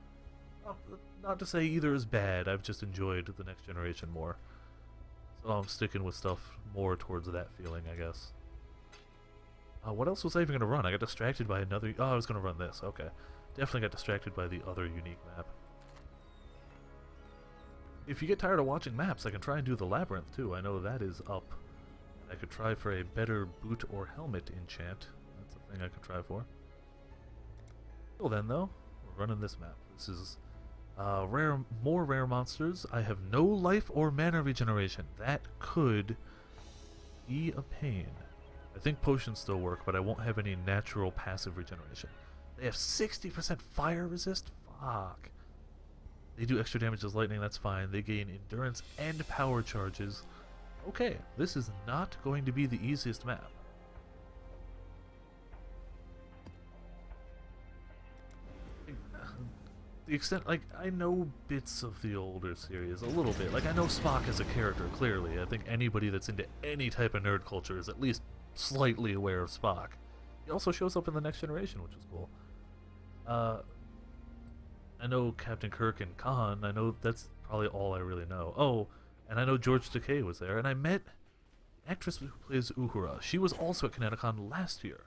Not to say either is bad, I've just enjoyed the Next Generation more. So I'm sticking with stuff more towards that feeling, I guess. What else was I even going to run? I got distracted by another... Oh, I was going to run this, okay. Definitely got distracted by the other unique map. If you get tired of watching maps, I can try and do the Labyrinth too. I know that is up. I could try for a better boot or helmet enchant. That's a thing I could try for. Till then, though, we're running this map. This is more rare monsters. I have no life or mana regeneration. That could be a pain. I think potions still work, but I won't have any natural passive regeneration. They have 60% fire resist? Fuck. They do extra damage as lightning, that's fine. They gain endurance and power charges. Okay, this is not going to be the easiest map. The extent, like, I know bits of the older series, a little bit. Like, I know Spock as a character, clearly. I think anybody that's into any type of nerd culture is at least slightly aware of Spock. He also shows up in the Next Generation, which is cool. I know Captain Kirk and Khan. I know that's probably all I really know. Oh, and I know George Takei was there, and I met the actress who plays Uhura. She was also at ConnectiCon last year,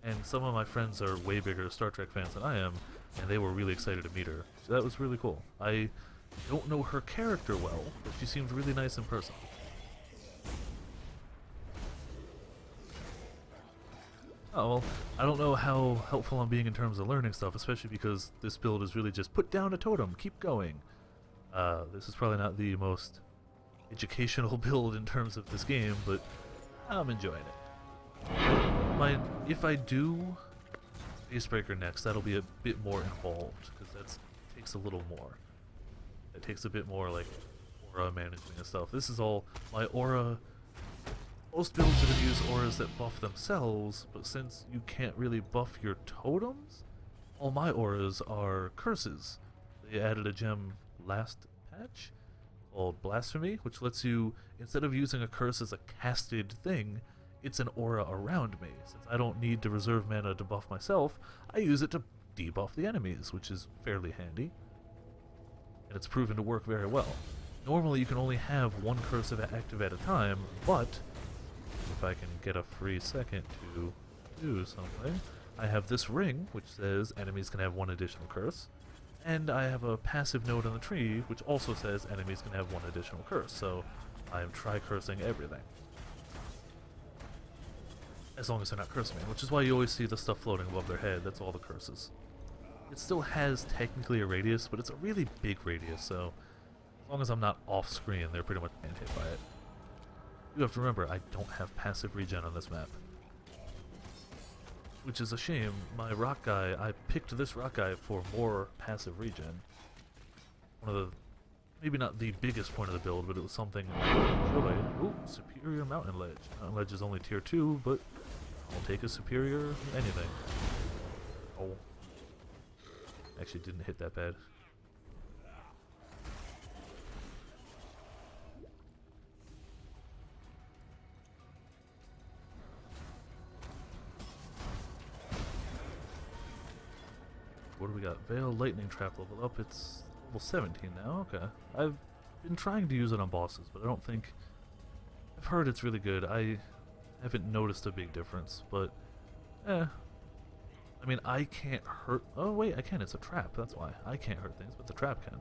and some of my friends are way bigger Star Trek fans than I am, and they were really excited to meet her. So that was really cool. I don't know her character well, but she seems really nice in person. Oh, well, I don't know how helpful I'm being in terms of learning stuff, especially because this build is really just put down a totem, keep going. This is probably not the most educational build in terms of this game, but I'm enjoying it. If I do Facebreaker next, that'll be a bit more involved, because that takes a little more. It takes a bit more, like, aura management and stuff. This is all my aura. Most builds are going to use auras that buff themselves, but since you can't really buff your totems, all my auras are curses. They added a gem last patch called Blasphemy, which lets you, instead of using a curse as a casted thing, it's an aura around me. Since I don't need to reserve mana to buff myself, I use it to debuff the enemies, which is fairly handy. And it's proven to work very well. Normally you can only have one curse active at a time, but if I can get a free second to do something, I have this ring, which says enemies can have 1 additional curse, and I have a passive node on the tree, which also says enemies can have 1 additional curse, so I am tri-cursing everything. As long as they're not cursing me, which is why you always see the stuff floating above their head. That's all the curses. It still has technically a radius, but it's a really big radius, so as long as I'm not off screen, they're pretty much can't hit by it. You have to remember, I don't have passive regen on this map, which is a shame. My rock guy, I picked this rock guy for more passive regen. One of the, maybe not the biggest point of the build, but it was something I enjoyed. Ooh, superior mountain ledge. Mountain ledge is only tier 2, but I'll take a superior anything. Oh. Actually didn't hit that bad. What do we got? Veil Lightning Trap level up. It's level 17 now. Okay. I've been trying to use it on bosses, but I don't think... I've heard it's really good. I haven't noticed a big difference, but... I mean, I can't hurt... Oh, wait, I can. It's a trap. That's why. I can't hurt things, but the trap can.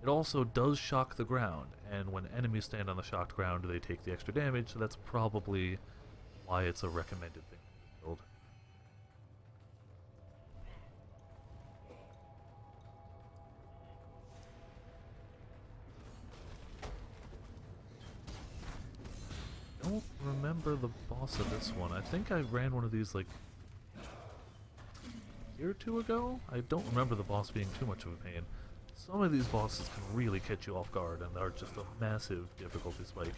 It also does shock the ground, and when enemies stand on the shocked ground, they take the extra damage, so that's probably why it's a recommended thing to build. I don't remember the boss of this one. I think I ran one of these like a year or two ago. I don't remember the boss being too much of a pain. Some of these bosses can really catch you off guard and are just a massive difficulty spike.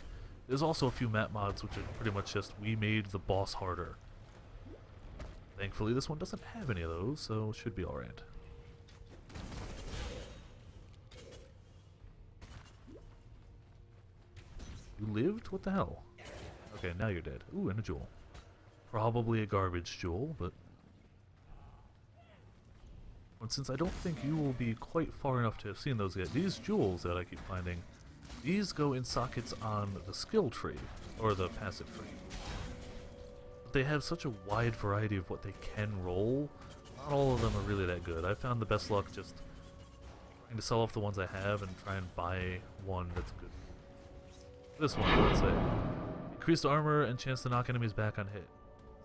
There's also a few map mods which are pretty much just, we made the boss harder. Thankfully this one doesn't have any of those, so it should be alright. You lived? What the hell? Okay, now you're dead. Ooh, and a jewel. Probably a garbage jewel, but... And since I don't think you will be quite far enough to have seen those yet, these jewels that I keep finding, these go in sockets on the skill tree, or the passive tree. They have such a wide variety of what they can roll, not all of them are really that good. I found the best luck just trying to sell off the ones I have and try and buy one that's good. This one, let's say. Increased armor and chance to knock enemies back on hit.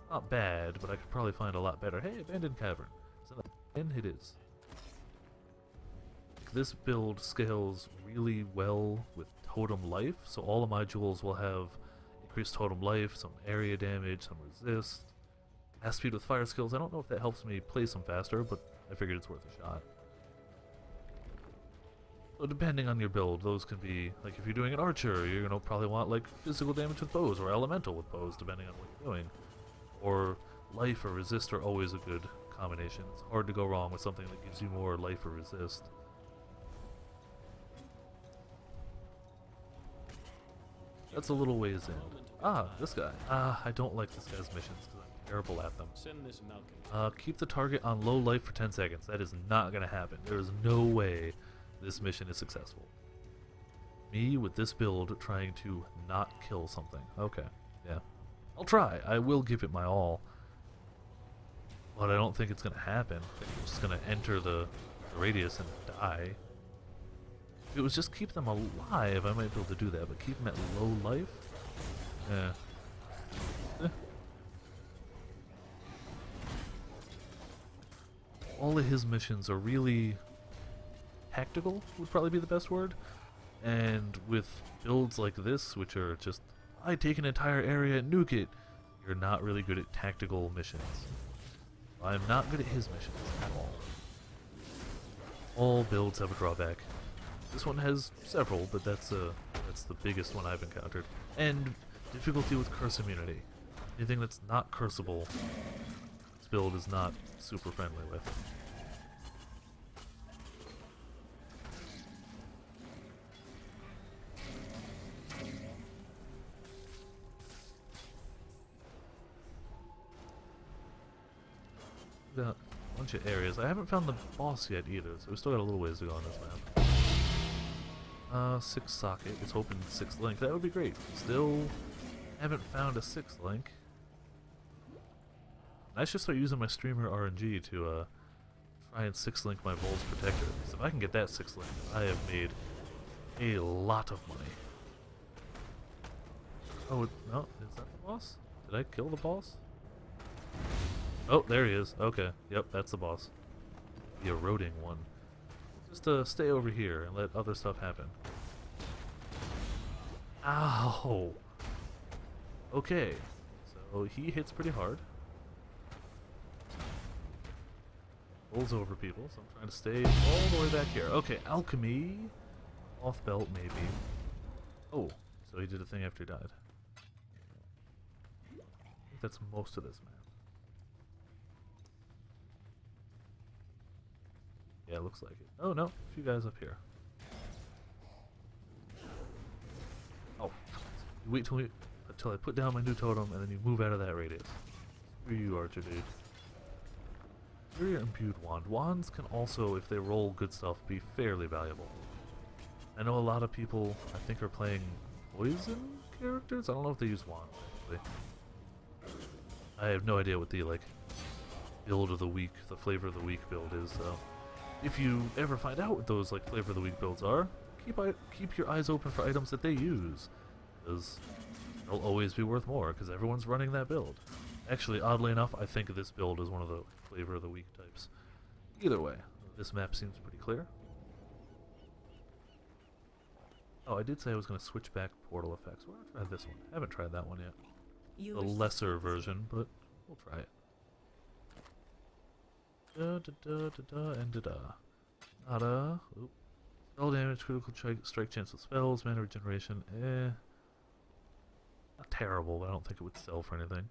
It's not bad, but I could probably find a lot better. Hey, abandoned cavern. Is that and it is. This build scales really well with totem life, so all of my jewels will have increased totem life, some area damage, some resist, fast speed with fire skills. I don't know if that helps me play some faster, but I figured it's worth a shot. So depending on your build, those can be, like if you're doing an archer, you're going to probably want like physical damage with bows, or elemental with bows, depending on what you're doing. Or life or resist are always a good combination. It's hard to go wrong with something that gives you more life or resist. That's a little ways in. Ah, this guy. I don't like this guy's missions because I'm terrible at them. Keep the target on low life for 10 seconds. That is not going to happen. There is no way this mission is successful. Me with this build trying to not kill something. Okay, yeah. I'll try. I will give it my all. But I don't think it's going to happen. I think I'm just going to enter the radius and die. If it was just keep them alive, I might be able to do that, but keep them at low life? Yeah. All of his missions are really tactical, would probably be the best word. And with builds like this, which are just, I take an entire area and nuke it, you're not really good at tactical missions. I'm not good at his missions at all. All builds have a drawback. This one has several, but that's the biggest one I've encountered. And difficulty with curse immunity. Anything that's not curseable, this build is not super friendly with. Got a bunch of areas. I haven't found the boss yet either, so we still got a little ways to go on this map. 6 socket. It's hoping 6th link. That would be great. Still haven't found a 6th link. I should start using my streamer RNG to try and 6th link my Vol's Protector. Because if I can get that 6th link, I have made a lot of money. Oh, no, is that the boss? Did I kill the boss? Oh, there he is. Okay, yep, that's the boss. The eroding one. Just stay over here and let other stuff happen. Ow! Okay, so he hits pretty hard. Rolls over people, so I'm trying to stay all the way back here. Okay, alchemy. Off belt, maybe. Oh, so he did a thing after he died. I think that's most of this map. Yeah, it looks like it. Oh no, a few guys up here. Oh, you wait until I put down my new totem and then you move out of that radius. Where you are, dude. Very imbued wand. Wands can also, if they roll good stuff, be fairly valuable. I know a lot of people, I think, are playing poison characters. I don't know if they use wands, actually. I have no idea what the, like, build of the week, the flavor of the week build is, so if you ever find out what those like flavor of the week builds are, keep your eyes open for items that they use, because they'll always be worth more because everyone's running that build. Actually, oddly enough, I think this build is one of the flavor of the week types. Either way, this map seems pretty clear. Oh, I did say I was going to switch back portal effects. We're going to try this one. I haven't tried that one yet. You The wish to lesser speak with me? version, but we'll try it. Da da da da da and da da. Nada. Oop. Spell damage, critical strike chance with spells, mana regeneration. Not terrible, but I don't think it would sell for anything.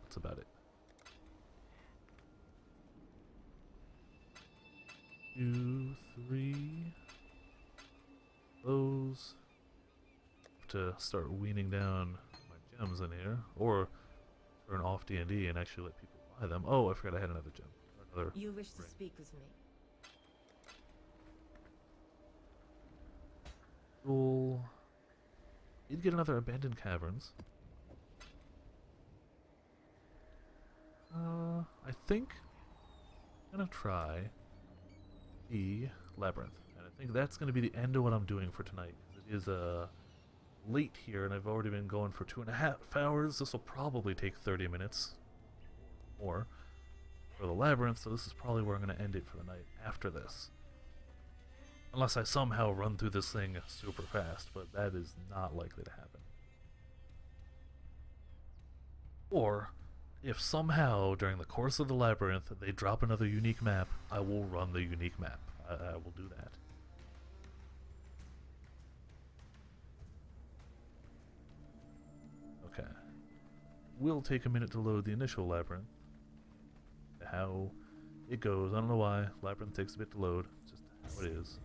That's about it. 2, 3. Those. Have to start weaning down my gems in here, or turn off D&D and actually let people buy them. Oh, I forgot I had another gem. Another You wish to ring. speak with me? Cool. You'd get another abandoned caverns. I think I'm gonna try the labyrinth, and I think that's gonna be the end of what I'm doing for tonight. It is late here, and I've already been going for 2.5 hours. This will probably take 30 minutes or for the labyrinth, so this is probably where I'm gonna end it for the night after this. Unless I somehow run through this thing super fast, but that is not likely to happen. Or, if somehow during the course of the labyrinth they drop another unique map, I will run the unique map. I will do that. Okay. Will take a minute to load the initial labyrinth. How it goes, I don't know why. Labyrinth takes a bit to load. It's just how it is.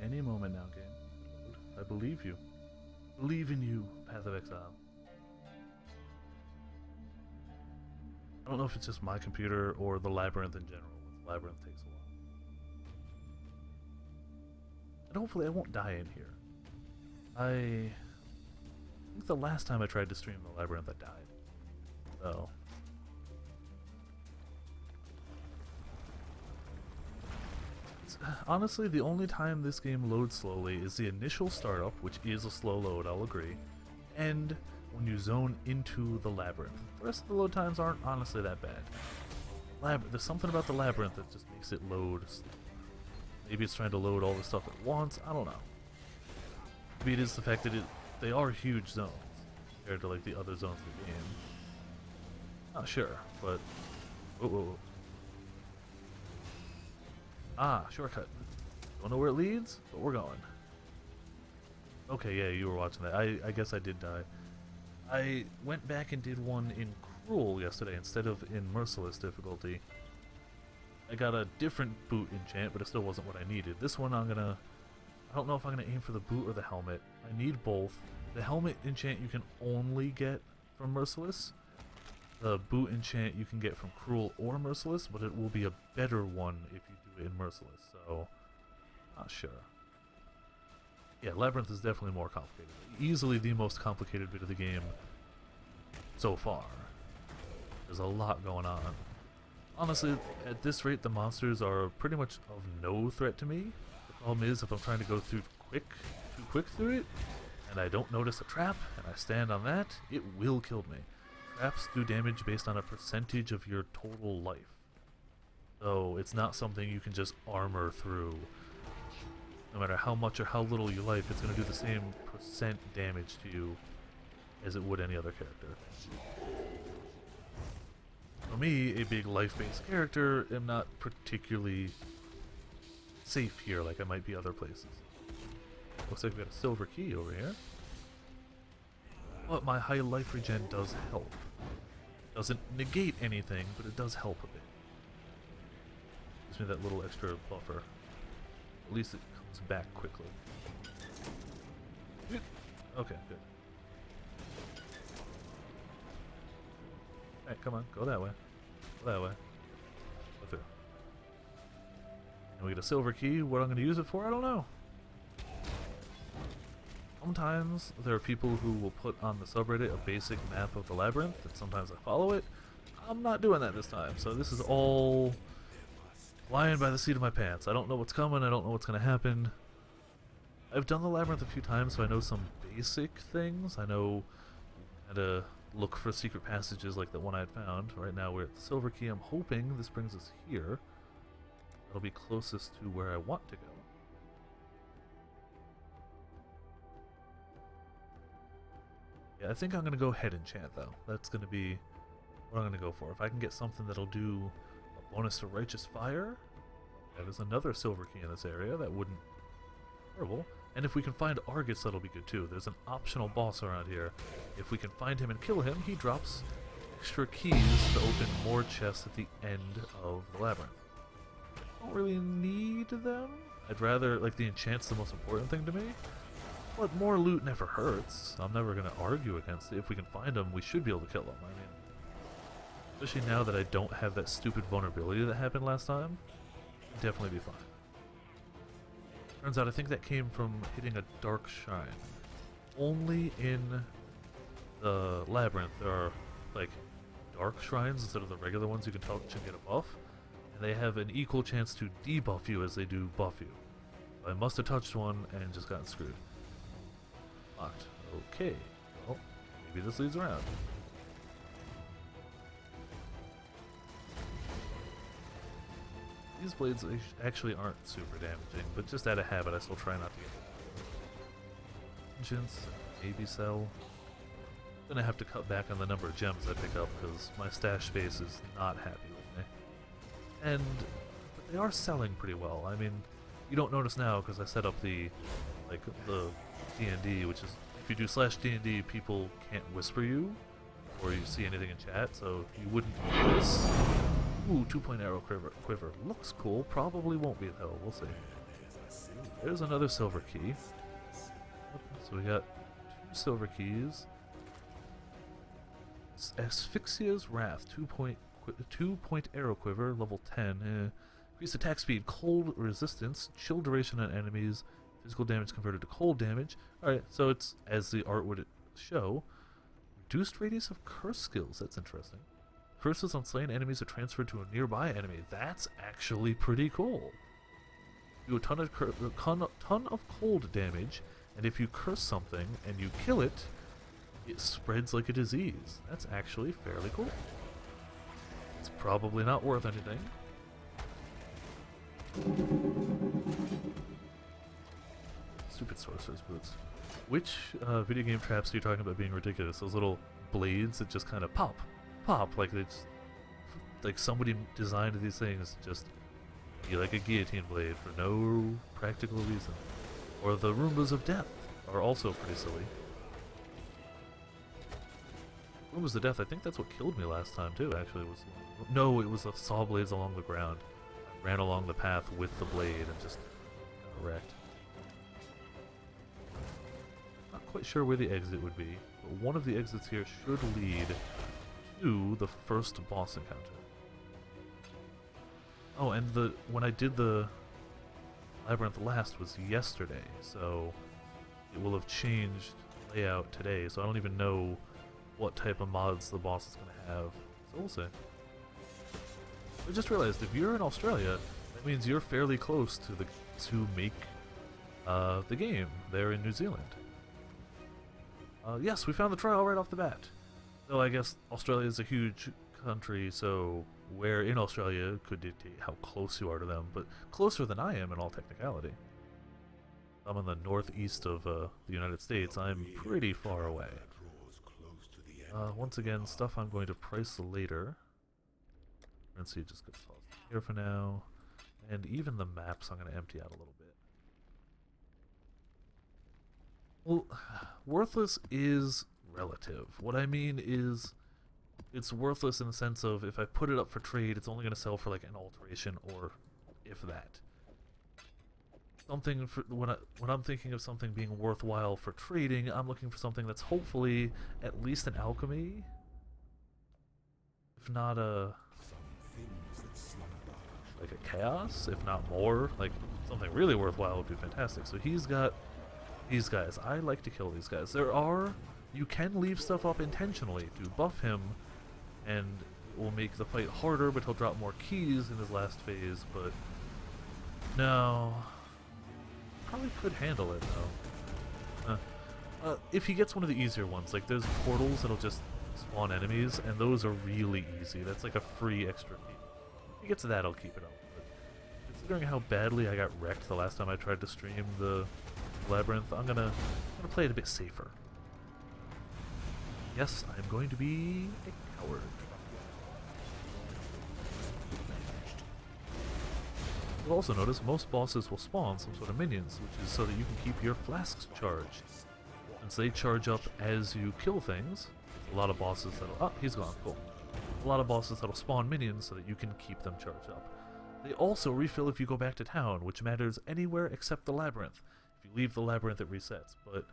Any moment now, game. I believe you. Believe in you, Path of Exile. I don't know if it's just my computer or the labyrinth in general. The labyrinth takes a while. And hopefully I won't die in here. I think the last time I tried to stream the labyrinth I died. So honestly, the only time this game loads slowly is the initial startup, which is a slow load, I'll agree, and when you zone into the labyrinth. The rest of the load times aren't honestly that bad. There's something about the labyrinth that just makes it load. Maybe it's trying to load all the stuff at once, I don't know. Maybe it is the fact that they are huge zones compared to like the other zones of the game. Not sure, but... Whoa, whoa, whoa. Ah, shortcut. Don't know where it leads, but we're going. Okay, yeah, you were watching that. I guess I did die. I went back and did one in Cruel yesterday instead of in Merciless difficulty. I got a different boot enchant, but it still wasn't what I needed. This one I don't know if I'm gonna aim for the boot or the helmet. I need both. The helmet enchant you can only get from Merciless. The boot enchant you can get from Cruel or Merciless, but it will be a better one if you do it in Merciless, so not sure. Yeah, Labyrinth is definitely more complicated. Easily the most complicated bit of the game so far. There's a lot going on. Honestly, at this rate, the monsters are pretty much of no threat to me. The problem is, if I'm trying to go through too quick through it, and I don't notice a trap, and I stand on that, it will kill me. Traps do damage based on a percentage of your total life. So it's not something you can just armor through. No matter how much or how little you life, it's going to do the same percent damage to you as it would any other character. For me, a big life-based character, am not particularly safe here like I might be other places. Looks like we got a silver key over here. But my high life regen does help. Doesn't negate anything, but it does help a bit. Gives me that little extra buffer. At least it comes back quickly. Okay, good. Alright, come on, go that way. Go that way. Go through. And we get a silver key. What I'm going to use it for, I don't know. Sometimes there are people who will put on the subreddit a basic map of the labyrinth, and sometimes I follow it. I'm not doing that this time, so this is all flying by the seat of my pants. I don't know what's coming, I don't know what's going to happen. I've done the labyrinth a few times, so I know some basic things. I know how to look for secret passages like the one I had found. Right now we're at the silver key. I'm hoping this brings us here. That'll be closest to where I want to go. Yeah, I think I'm going to go head enchant though. That's going to be what I'm going to go for. If I can get something that'll do a bonus to righteous fire, that is another silver key in this area. That wouldn't be horrible. And if we can find Argus, that'll be good too. There's an optional boss around here. If we can find him and kill him, he drops extra keys to open more chests at the end of the labyrinth. Don't really need them. I'd rather, like, the enchant's the most important thing to me. But more loot never hurts. I'm never going to argue against it. If we can find him, we should be able to kill him. I mean, especially now that I don't have that stupid vulnerability that happened last time, definitely be fine. Turns out I think that came from hitting a dark shrine. Only in the labyrinth there are, like, dark shrines instead of the regular ones you can touch and get a buff. And they have an equal chance to debuff you as they do buff you. I must have touched one and just gotten screwed. Locked. Okay. Well, maybe this leads around. These blades actually aren't super damaging, but just out of habit I still try not to get vengeance, maybe sell. I'm gonna have to cut back on the number of gems I pick up because my stash space is not happy with me. And but they are selling pretty well. I mean, you don't notice now because I set up the D&D, which is if you do /D&D, people can't whisper you or you see anything in chat, so you wouldn't notice. Ooh, 2-point arrow quiver. Looks cool. Probably won't be though. We'll see. There's another silver key. So we got 2 silver keys. Asphyxia's Wrath. 2-point arrow quiver. Level 10. Increased attack speed, cold resistance, chill duration on enemies, physical damage converted to cold damage. Alright, so it's as the art would show. Reduced radius of curse skills. That's interesting. Curses on slain enemies are transferred to a nearby enemy. That's actually pretty cool. Do a ton of cold damage, and if you curse something and you kill it, it spreads like a disease. That's actually fairly cool. It's probably not worth anything. Stupid sorcerer's boots. Which video game traps are you talking about being ridiculous? Those little blades that just kind of pop, like it's like somebody designed these things just be like a guillotine blade for no practical reason. Or the Roombas of Death are also pretty silly. Roombas of Death, I think that's what killed me last time too. Actually, no, it was the saw blades along the ground. I ran along the path with the blade and just got wrecked. Not quite sure where the exit would be, but one of the exits here should lead to the first boss encounter. Oh, and when I did the labyrinth last was yesterday, so it will have changed layout today, so I don't even know what type of mods the boss is going to have, so we'll see. I just realized if you're in Australia, that means you're fairly close to make the game there in New Zealand. Yes, we found the trial right off the bat. Though I guess Australia is a huge country, so where in Australia could dictate how close you are to them, but closer than I am in all technicality. I'm in the northeast of the United States. I'm pretty far away. Once again, stuff I'm going to price later. Currency just gets tossed here for now. And even the maps I'm going to empty out a little bit. Well, worthless is relative. What I mean is, it's worthless in the sense of if I put it up for trade, it's only going to sell for like an alteration or if that. Something for when I'm thinking of something being worthwhile for trading, I'm looking for something that's hopefully at least an alchemy, if not a like a chaos, if not more. Like something really worthwhile would be fantastic. So he's got these guys. I like to kill these guys. You can leave stuff up intentionally to buff him, and it will make the fight harder, but he'll drop more keys in his last phase. But no. Probably could handle it though. If he gets one of the easier ones, like there's portals that'll just spawn enemies, and those are really easy. That's like a free extra key. If he gets that, I'll keep it up. But considering how badly I got wrecked the last time I tried to stream the labyrinth, I'm gonna play it a bit safer. Yes, I'm going to be a coward. You'll also notice most bosses will spawn some sort of minions, which is so that you can keep your flasks charged. Since they charge up as you kill things, a lot of bosses that'll... Oh, he's gone, cool. A lot of bosses that'll spawn minions so that you can keep them charged up. They also refill if you go back to town, which matters anywhere except the labyrinth. If you leave the labyrinth, it resets, but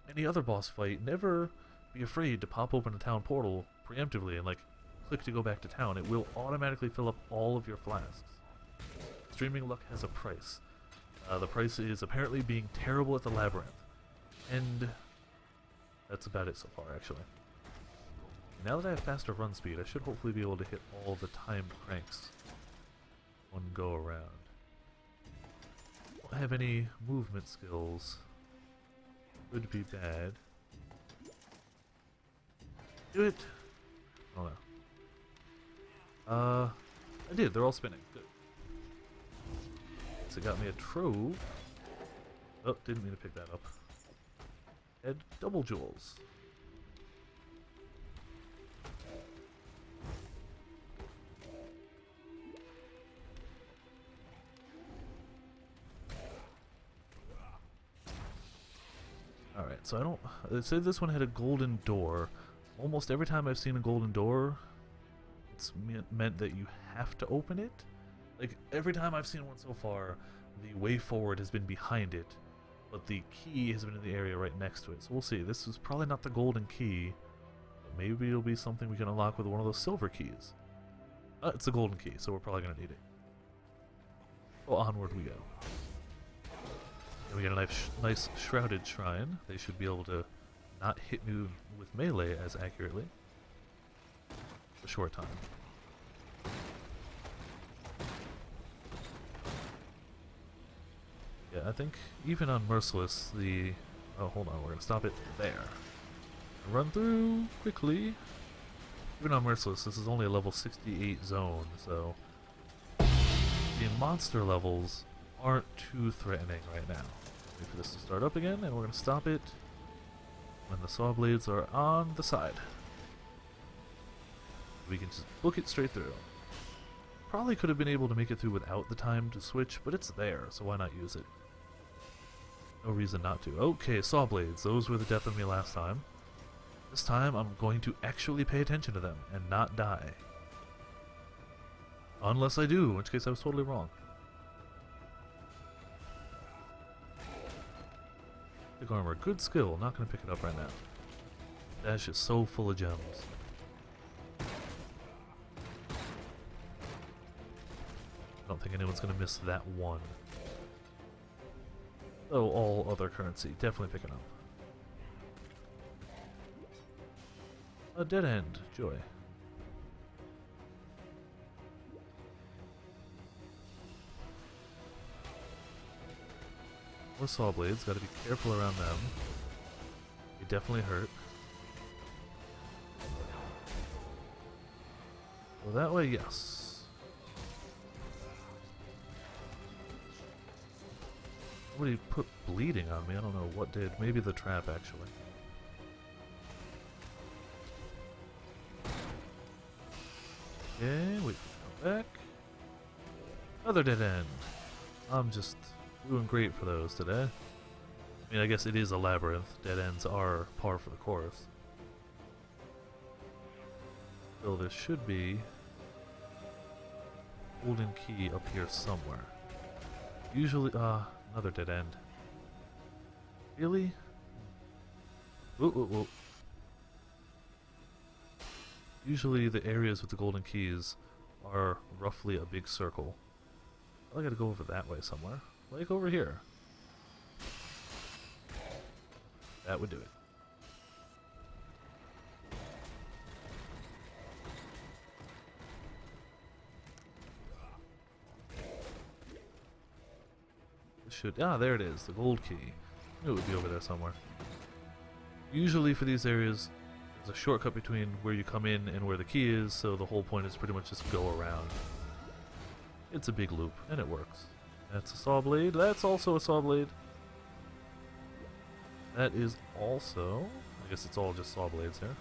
any other boss fight, never be afraid to pop open a town portal preemptively and, like, click to go back to town. It will automatically fill up all of your flasks. Streaming luck has a price. The price is apparently being terrible at the labyrinth. And that's about it so far, actually. Now that I have faster run speed, I should hopefully be able to hit all the timed cranks one go around. Don't have any movement skills. Could be bad. Do it! Oh no. I did, they're all spinning. Good. So it got me a trove. Oh, didn't mean to pick that up. And double jewels. Alright, so it said this one had a golden door. Almost every time I've seen a golden door, it's meant that you have to open it. Like, every time I've seen one so far, the way forward has been behind it, but the key has been in the area right next to it. So we'll see. This is probably not the golden key, but maybe it'll be something we can unlock with one of those silver keys. It's a golden key, so we're probably going to need it. Well, onward we go. And we get a nice shrouded shrine. They should be able to not hit me with melee as accurately. For a short time. Yeah, I think even on Merciless, oh, hold on, we're going to stop it there. Run through quickly. Even on Merciless, this is only a level 68 zone, so the monster levels aren't too threatening right now. Wait for this to start up again, and we're going to stop it when the saw blades are on the side. We can just book it straight through. Probably could have been able to make it through without the time to switch, but it's there, so why not use it? No reason not to. Okay, saw blades. Those were the death of me last time. This time I'm going to actually pay attention to them and not die. Unless I do, in which case I was totally wrong. Big armor. Good skill. Not going to pick it up right now. Dash is so full of gems. I don't think anyone's going to miss that one. Oh, all other currency. Definitely picking up. A dead end. Joy. More saw blades. Gotta be careful around them. They definitely hurt. Well, that way, yes. Somebody put bleeding on me. I don't know what did. Maybe the trap, actually. Okay, wait. Back. Another dead end. I'm just doing great for those today. I mean, I guess it is a labyrinth. Dead ends are par for the course. So there should be golden key up here somewhere. Usually, another dead end. Really? Whoa, whoa, whoa. Usually the areas with the golden keys are roughly a big circle. I gotta go over that way somewhere. Like over here. That would do it. There it is, the gold key. I knew it would be over there somewhere. Usually for these areas, there's a shortcut between where you come in and where the key is, so the whole point is pretty much just go around. It's a big loop, and it works. That's a saw blade. That's also a saw blade. That is also... I guess it's all just saw blades here.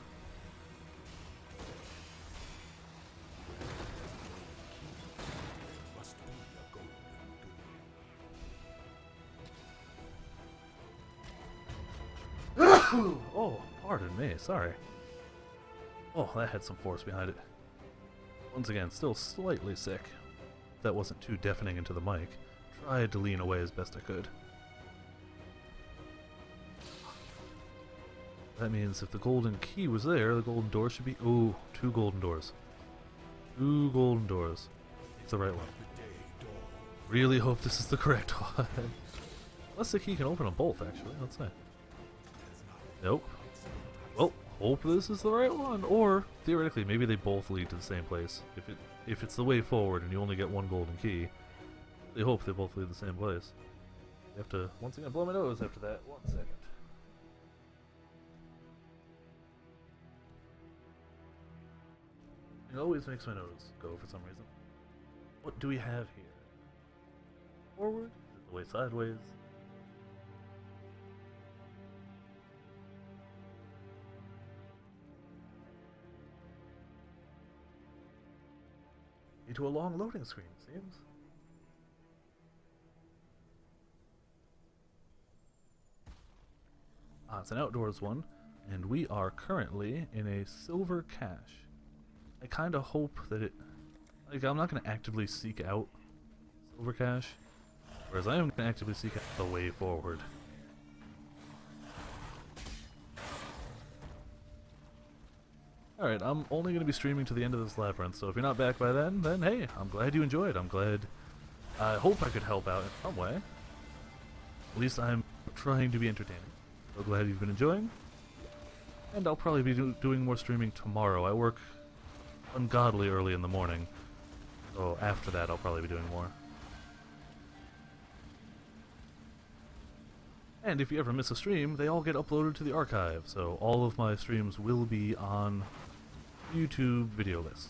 Oh, pardon me, sorry. Oh, that had some force behind it. Once again, still slightly sick. That wasn't too deafening into the mic. Tried to lean away as best I could. That means if the golden key was there, the golden door should be... Ooh, 2 golden doors. 2 golden doors. It's the right one. Really hope this is the correct one. Unless the key can open them both, actually. Let's see. Nope. Well, hope this is the right one. Or, theoretically, maybe they both lead to the same place. If it's the way forward and you only get 1 golden key, they hope they both lead to the same place. You have to, once again, blow my nose after that. 1 second. It always makes my nose go for some reason. What do we have here? Forward? Is it the way sideways? Into a long loading screen, seems. It's an outdoors one, and we are currently in a silver cache. I kind of hope that it... Like, I'm not going to actively seek out silver cache, whereas I am going to actively seek out the way forward. Alright, I'm only going to be streaming to the end of this labyrinth, so if you're not back by then hey, I'm glad you enjoyed. I'm glad... I hope I could help out in some way. At least I'm trying to be entertaining. So glad you've been enjoying. And I'll probably be doing more streaming tomorrow. I work ungodly early in the morning, so after that I'll probably be doing more. And if you ever miss a stream, they all get uploaded to the archive, so all of my streams will be on YouTube video list.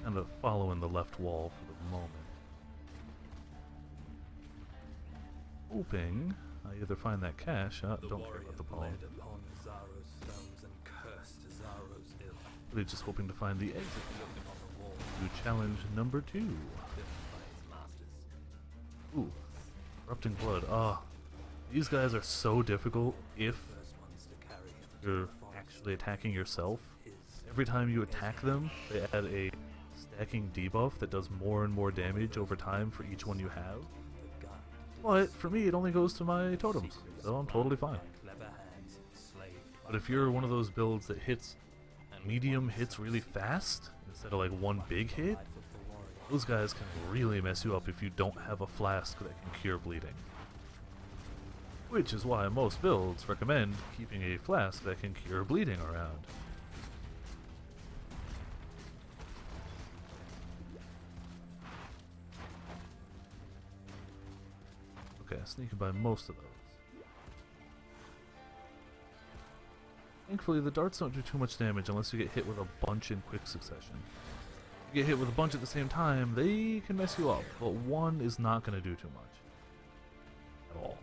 Kind of following the left wall for the moment. Hoping I either find that cache. Don't care about the poem. Really just hoping to find the exit to challenge number 2. Ooh, Corrupting Blood. These guys are so difficult if you're actually attacking yourself. Every time you attack them, they add a stacking debuff that does more and more damage over time for each one you have. But for me, it only goes to my totems, so I'm totally fine. But if you're one of those builds that hits medium hits really fast instead of like one big hit, those guys can really mess you up if you don't have a flask that can cure bleeding. Which is why most builds recommend keeping a flask that can cure bleeding around. Okay, sneaking by most of those. Thankfully, the darts don't do too much damage unless you get hit with a bunch in quick succession. If you get hit with a bunch at the same time, they can mess you up, but one is not going to do too much. At all.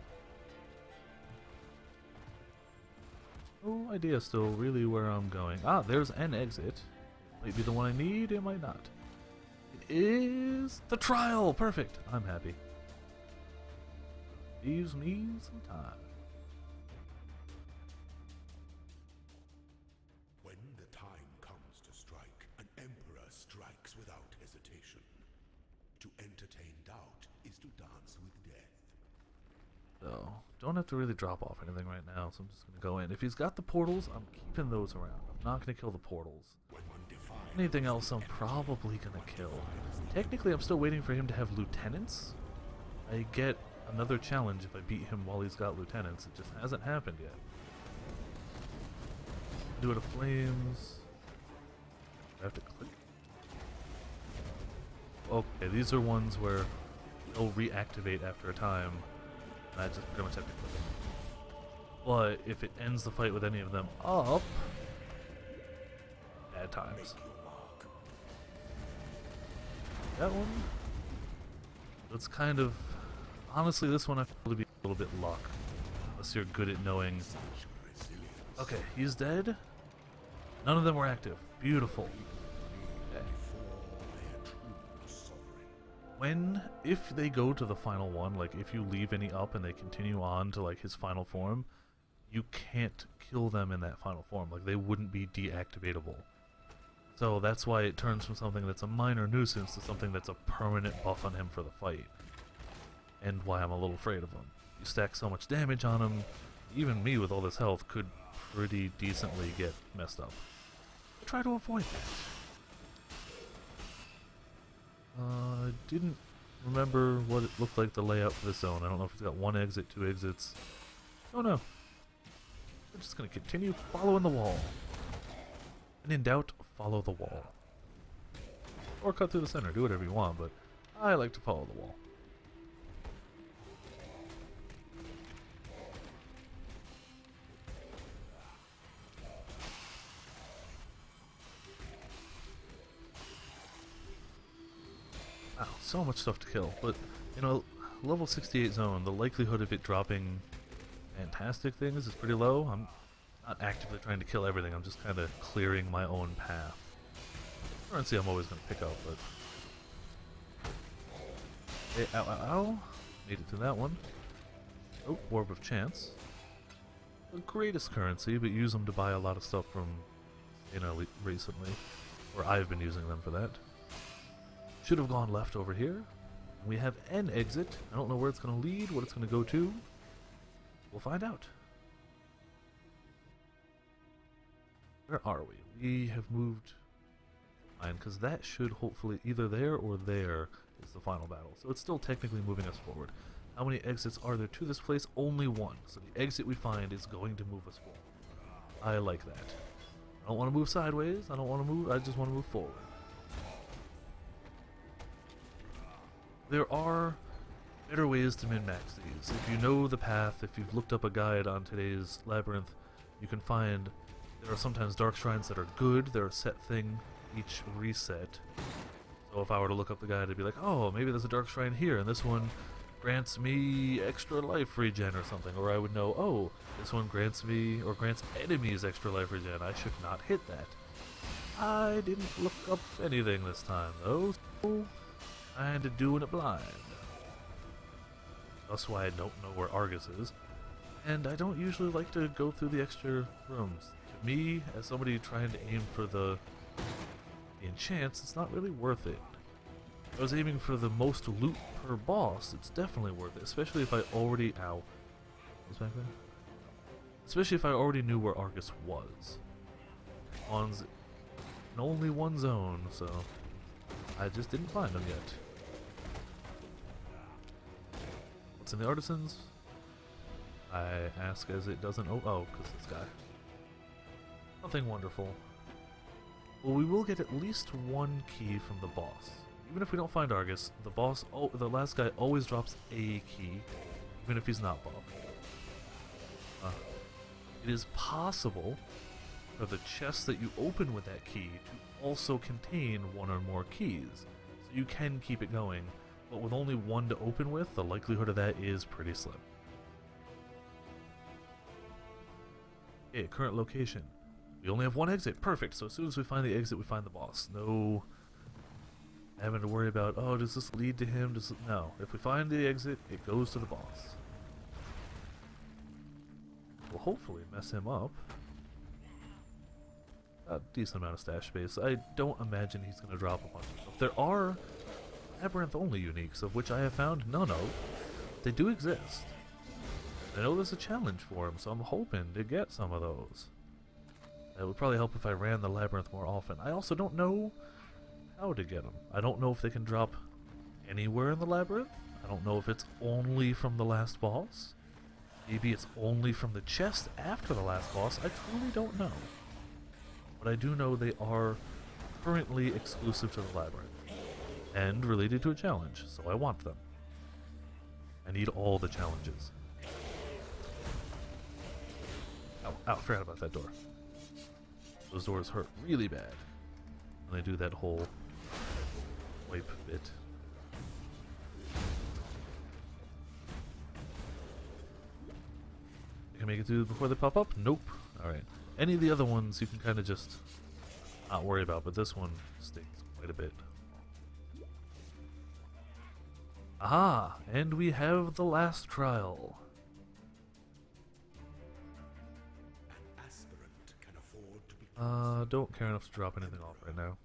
no idea still really where I'm going. Ah, there's an exit. Might be the one I need, it might not. It is the trial! Perfect! I'm happy. Leaves me some time. When the time comes to strike, an emperor strikes without hesitation. To entertain doubt is to dance with death. So, don't have to really drop off anything right now, so I'm just going to go in. If he's got the portals, I'm keeping those around. I'm not going to kill the portals. Anything else I'm probably going to kill. Technically, I'm still waiting for him to have lieutenants. I get another challenge if I beat him while he's got lieutenants. It just hasn't happened yet. Do it of flames. I have to click. Okay, these are ones where they'll reactivate after a time. And I just pretty much have to click it. But if it ends the fight with any of them up, bad times. That one, that's kind of, honestly this one I feel to be a little bit luck, unless you're good at knowing. Okay, he's dead. None of them were active. Beautiful. Okay. If they go to the final one, like if you leave any up and they continue on to like his final form, you can't kill them in that final form. Like they wouldn't be deactivatable. So that's why it turns from something that's a minor nuisance to something that's a permanent buff on him for the fight. And why I'm a little afraid of him. You stack so much damage on him, even me with all this health could pretty decently get messed up. I try to avoid that. I didn't remember what it looked like the layout for this zone. I don't know if it's got one exit, two exits. Oh no. We're just going to continue following the wall. And in doubt, follow the wall. Or cut through the center, do whatever you want, but I like to follow the wall. Wow, so much stuff to kill, but you know, level 68 zone, the likelihood of it dropping fantastic things is pretty low. I'm not actively trying to kill everything, I'm just kind of clearing my own path. Currency I'm always going to pick up, but... Hey, ow, ow, ow. Made it through that one. Oh, Orb of Chance. The greatest currency, but use them to buy a lot of stuff from, you know, recently. Or I've been using them for that. Should have gone left over here. We have an exit. I don't know where it's going to lead, what it's going to go to. We'll find out. Where are we? We have moved fine, because that should hopefully either there or there is the final battle. So it's still technically moving us forward. How many exits are there to this place? Only one. So the exit we find is going to move us forward. I like that. I don't want to move sideways. I don't want to move. I just want to move forward. There are better ways to min-max these. If you know the path, if you've looked up a guide on today's labyrinth, you can find there are sometimes dark shrines that are good. They're a set thing each reset. So if I were to look up the guide, I'd be like, oh, maybe there's a dark shrine here, and this one grants me extra life regen or something. Or I would know, oh, this one grants me, or grants enemies extra life regen. I should not hit that. I didn't look up anything this time, though, so kinda doing it blind. That's why I don't know where Argus is. And I don't usually like to go through the extra rooms. To me, as somebody trying to aim for the enchants, it's not really worth it. If I was aiming for the most loot per boss, it's definitely worth it, especially if I already... Ow. What's back there? Especially if I already knew where Argus was. Spawns in only one zone, so I just didn't find him yet. What's in the artisans? I ask as it doesn't... Oh, because this guy. Nothing wonderful. Well, we will get at least one key from the boss. Even if we don't find Argus, the boss, the last guy always drops a key, even if he's not buffed. It is possible for the chest that you open with that key to also contain one or more keys. So you can keep it going, but with only one to open with, the likelihood of that is pretty slim. Okay, current location. We only have one exit. Perfect. So as soon as we find the exit, we find the boss. No having to worry about, oh, does this lead to him? No. If we find the exit, it goes to the boss. We'll hopefully mess him up. A decent amount of stash space. I don't imagine he's going to drop a bunch of stuff. There are Labyrinth-only uniques, of which I have found none of. They do exist. I know there's a challenge for him, so I'm hoping to get some of those. It would probably help if I ran the Labyrinth more often. I also don't know how to get them. I don't know if they can drop anywhere in the Labyrinth. I don't know if it's only from the last boss. Maybe it's only from the chest after the last boss. I truly don't know. But I do know they are currently exclusive to the Labyrinth and related to a challenge, so I want them. I need all the challenges. Ow, forgot about that door. Those doors hurt really bad when they do that whole wipe bit. You can make it through before they pop up? Nope. Alright. Any of the other ones you can kind of just not worry about, but this one stings quite a bit. Aha! And we have the last trial. An aspirant can afford to be Don't care enough to drop anything off right now.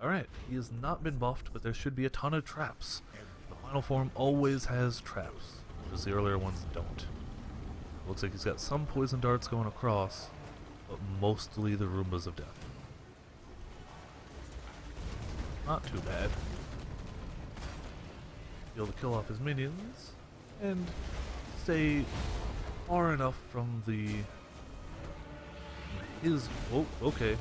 Alright, he has not been buffed, but there should be a ton of traps. The final form always has traps, whereas the earlier ones don't. Looks like he's got some poison darts going across, but mostly the Roombas of Death. Not too bad. Be able to kill off his minions, and stay far enough from his... Oh, okay.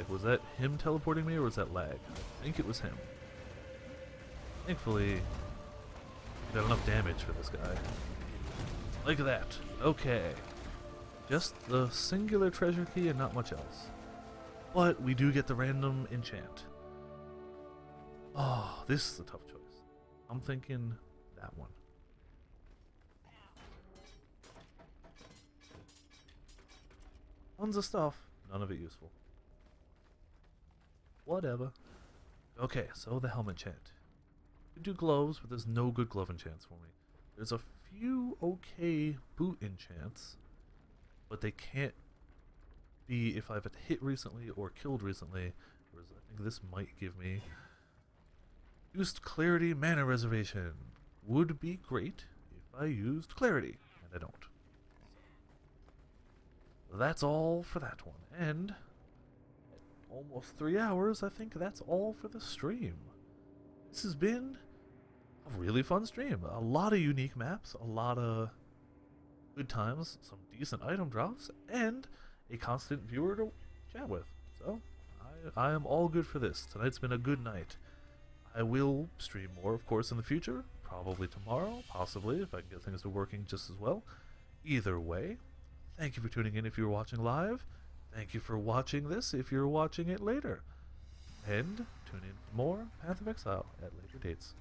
Was that him teleporting me, or was that lag? I think it was him. Thankfully, we got enough damage for this guy. Like that. Okay. Just the singular treasure key and not much else. But we do get the random enchant. Oh, this is a tough choice. I'm thinking that one. Tons of stuff, none of it useful. Whatever. Okay, so the helmet enchant. We do gloves, but there's no good glove enchants for me. There's a few okay boot enchants, but they can't be if I've hit recently or killed recently, whereas I think this might give me used clarity mana reservation. Would be great if I used clarity, and I don't. That's all for that one, and at almost 3 hours, I think that's all for the stream. This has been a really fun stream. A lot of unique maps, a lot of good times, some decent item drops, and a constant viewer to chat with. So, I am all good for this. Tonight's been a good night. I will stream more, of course, in the future. Probably tomorrow, possibly, if I can get things to working just as well. Either way, thank you for tuning in if you're watching live. Thank you for watching this if you're watching it later. And tune in for more Path of Exile at later dates.